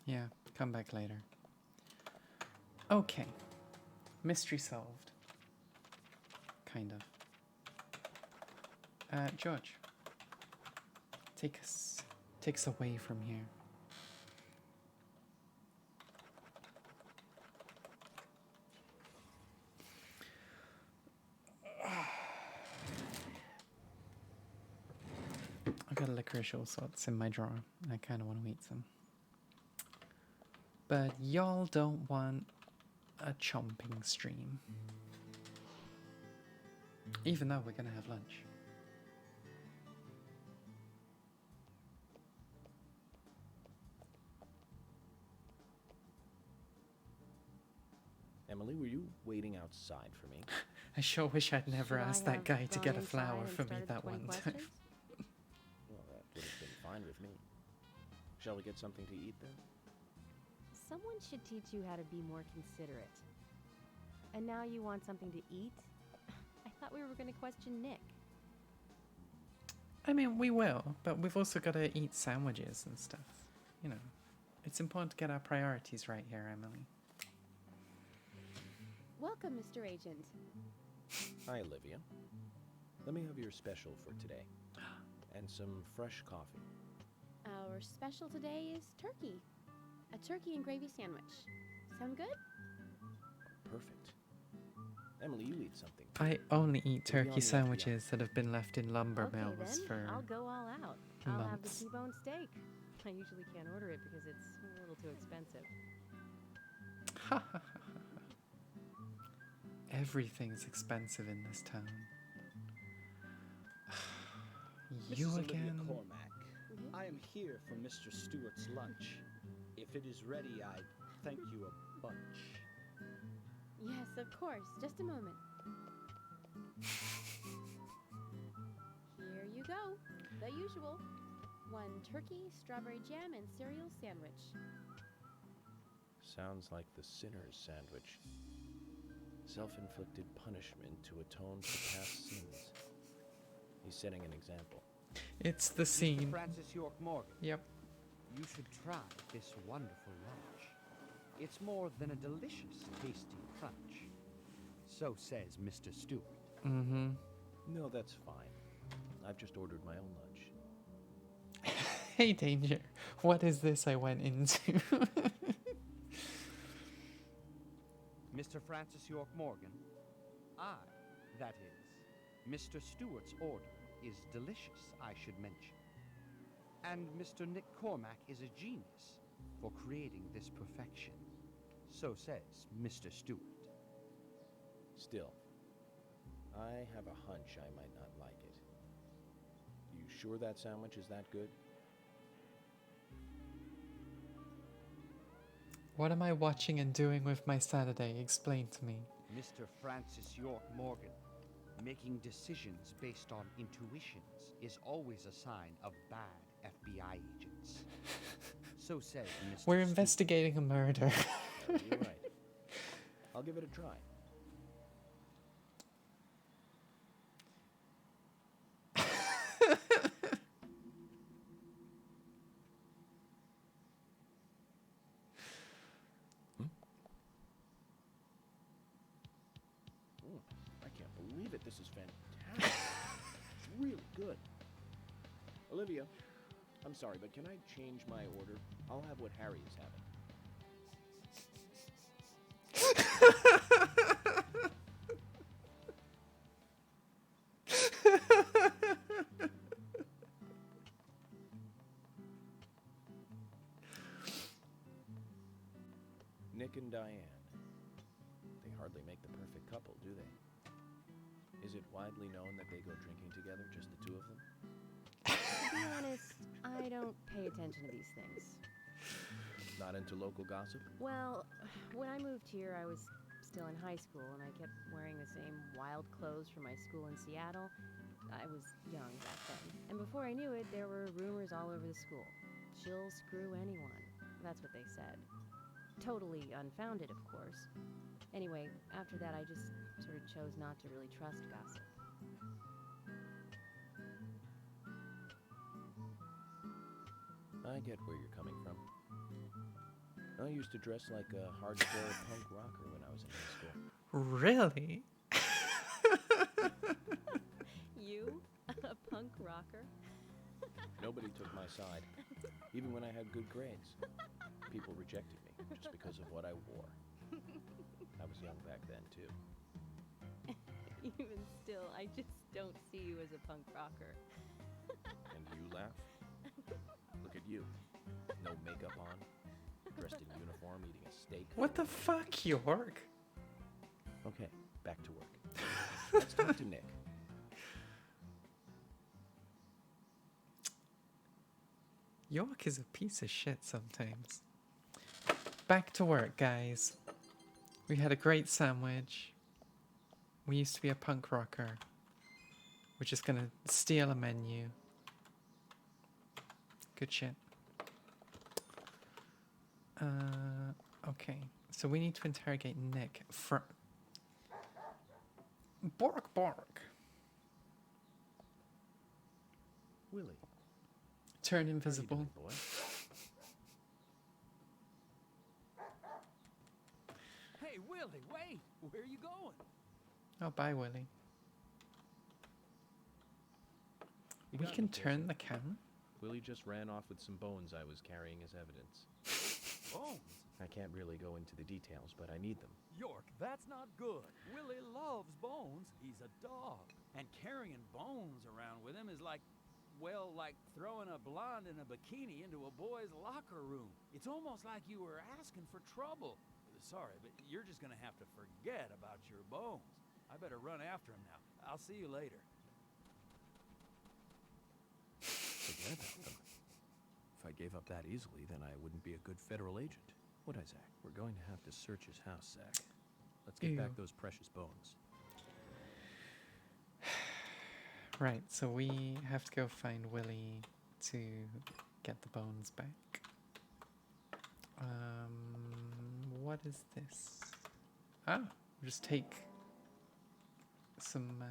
Yeah, come back later. Okay. Mystery solved. Kind of. George. Take us away from here. I've got licorice all sorts in my drawer. I kind of want to eat some. But y'all don't want a chomping stream. Even though we're gonna have lunch.
Emily, were you waiting outside for me?
I sure wish I'd never
Should
asked
I
that guy
have
to
gone
get a flower
inside and
for me
started
that
20
one time.
questions?
Well, that would have been fine with me. Shall we get something to eat then?
Someone should teach you how to be more considerate. And now you want something to eat? I thought we were going to question Nick.
I mean, we will, but we've also got to eat sandwiches and stuff. You know, it's important to get our priorities right here, Emily.
Welcome, Mr. Agent.
Hi, Olivia. Let me have your special for today. And some fresh coffee.
Our special today is turkey. A turkey and gravy sandwich. Sound good?
Perfect. Emily, you eat something.
I only eat
We'll be on
turkey
the
sandwiches that have been left in lumber
Okay,
mills
then.
for
I'll go all out. I'll have the
months.
T-bone steak.
I usually can't order it because it's a little too expensive.
Everything's expensive in this town. You
Mrs.
again?
Olivia Cormack, I am here for Mr. Stewart's lunch. If it is ready, I thank you a bunch.
Yes, of course. Just a moment. Here you go. The usual. 1 turkey, strawberry jam, and cereal sandwich.
Sounds like the sinner's sandwich. Self-inflicted punishment to atone for past sins. He's setting an example.
It's the scene.
Francis York Morgan.
Yep.
You should try this wonderful lunch. It's more than a delicious, tasty crunch. So says Mr. Stewart.
Mm-hmm.
No, that's fine. I've just ordered my own lunch.
Hey, Danger. What is this I went into?
Mr. Francis York Morgan? I, that is. Mr. Stewart's order is delicious, I should mention. And Mr. Nick Cormack is a genius for creating this perfection. So says Mr. Stewart.
Still, I have a hunch I might not like it. You sure that sandwich is that good?
What am I watching and doing with my Saturday? Explain to me.
Mr. Francis York Morgan, making decisions based on intuitions is always a sign of bad FBI agents. So says Mr.
We're
Stewart.
investigating a murder.
You're right. I'll give it a try. I can't believe it. This is fantastic. It's really good. Olivia, I'm sorry, but can I change my order? I'll have what Harry is having. Nick and Diane. They hardly make the perfect couple, do they? Is it widely known that they go drinking together, just the two of them?
To be honest, I don't pay attention to these things.
Not into local gossip?
Well, when I moved here, I was still in high school, and I kept wearing the same wild clothes from my school in Seattle. I was young back then. And before I knew it, there were rumors all over the school. She'll screw anyone. That's what they said. Totally unfounded, of course. Anyway, after that, I just sort of chose not to really trust gossip.
I get where you're coming from. I used to dress like a hardcore punk rocker when I was in high school.
Really?
You? A punk rocker?
Nobody took my side, even when I had good grades. People rejected me just because of what I wore. I was young back then, too.
Even still, I just don't see you as a punk rocker.
And you laugh? Look at you. No makeup on, dressed in uniform, eating a steak.
What the fuck, York?
Okay, back to work. Let's talk to Nick.
York is a piece of shit sometimes. Back to work, guys. We had a great sandwich. We used to be a punk rocker. We're just gonna steal a menu. Good shit. Okay. So we need to interrogate Nick. Bork bork.
Willie.
Turn invisible.
Boy?
Hey, Willie, wait! Where are you going?
Oh, bye, Willie. We can turn the camera?
Willie just ran off with some bones I was carrying as evidence.
Bones?
I can't really go into the details, but I need them.
York, that's not good. Willie loves bones. He's a dog. And carrying bones around with him is like, well, like throwing a blonde in a bikini into a boy's locker room. It's almost like you were asking for trouble. Sorry, but you're just gonna have to forget about your bones. I better run after him now. I'll see you later.
Forget about them. If I gave up that easily, then I wouldn't be a good federal agent. Would I, Zach? We're going to have to search his house, Zach. Let's get back those precious bones.
Right, so we have to go find Willie to get the bones back. What is this? Ah, we'll just take some,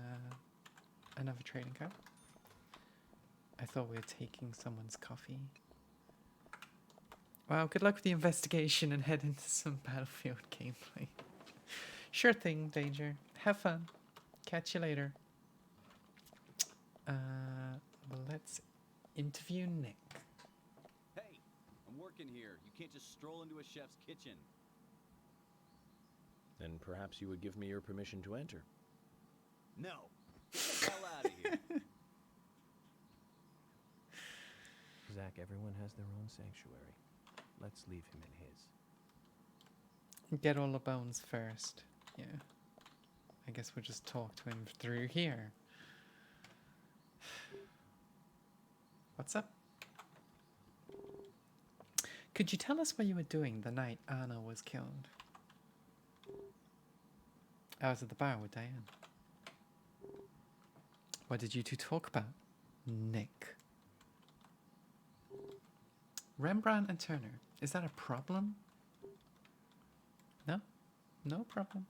another trading card. I thought we were taking someone's coffee. Wow, good luck with the investigation and head into some Battlefield gameplay. Sure thing, Danger. Have fun. Catch you later. Let's interview Nick.
Hey, I'm working here. You can't just stroll into a chef's kitchen.
Then perhaps you would give me your permission to enter.
No. Get the hell out of here.
Zach, everyone has their own sanctuary. Let's leave him in his.
Get all the bones first. Yeah. I guess we'll just talk to him through here. What's up? Could you tell us what you were doing the night Anna was killed? I was at the bar with Diane. What did you two talk about? Nick. Rembrandt and Turner. Is that a problem? No? No problem.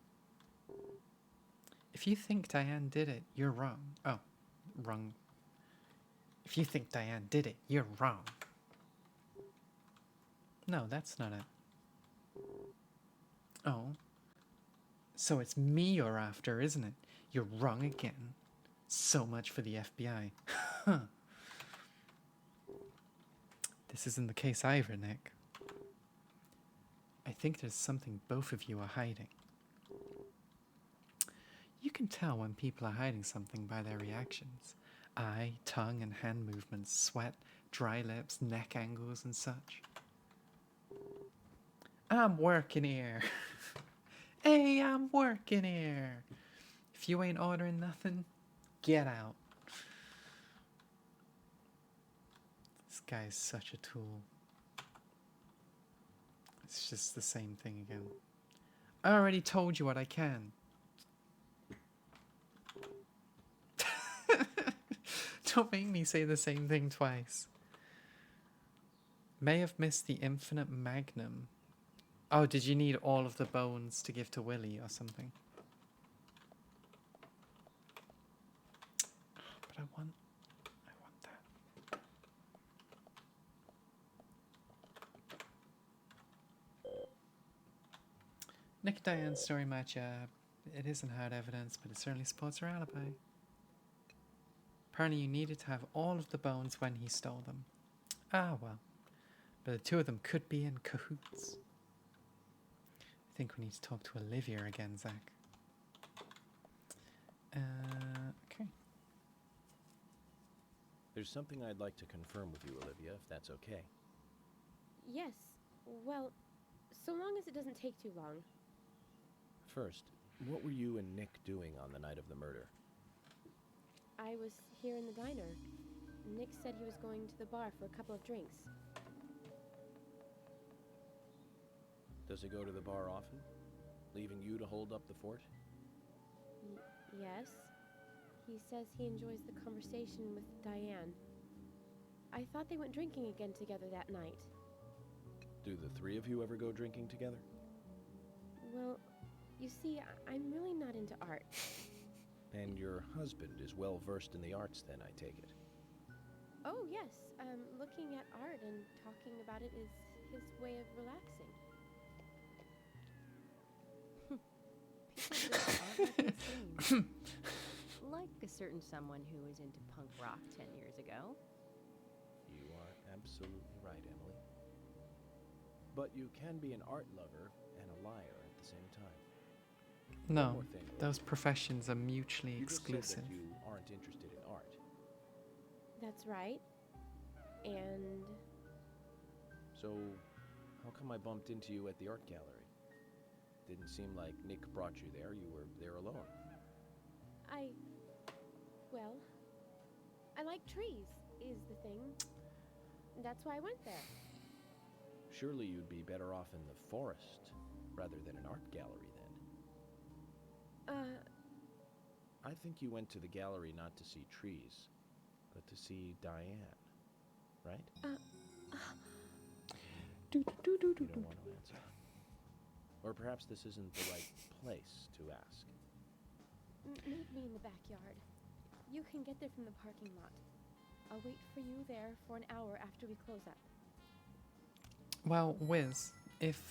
If you think Diane did it, you're wrong. Oh, wrong. If you think Diane did it, you're wrong. No, that's not it. Oh. So it's me you're after, isn't it? You're wrong again. So much for the FBI. Huh. This isn't the case either, Nick. I think there's something both of you are hiding. You can tell when people are hiding something by their reactions. Eye, tongue, and hand movements, sweat, dry lips, neck angles, and such. I'm working here. Hey, I'm working here. If you ain't ordering nothing, get out. This guy is such a tool. It's just the same thing again. I already told you what I can. Don't make me say the same thing twice. May have missed the infinite magnum. Oh, did you need all of the bones to give to Willie or something? But I want that. Nick and Diane's story match up. It isn't hard evidence, but it certainly supports her alibi. Apparently you needed to have all of the bones when he stole them. Ah, well. But the two of them could be in cahoots. I think we need to talk to Olivia again, Zach. Okay.
There's something I'd like to confirm with you, Olivia, if that's okay.
Yes. Well, so long as it doesn't take too long.
First, what were you and Nick doing on the night of the murder?
I was here in the diner. Nick said he was going to the bar for a couple of drinks.
Does he go to the bar often? Leaving you to hold up the fort?
Yes. He says he enjoys the conversation with Diane. I thought they went drinking again together that night.
Do the three of you ever go drinking together?
Well, you see, I'm really not into art.
And your husband is well versed in the arts then, I take it?
Oh, yes. Looking at art and talking about it is his way of relaxing.
People just aren't like it seems. Like a certain someone who was into punk rock 10 years ago.
You are absolutely right, Emily. But you can be an art lover and a liar at the same time. One
No,
more thing,
those professions are mutually
you just said
exclusive.
that you aren't interested in art.
That's right. And
So, how come I bumped into you at the art gallery? Didn't seem like Nick brought you there. You were there alone.
well, I like trees, is the thing. That's why I went there.
Surely you'd be better off in the forest rather than an art gallery then. I think you went to the gallery not to see trees, but to see Diane, right? You don't want to answer. Or perhaps this isn't the right place to ask.
Meet me in the backyard. You can get there from the parking lot. I'll wait for you there for an hour after we close up.
Well, Wiz, if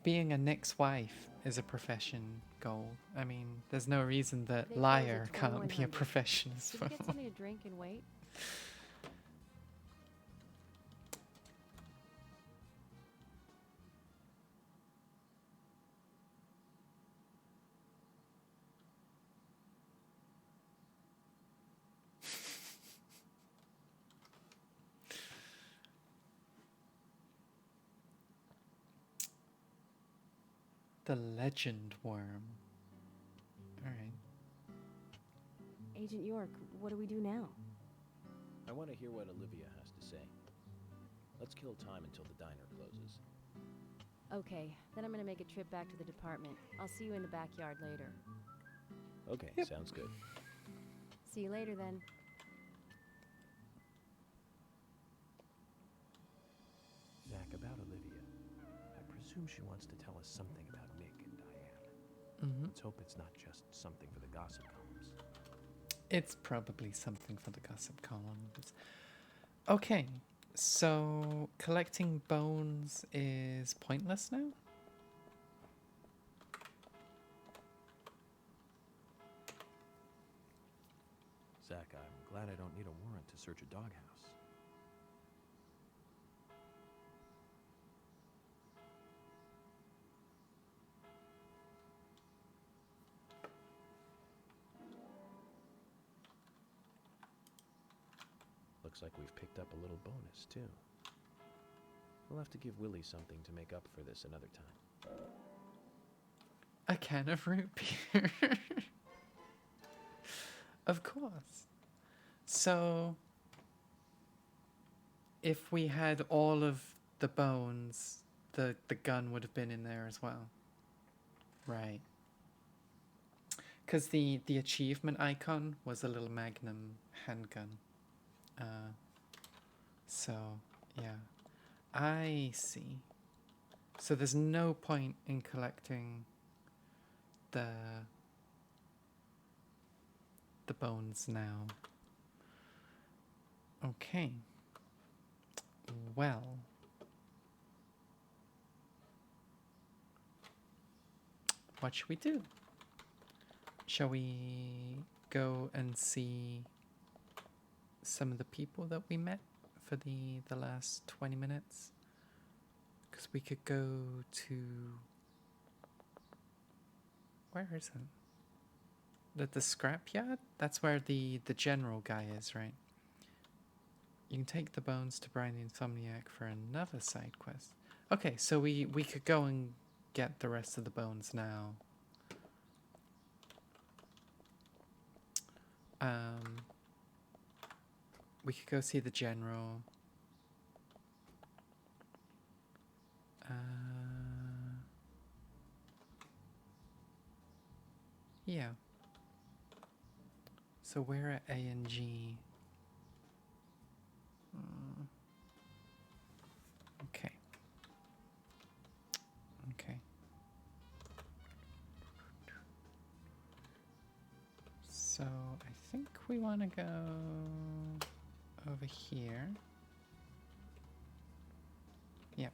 being a Nick's wife is a profession goal, I mean, there's no reason that
They close
liar
at
can't be a
2100.
profession as
Should
well.
we get something to drink and wait?
The legend worm. Alright.
Agent York, what do we do now?
I want to hear what Olivia has to say. Let's kill time until the diner closes.
Okay, then I'm gonna make a trip back to the department. I'll see you in the backyard later.
Okay, sounds good.
See you later then.
Zach, about Olivia. I presume she wants to tell us something about Nick and Diane.
Mm-hmm.
Let's hope it's not just something for the gossip columns.
It's probably something for the gossip columns. Okay, so collecting bones is pointless now?
Zach, I'm glad I don't need a warrant to search a doghouse.
Looks like we've picked up a little bonus, too. We'll have to give Willie something to make up for this another time.
A can of root beer. Of course. So, if we had all of the bones, the gun would have been in there as well. Right. Because the achievement icon was a little Magnum handgun. So, yeah. I see. So there's no point in collecting the bones now. Okay. Well. What should we do? Shall we go and see some of the people that we met for the last 20 minutes? Because we could go to... Where is it? The scrapyard? That's where the general guy is, right? You can take the bones to Brian the Insomniac for another side quest. Okay, so we could go and get the rest of the bones now. We could go see the general. Yeah. So we're at A and G. Okay. Okay. So I think we want to go over here. Yep,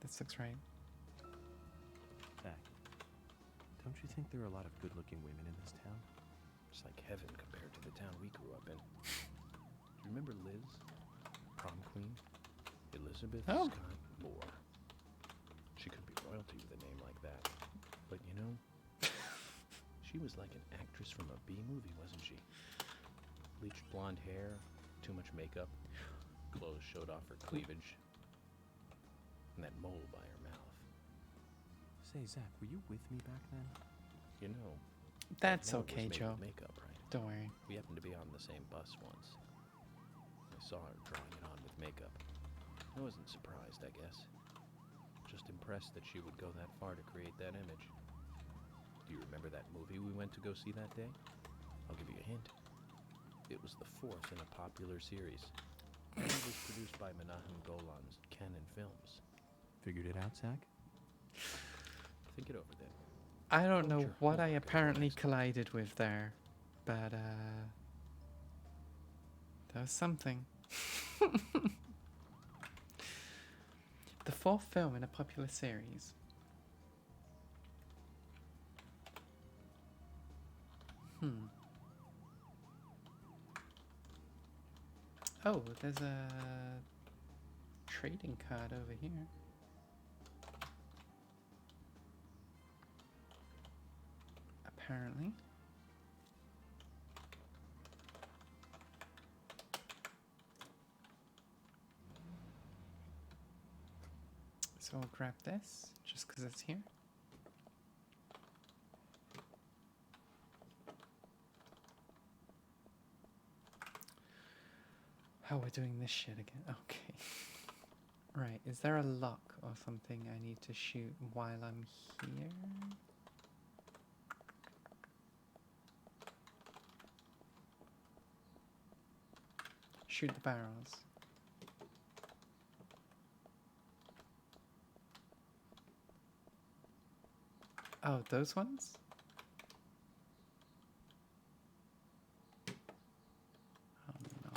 this looks right.
Zach, don't you think there are a lot of good-looking women in this town?
It's like heaven compared to the town we grew up in.
Do you remember Liz? Prom queen?
Elizabeth
Oh.
Scott Moore. She could be royalty with a name like that. But you know, she was like an actress from a B movie, wasn't she? Bleached blonde hair, too much makeup, clothes showed off her cleavage, and that mole by her mouth.
Say, Zach, were you with me back then?
You know,
That's
that note was
okay,
made
Joe.
with makeup, right?
Don't worry.
We happened to be on the same bus once. I saw her drawing it on with makeup. I wasn't surprised, I guess. Just impressed that she would go that far to create that image. Do you remember that movie we went to go see that day? I'll give you a hint. It was the fourth in a popular series. It was produced by Menahem Golan's Canon Films.
Figured it out, Zach?
Think it over then.
I don't know what I apparently collided with there, but that was something. The fourth film in a popular series. Oh, there's a trading card over here. Apparently. So I'll grab this just because it's here. How we're doing this shit again. Okay. Right, is there a lock or something I need to shoot while I'm here? Shoot the barrels. Oh, those ones? Oh no.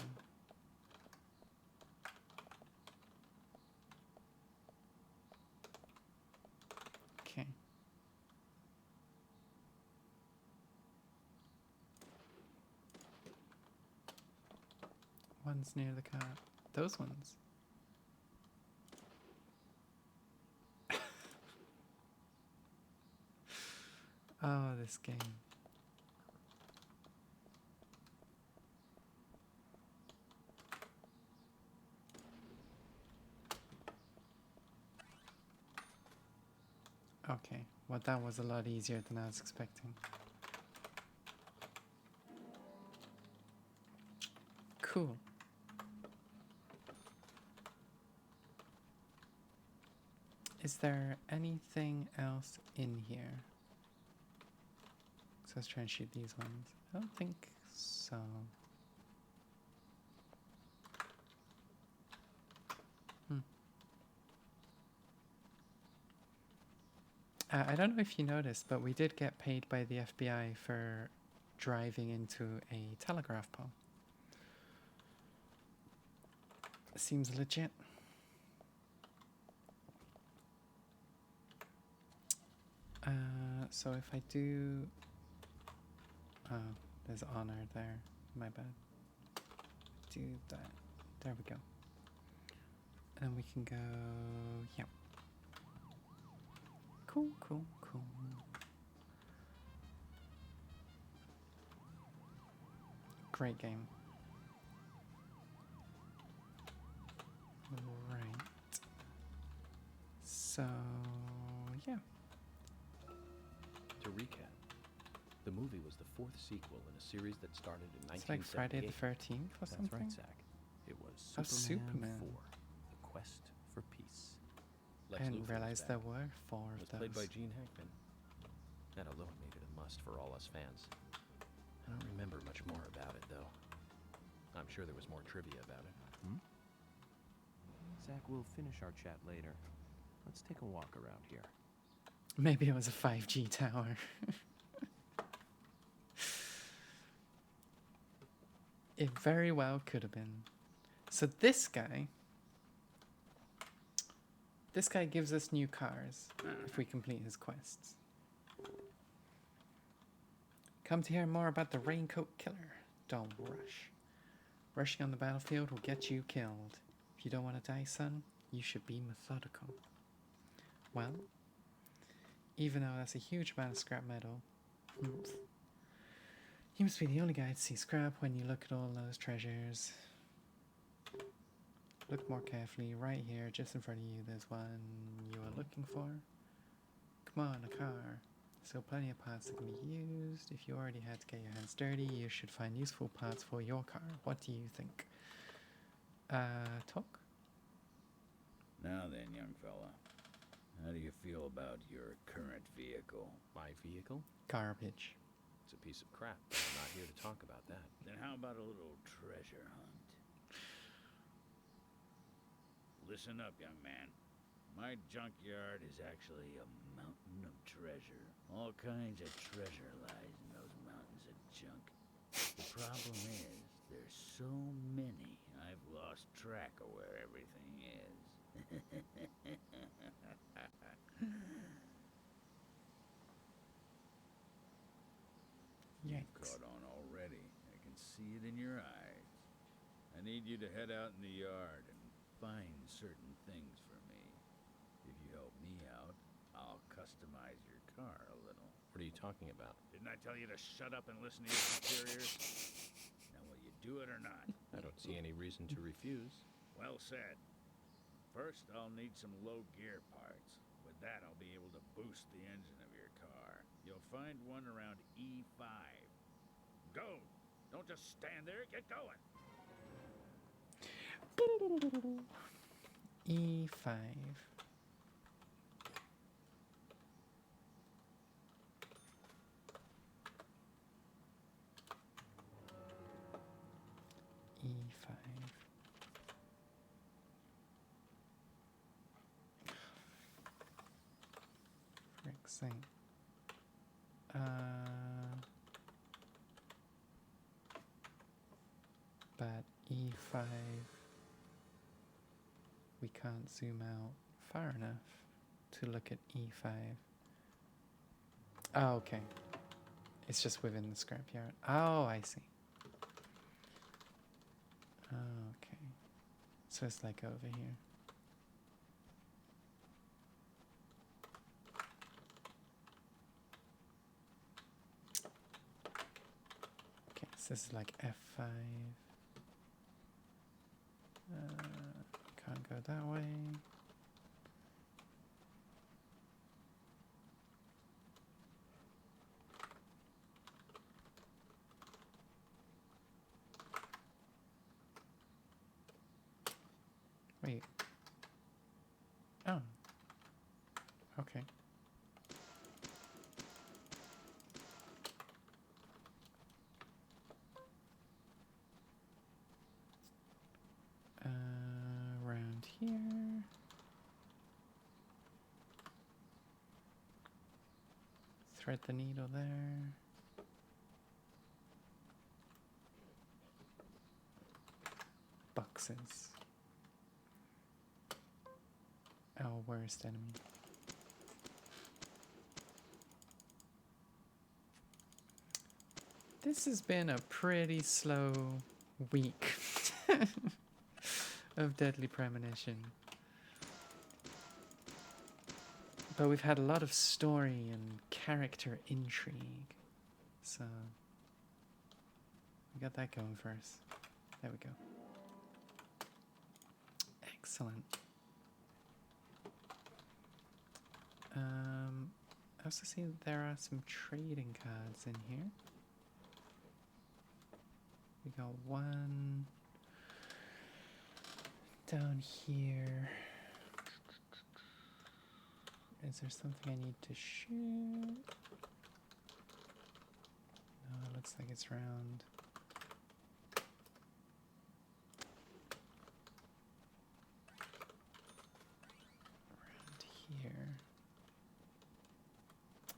Okay. One's near the car. Those ones. Oh, this game. Okay, well that was a lot easier than I was expecting. Cool. Is there anything else in here? So let's try and shoot these ones. I don't think so. I don't know if you noticed, but we did get paid by the FBI for driving into a telegraph pole. Seems legit. So if I do... Oh, there's honor there. My bad. Do that. There we go. And we can go... Yeah. Cool, cool, cool. Great game. Right. So, yeah.
To recap, the movie was the fourth sequel in a series that started in 1978.
It's like Friday the 13th or something?
That's right, Zach. It was
Oh,
Superman,
Superman.
4, The Quest for Peace.
I didn't realize there were 4 of
It was
those.
played by Gene Hackman. That alone made it a must for all us fans. I don't remember much more about it, though. I'm sure there was more trivia about it. Zach, we'll finish our chat later. Let's take a walk around here.
Maybe it was a 5G tower. It very well could have been. So this guy gives us new cars if we complete his quests. Come to hear more about the Raincoat Killer. Don't rush. Rushing on the battlefield will get you killed. If you don't want to die, son, you should be methodical. Well, even though that's a huge amount of scrap metal, you must be the only guy to see scrap when you look at all those treasures. Look more carefully. Right here, just in front of you, there's one you are looking for. Come on, a car. So plenty of parts that can be used. If you already had to get your hands dirty, you should find useful parts for your car. What do you think? Talk?
Now then, young fella. How do you feel about your current vehicle?
My vehicle?
Garbage.
It's a piece of crap. I'm not here to talk about that.
Then how about a little treasure hunt? Listen up, young man. My junkyard is actually a mountain of treasure. All kinds of treasure lies in those mountains of junk. The problem is, there's so many, I've lost track of where everything is. You've caught on already. I can see it in your eyes. I need you to head out in the yard and find certain things for me. If you help me out, I'll customize your car a little.
What are you talking about?
Didn't I tell you to shut up and listen to your superiors? Now, will you do it or not?
I don't see any reason to refuse.
Well said. First, I'll need some low gear parts. With that, I'll be able to boost the engine of your car. You'll find one around E5. Go! Don't just stand there, get going!
E5. E5. Frick's sake. But E5, we can't zoom out far enough to look at E5. Oh, okay. It's just within the scrapyard. Oh, I see. Okay. So it's like over here. Okay, so this is like F5. Can't go that way. Wait. Oh. Okay. Around here. Thread the needle there. Boxes. Our worst enemy. This has been a pretty slow week of Deadly Premonition. But we've had a lot of story and character intrigue. So we got that going for us. There we go. Excellent. I also see that there are some trading cards in here. We got one down here. Is there something I need to shoot? No, it looks like it's round. Around here.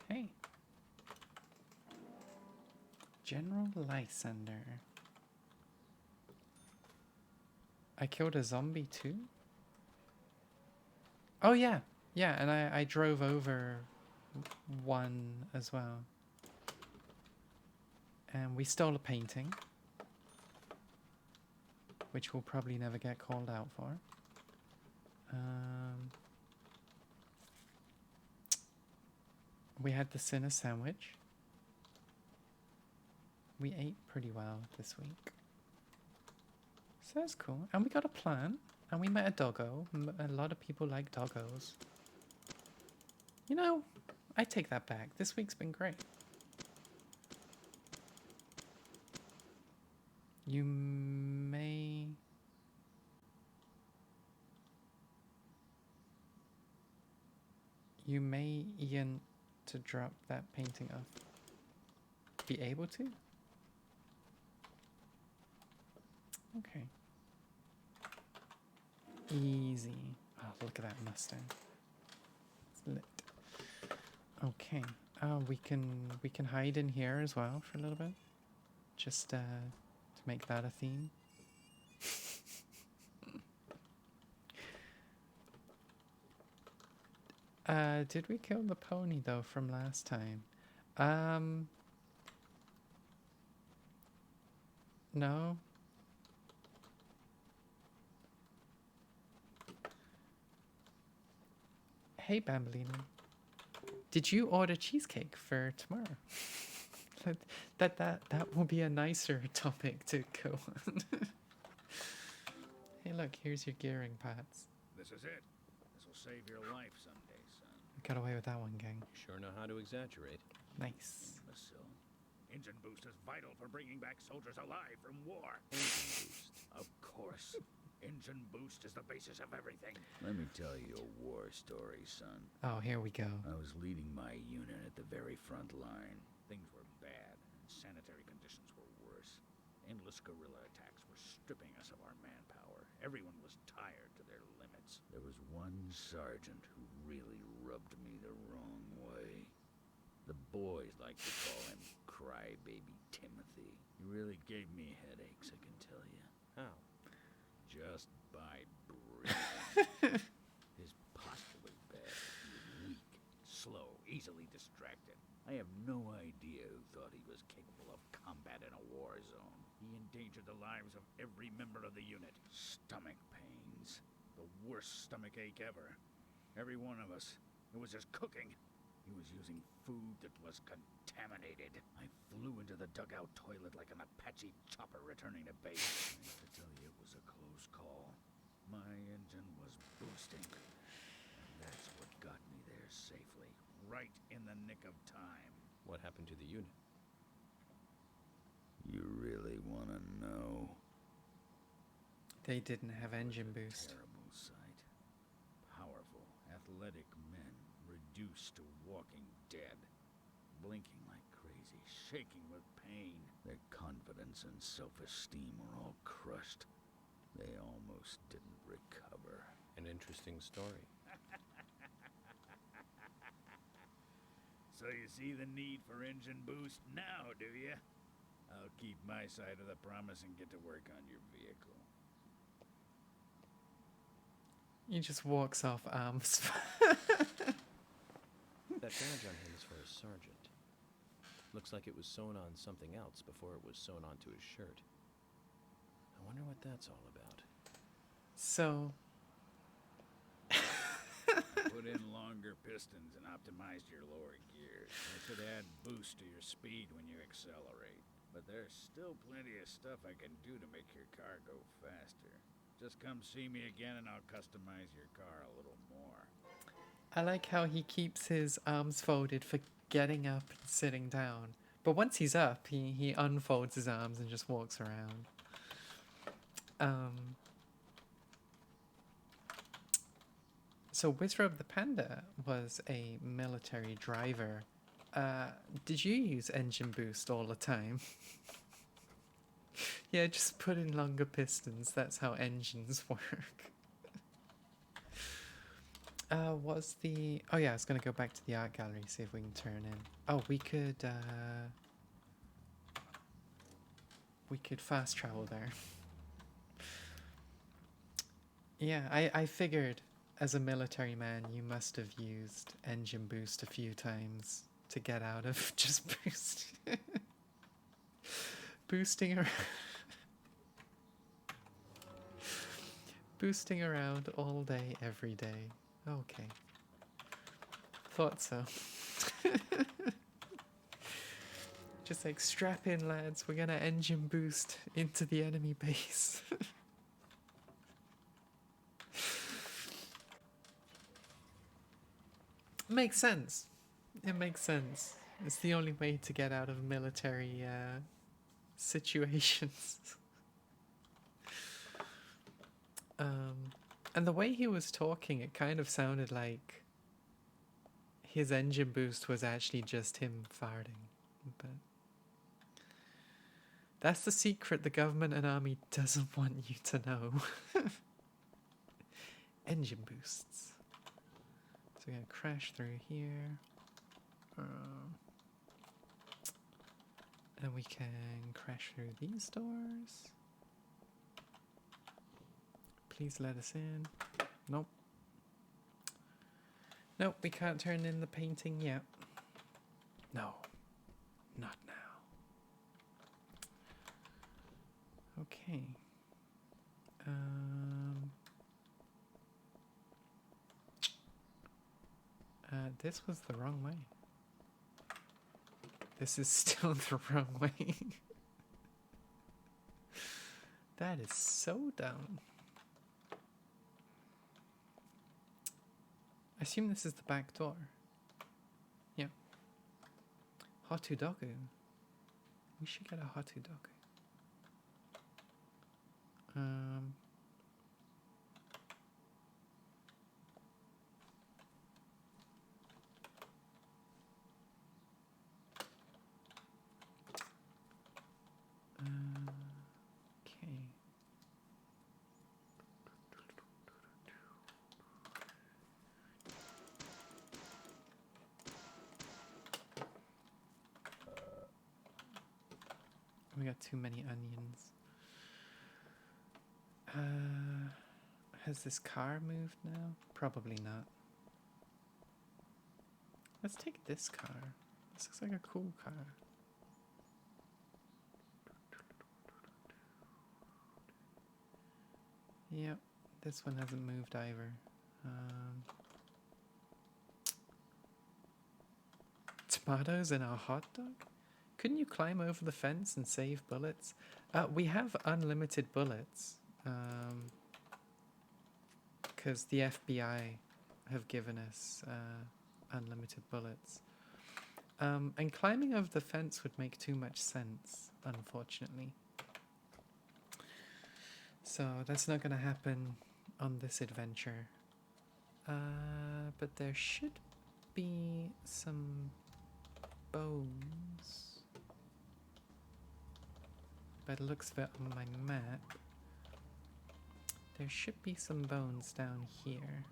Hey. General Lysander. I killed a zombie too? Oh yeah. Yeah, and I drove over one as well. And we stole a painting. Which we'll probably never get called out for. We had the Sinner sandwich. We ate pretty well this week. So that's cool. And we got a plan. And we met a doggo. A lot of people like doggos. You know, I take that back. This week's been great. You may... You may, Ian, to drop that painting off. Be able to? Okay. Easy. Oh, look at that Mustang. It's lit. Okay. We can hide in here as well for a little bit. Just to make that a theme. Did we kill the pony though from last time? No. Hey Bambolino. Did you order cheesecake for tomorrow? that will be a nicer topic to go on. Hey look, here's your gearing pads.
This is it. This will save your life someday, son.
Got away with that one, gang.
You sure know how to exaggerate.
Nice.
Imbecile. Engine boost is vital for bringing back soldiers alive from war.
Engine boost.
Of course.
Engine boost is the basis of everything. Let me tell you a war story, son.
Oh, here we go.
I was leading my unit at the very front line. Things were bad, and sanitary conditions were worse. Endless guerrilla attacks were stripping us of our manpower. Everyone was tired to their limits. There was one sergeant who really rubbed me the wrong way. The boys like to call him Crybaby Timothy. He really gave me headaches, I can tell you.
How?
Just by breathing. His posture was bad. He was weak, slow, easily distracted. I have no idea who thought he was capable of combat in a war zone. He endangered the lives of every member of the unit. Stomach pains. The worst stomach ache ever. Every one of us. It was his cooking. He was using food that was contaminated. I flew into the dugout toilet like an Apache chopper returning to base. I have to tell you, it was a close call. My engine was boosting. And that's what got me there safely. Right in the nick of time.
What happened to the unit?
You really want to know?
They didn't have engine boost.
Terrible sight. Powerful, athletic men reduced to walking dead, blinking like crazy, shaking with pain. Their confidence and self-esteem were all crushed. They almost didn't recover.
An interesting story.
So you see the need for engine boost now, do you? I'll keep my side of the promise and get to work on your vehicle.
He just walks off arms.
That badge on him is for a sergeant. Looks like it was sewn on something else before it was sewn onto his shirt. I wonder what that's all about.
So...
Put in longer pistons and optimized your lower gears. That should add boost to your speed when you accelerate. But there's still plenty of stuff I can do to make your car go faster. Just come see me again and I'll customize your car a little more.
I like how he keeps his arms folded for getting up and sitting down. But once he's up, he unfolds his arms and just walks around. So Wizrobe the Panda was a military driver. Did you use engine boost all the time? Yeah, just put in longer pistons. That's how engines work. Was the... Oh yeah, I was going to go back to the art gallery, see if we can turn in... Oh, we could fast travel there. Yeah, I figured as a military man, you must have used engine boost a few times to get out of just boosting around. Boosting around all day, every day. Okay. Thought so. Just like, strap in, lads. We're gonna engine boost into the enemy base. Makes sense. It makes sense. It's the only way to get out of military situations. And the way he was talking, it kind of sounded like his engine boost was actually just him farting. But that's the secret the government and army doesn't want you to know. Engine boosts. So we're going to crash through here. And we can crash through these doors. Please let us in. Nope. Nope, we can't turn in the painting yet. No. Not now. Okay. This was the wrong way. This is still the wrong way. That is so dumb. I assume this is the back door. Yeah. Hotudogu. We should get a Hotudogu. We got too many onions. Has this car moved now? Probably not. Let's take this car. This looks like a cool car. Yep, this one hasn't moved either. Tomatoes in our hot dog? Couldn't you climb over the fence and save bullets? We have unlimited bullets. Because the FBI have given us unlimited bullets. And climbing over the fence would make too much sense, unfortunately. So that's not going to happen on this adventure. But there should be some bones. By the looks of it on my map, there should be some bones down here.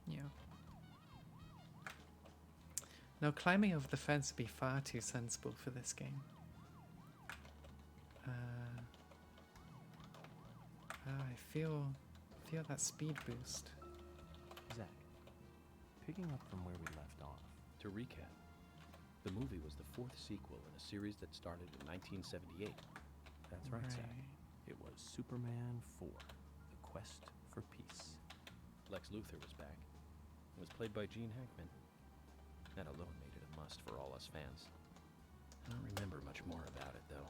Yeah. Now climbing over the fence would be far too sensible for this game. I feel that speed boost.
Zach, picking up from where we left off. To recap, the movie was the 4th sequel in a series that started in 1978. That's right, Zach. It was Superman 4, The Quest for Peace. Lex Luthor was back. It was played by Gene Hackman. That alone made it a must for all us fans. I don't remember much more about it, though.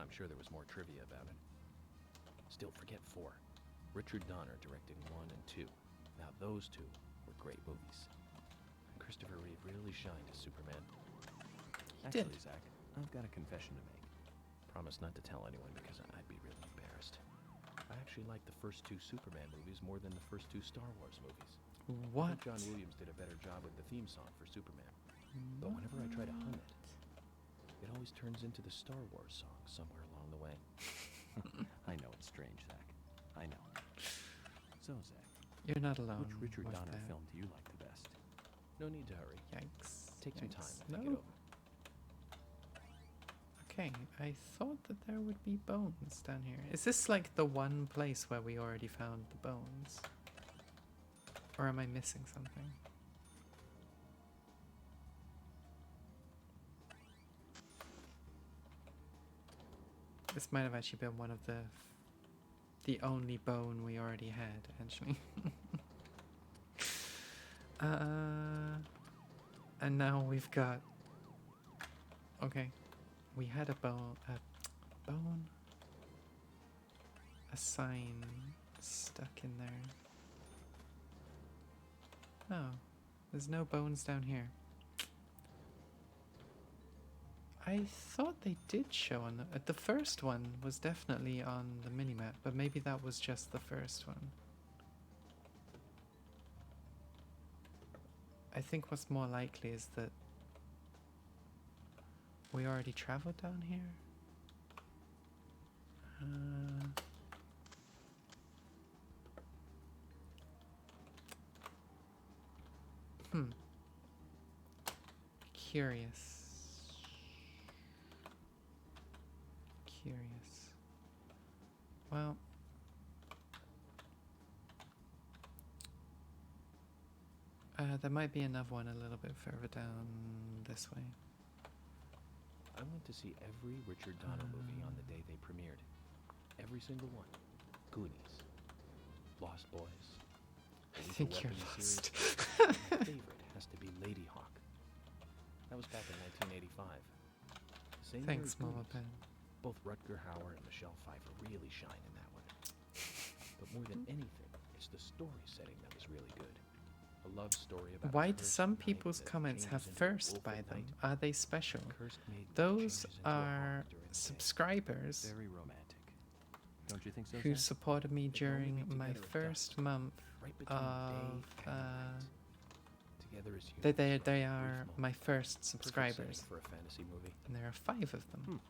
I'm sure there was more trivia about it. Still, forget 4. Richard Donner directed 1 and 2. Now those two were great movies. And Christopher Reeve really shined as Superman. Actually, Zach, I've got a confession to make. Promise not to tell anyone because I'd be really embarrassed. I actually like the first 2 Superman movies more than the first 2 Star Wars movies.
What?
I think John Williams did a better job with the theme song for Superman. But whenever I try to hum it, it always turns into the Star Wars song somewhere along the way. I know it's strange, Zach. I know. So, Zach,
you're not alone.
Which Richard Donner film do you like the best? No need to hurry.
Yikes.
Take some time to
No.
think it over.
Okay, I thought that there would be bones down here. Is this like the one place where we already found the bones? Or am I missing something? This might have actually been one of the only bone we already had, actually. And now we've got... Okay. We had a bone... A sign stuck in there. Oh. There's no bones down here. I thought they did show on the first one was definitely on the minimap, but maybe that was just the first one. I think what's more likely is that we already traveled down here. Curious. Well, there might be another one a little bit further down this way.
I went to see every Richard Donner movie on the day they premiered. Every single one. Goonies, Lost Boys,
I think you're lost.
My favorite has to be Lady Hawk. That was back in 1985. Same year
Thanks,
as
Mama
Goonies.
Pen.
Both Rutger Hauer and Michelle Pfeiffer really shine in that one. But more than anything, it's the story setting that was really good. A love story about
Why
a
do
cursed
some
knight
people's
that
comments have
changes into a
first
wolf
by
at
them?
night.
Are they special?
Cursed maiden
Those
changes into a hawk
are
during the day.
subscribers
Very romantic. Don't you think so,
who
Zach?
supported me
They can only
during
be
my
together at
first
dusk,
month
right between
of
day and night. Together as
they
humans for a
are
brief
my
moment.
first
Perfect
subscribers,
setting for a fantasy movie.
and there are 5 of them.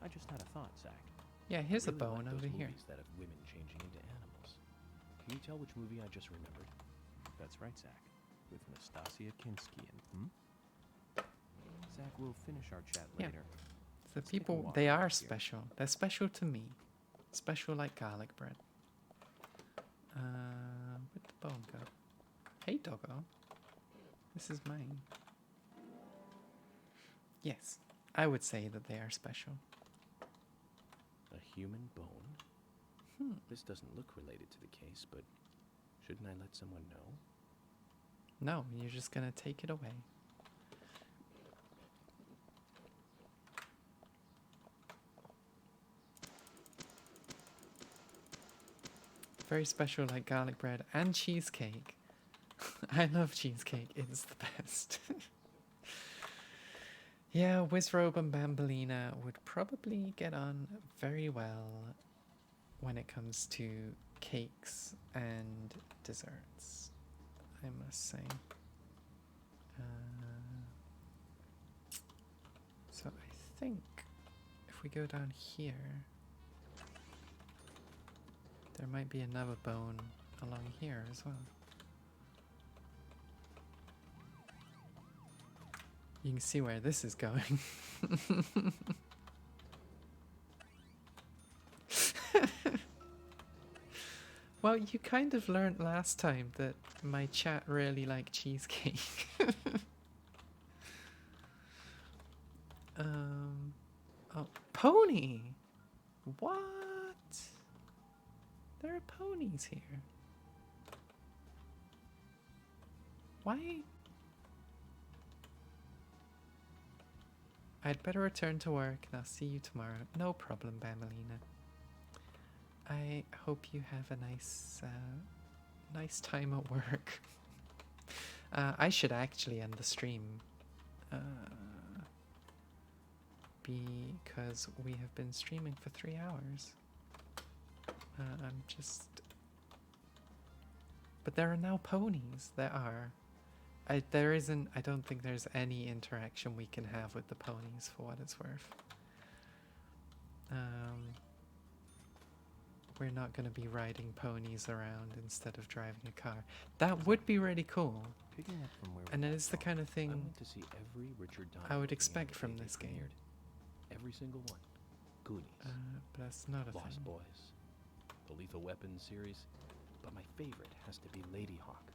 I just had a thought, Zach.
Yeah, here's
I
a
really
bone
like
over
those
here.
movies that have women changing into animals. Can you tell which movie I just remembered? That's right, Zach. With Nastasia Kinski and Zach, we'll finish our chat
Yeah.
later.
The
Let's take a
people,
walk
they
around
are
here.
special. They're special to me. Special like garlic bread. Where'd the bone go? Hey, doggo. This is mine. Yes, I would say that they are special.
A human bone?
Hmm.
This doesn't look related to the case, but shouldn't I let someone know?
No, you're just gonna take it away. Very special like garlic bread and cheesecake. I love cheesecake, it's the best. Yeah, Wizrobe and Bambolina would probably get on very well when it comes to cakes and desserts, I must say. So I think if we go down here, there might be another bone along here as well. You can see where this is going. Well, you kind of learned last time that my chat really liked cheesecake. Oh, pony! What? There are ponies here. Why? I'd better return to work and I'll see you tomorrow. No problem, Bambolina. I hope you have a nice time at work. I should actually end the stream. Because we have been streaming for 3 hours. I'm just... But there are now ponies. There are. I don't think there's any interaction we can have with the ponies for what it's worth. We're not going to be riding ponies around instead of driving a car. That would be really cool.
Picking up from where
And
we
it
left
is the
off,
kind of
I
thing
went to see every Richard
I
Donner
would
movie
expect
the
from
day they
this game.
premiered. Every single one. Goonies.
But that's not a
Lost
thing.
Boys. The Lethal Weapon series. But my favorite has to be Lady Hawk.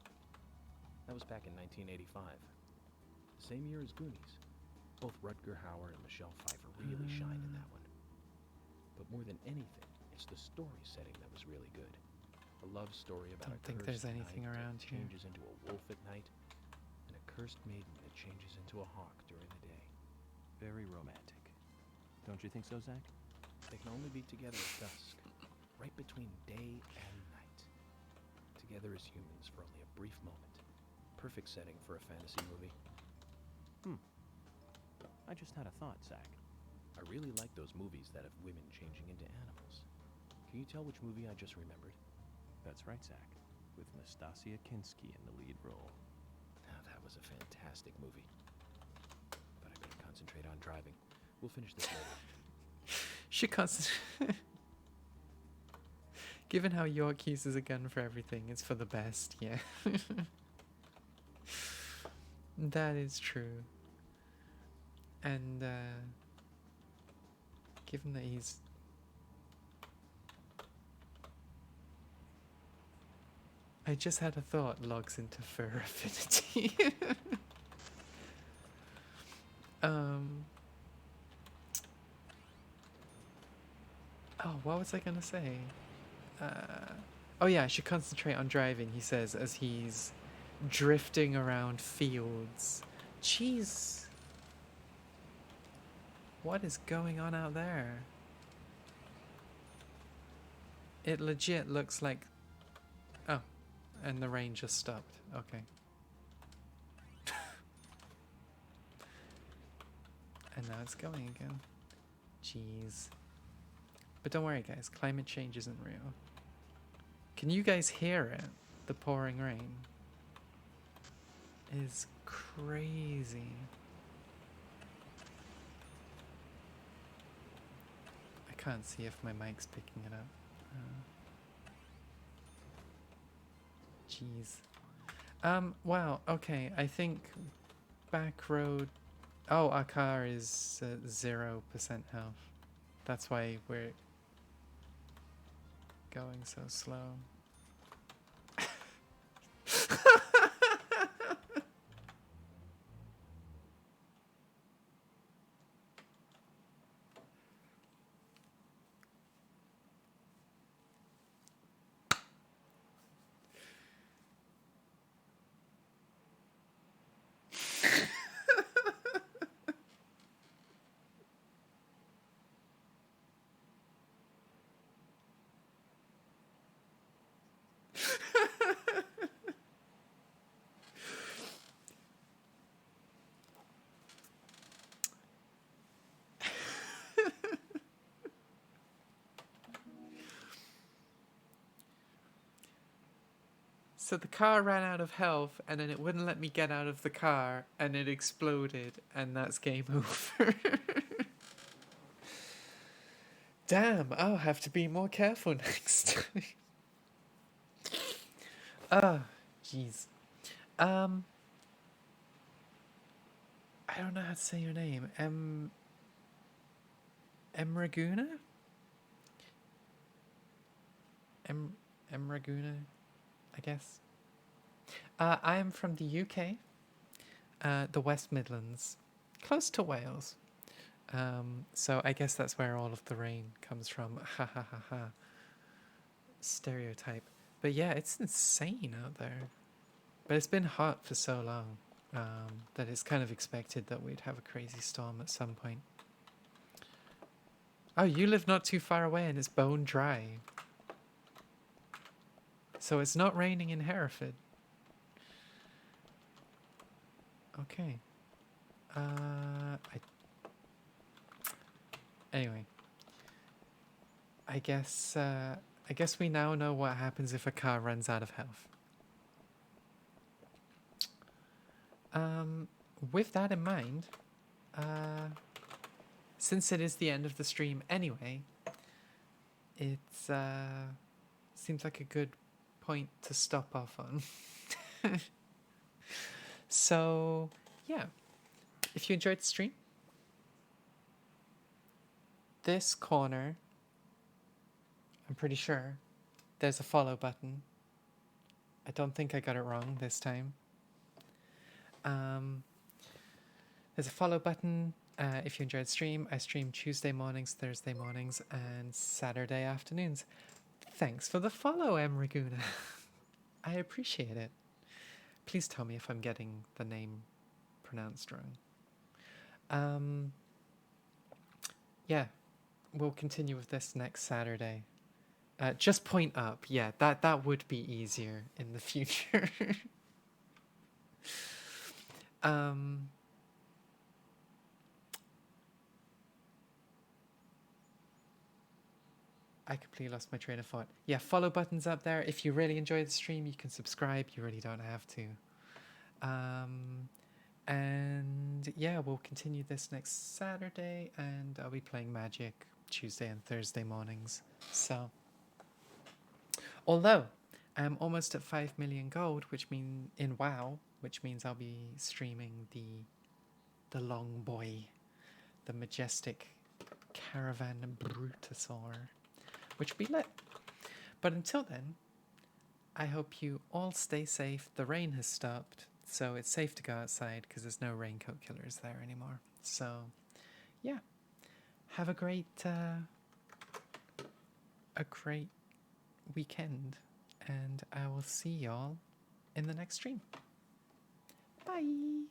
That was back in 1985. The same year as Goonies. Both Rutger Hauer and Michelle Pfeiffer really shine in that one. But more than anything, it's the story setting that was really good. A love story about
Don't
a
think there's
cursed
anything
knight
around
that
here.
changes into a wolf at night, and a cursed maiden that changes into a hawk during the day. Very romantic. Don't you think so, Zach? They can only be together at dusk, right between day and night. Together as humans for only a brief moment. Perfect setting for a fantasy movie. I just had a thought, Zach. I really like those movies that have women changing into animals. Can you tell which movie I just remembered? That's right, Zach. With Nastasia Kinski in the lead role. Now, that was a fantastic movie. But I better concentrate on driving. We'll finish this later.
She concentrate. Given how York uses a gun for everything, it's for the best, yeah. That is true. And, given that he's... I just had a thought logs into fur affinity. Oh, what was I gonna say? Oh yeah, I should concentrate on driving, he says, as he's drifting around fields. Jeez. What is going on out there? It legit looks like... Oh, and the rain just stopped. Okay. And now it's going again. Jeez. But don't worry, guys. Climate change isn't real. Can you guys hear it? The pouring rain. It is crazy. I can't see if my mic's picking it up. Jeez. Wow, okay. I think back road Oh, our car is 0% health. That's why we're going so slow. So the car ran out of health, and then it wouldn't let me get out of the car, and it exploded, and that's game over. Damn, I'll have to be more careful next time. Ah, jeez. I don't know how to say your name. Emraguna? Emraguna, I guess. I am from the UK, the West Midlands, close to Wales. So I guess that's where all of the rain comes from. Ha ha ha ha. Stereotype. But yeah, it's insane out there. But it's been hot for so long that it's kind of expected that we'd have a crazy storm at some point. Oh, you live not too far away and it's bone dry. So it's not raining in Hereford. Okay. Anyway. I guess we now know what happens if a car runs out of health. With that in mind, since it is the end of the stream anyway, it seems like a good point to stop off on. So, yeah. If you enjoyed the stream, this corner, I'm pretty sure, there's a follow button. I don't think I got it wrong this time. There's a follow button if you enjoyed the stream. I stream Tuesday mornings, Thursday mornings, and Saturday afternoons. Thanks for the follow, Emraguna. I appreciate it. Please tell me if I'm getting the name pronounced wrong. Yeah, we'll continue with this next Saturday. Just point up. Yeah, that would be easier in the future. I completely lost my train of thought. Yeah, follow button's up there. If you really enjoy the stream, you can subscribe. You really don't have to. And yeah, we'll continue this next Saturday, and I'll be playing Magic Tuesday and Thursday mornings. So, although I'm almost at 5 million gold, which mean in WoW, which means I'll be streaming the long boy, the majestic Caravan Brutosaur, which will be lit. But until then, I hope you all stay safe. The rain has stopped, so it's safe to go outside because there's no raincoat killers there anymore. So, yeah, have a great weekend, and I will see y'all in the next stream. Bye.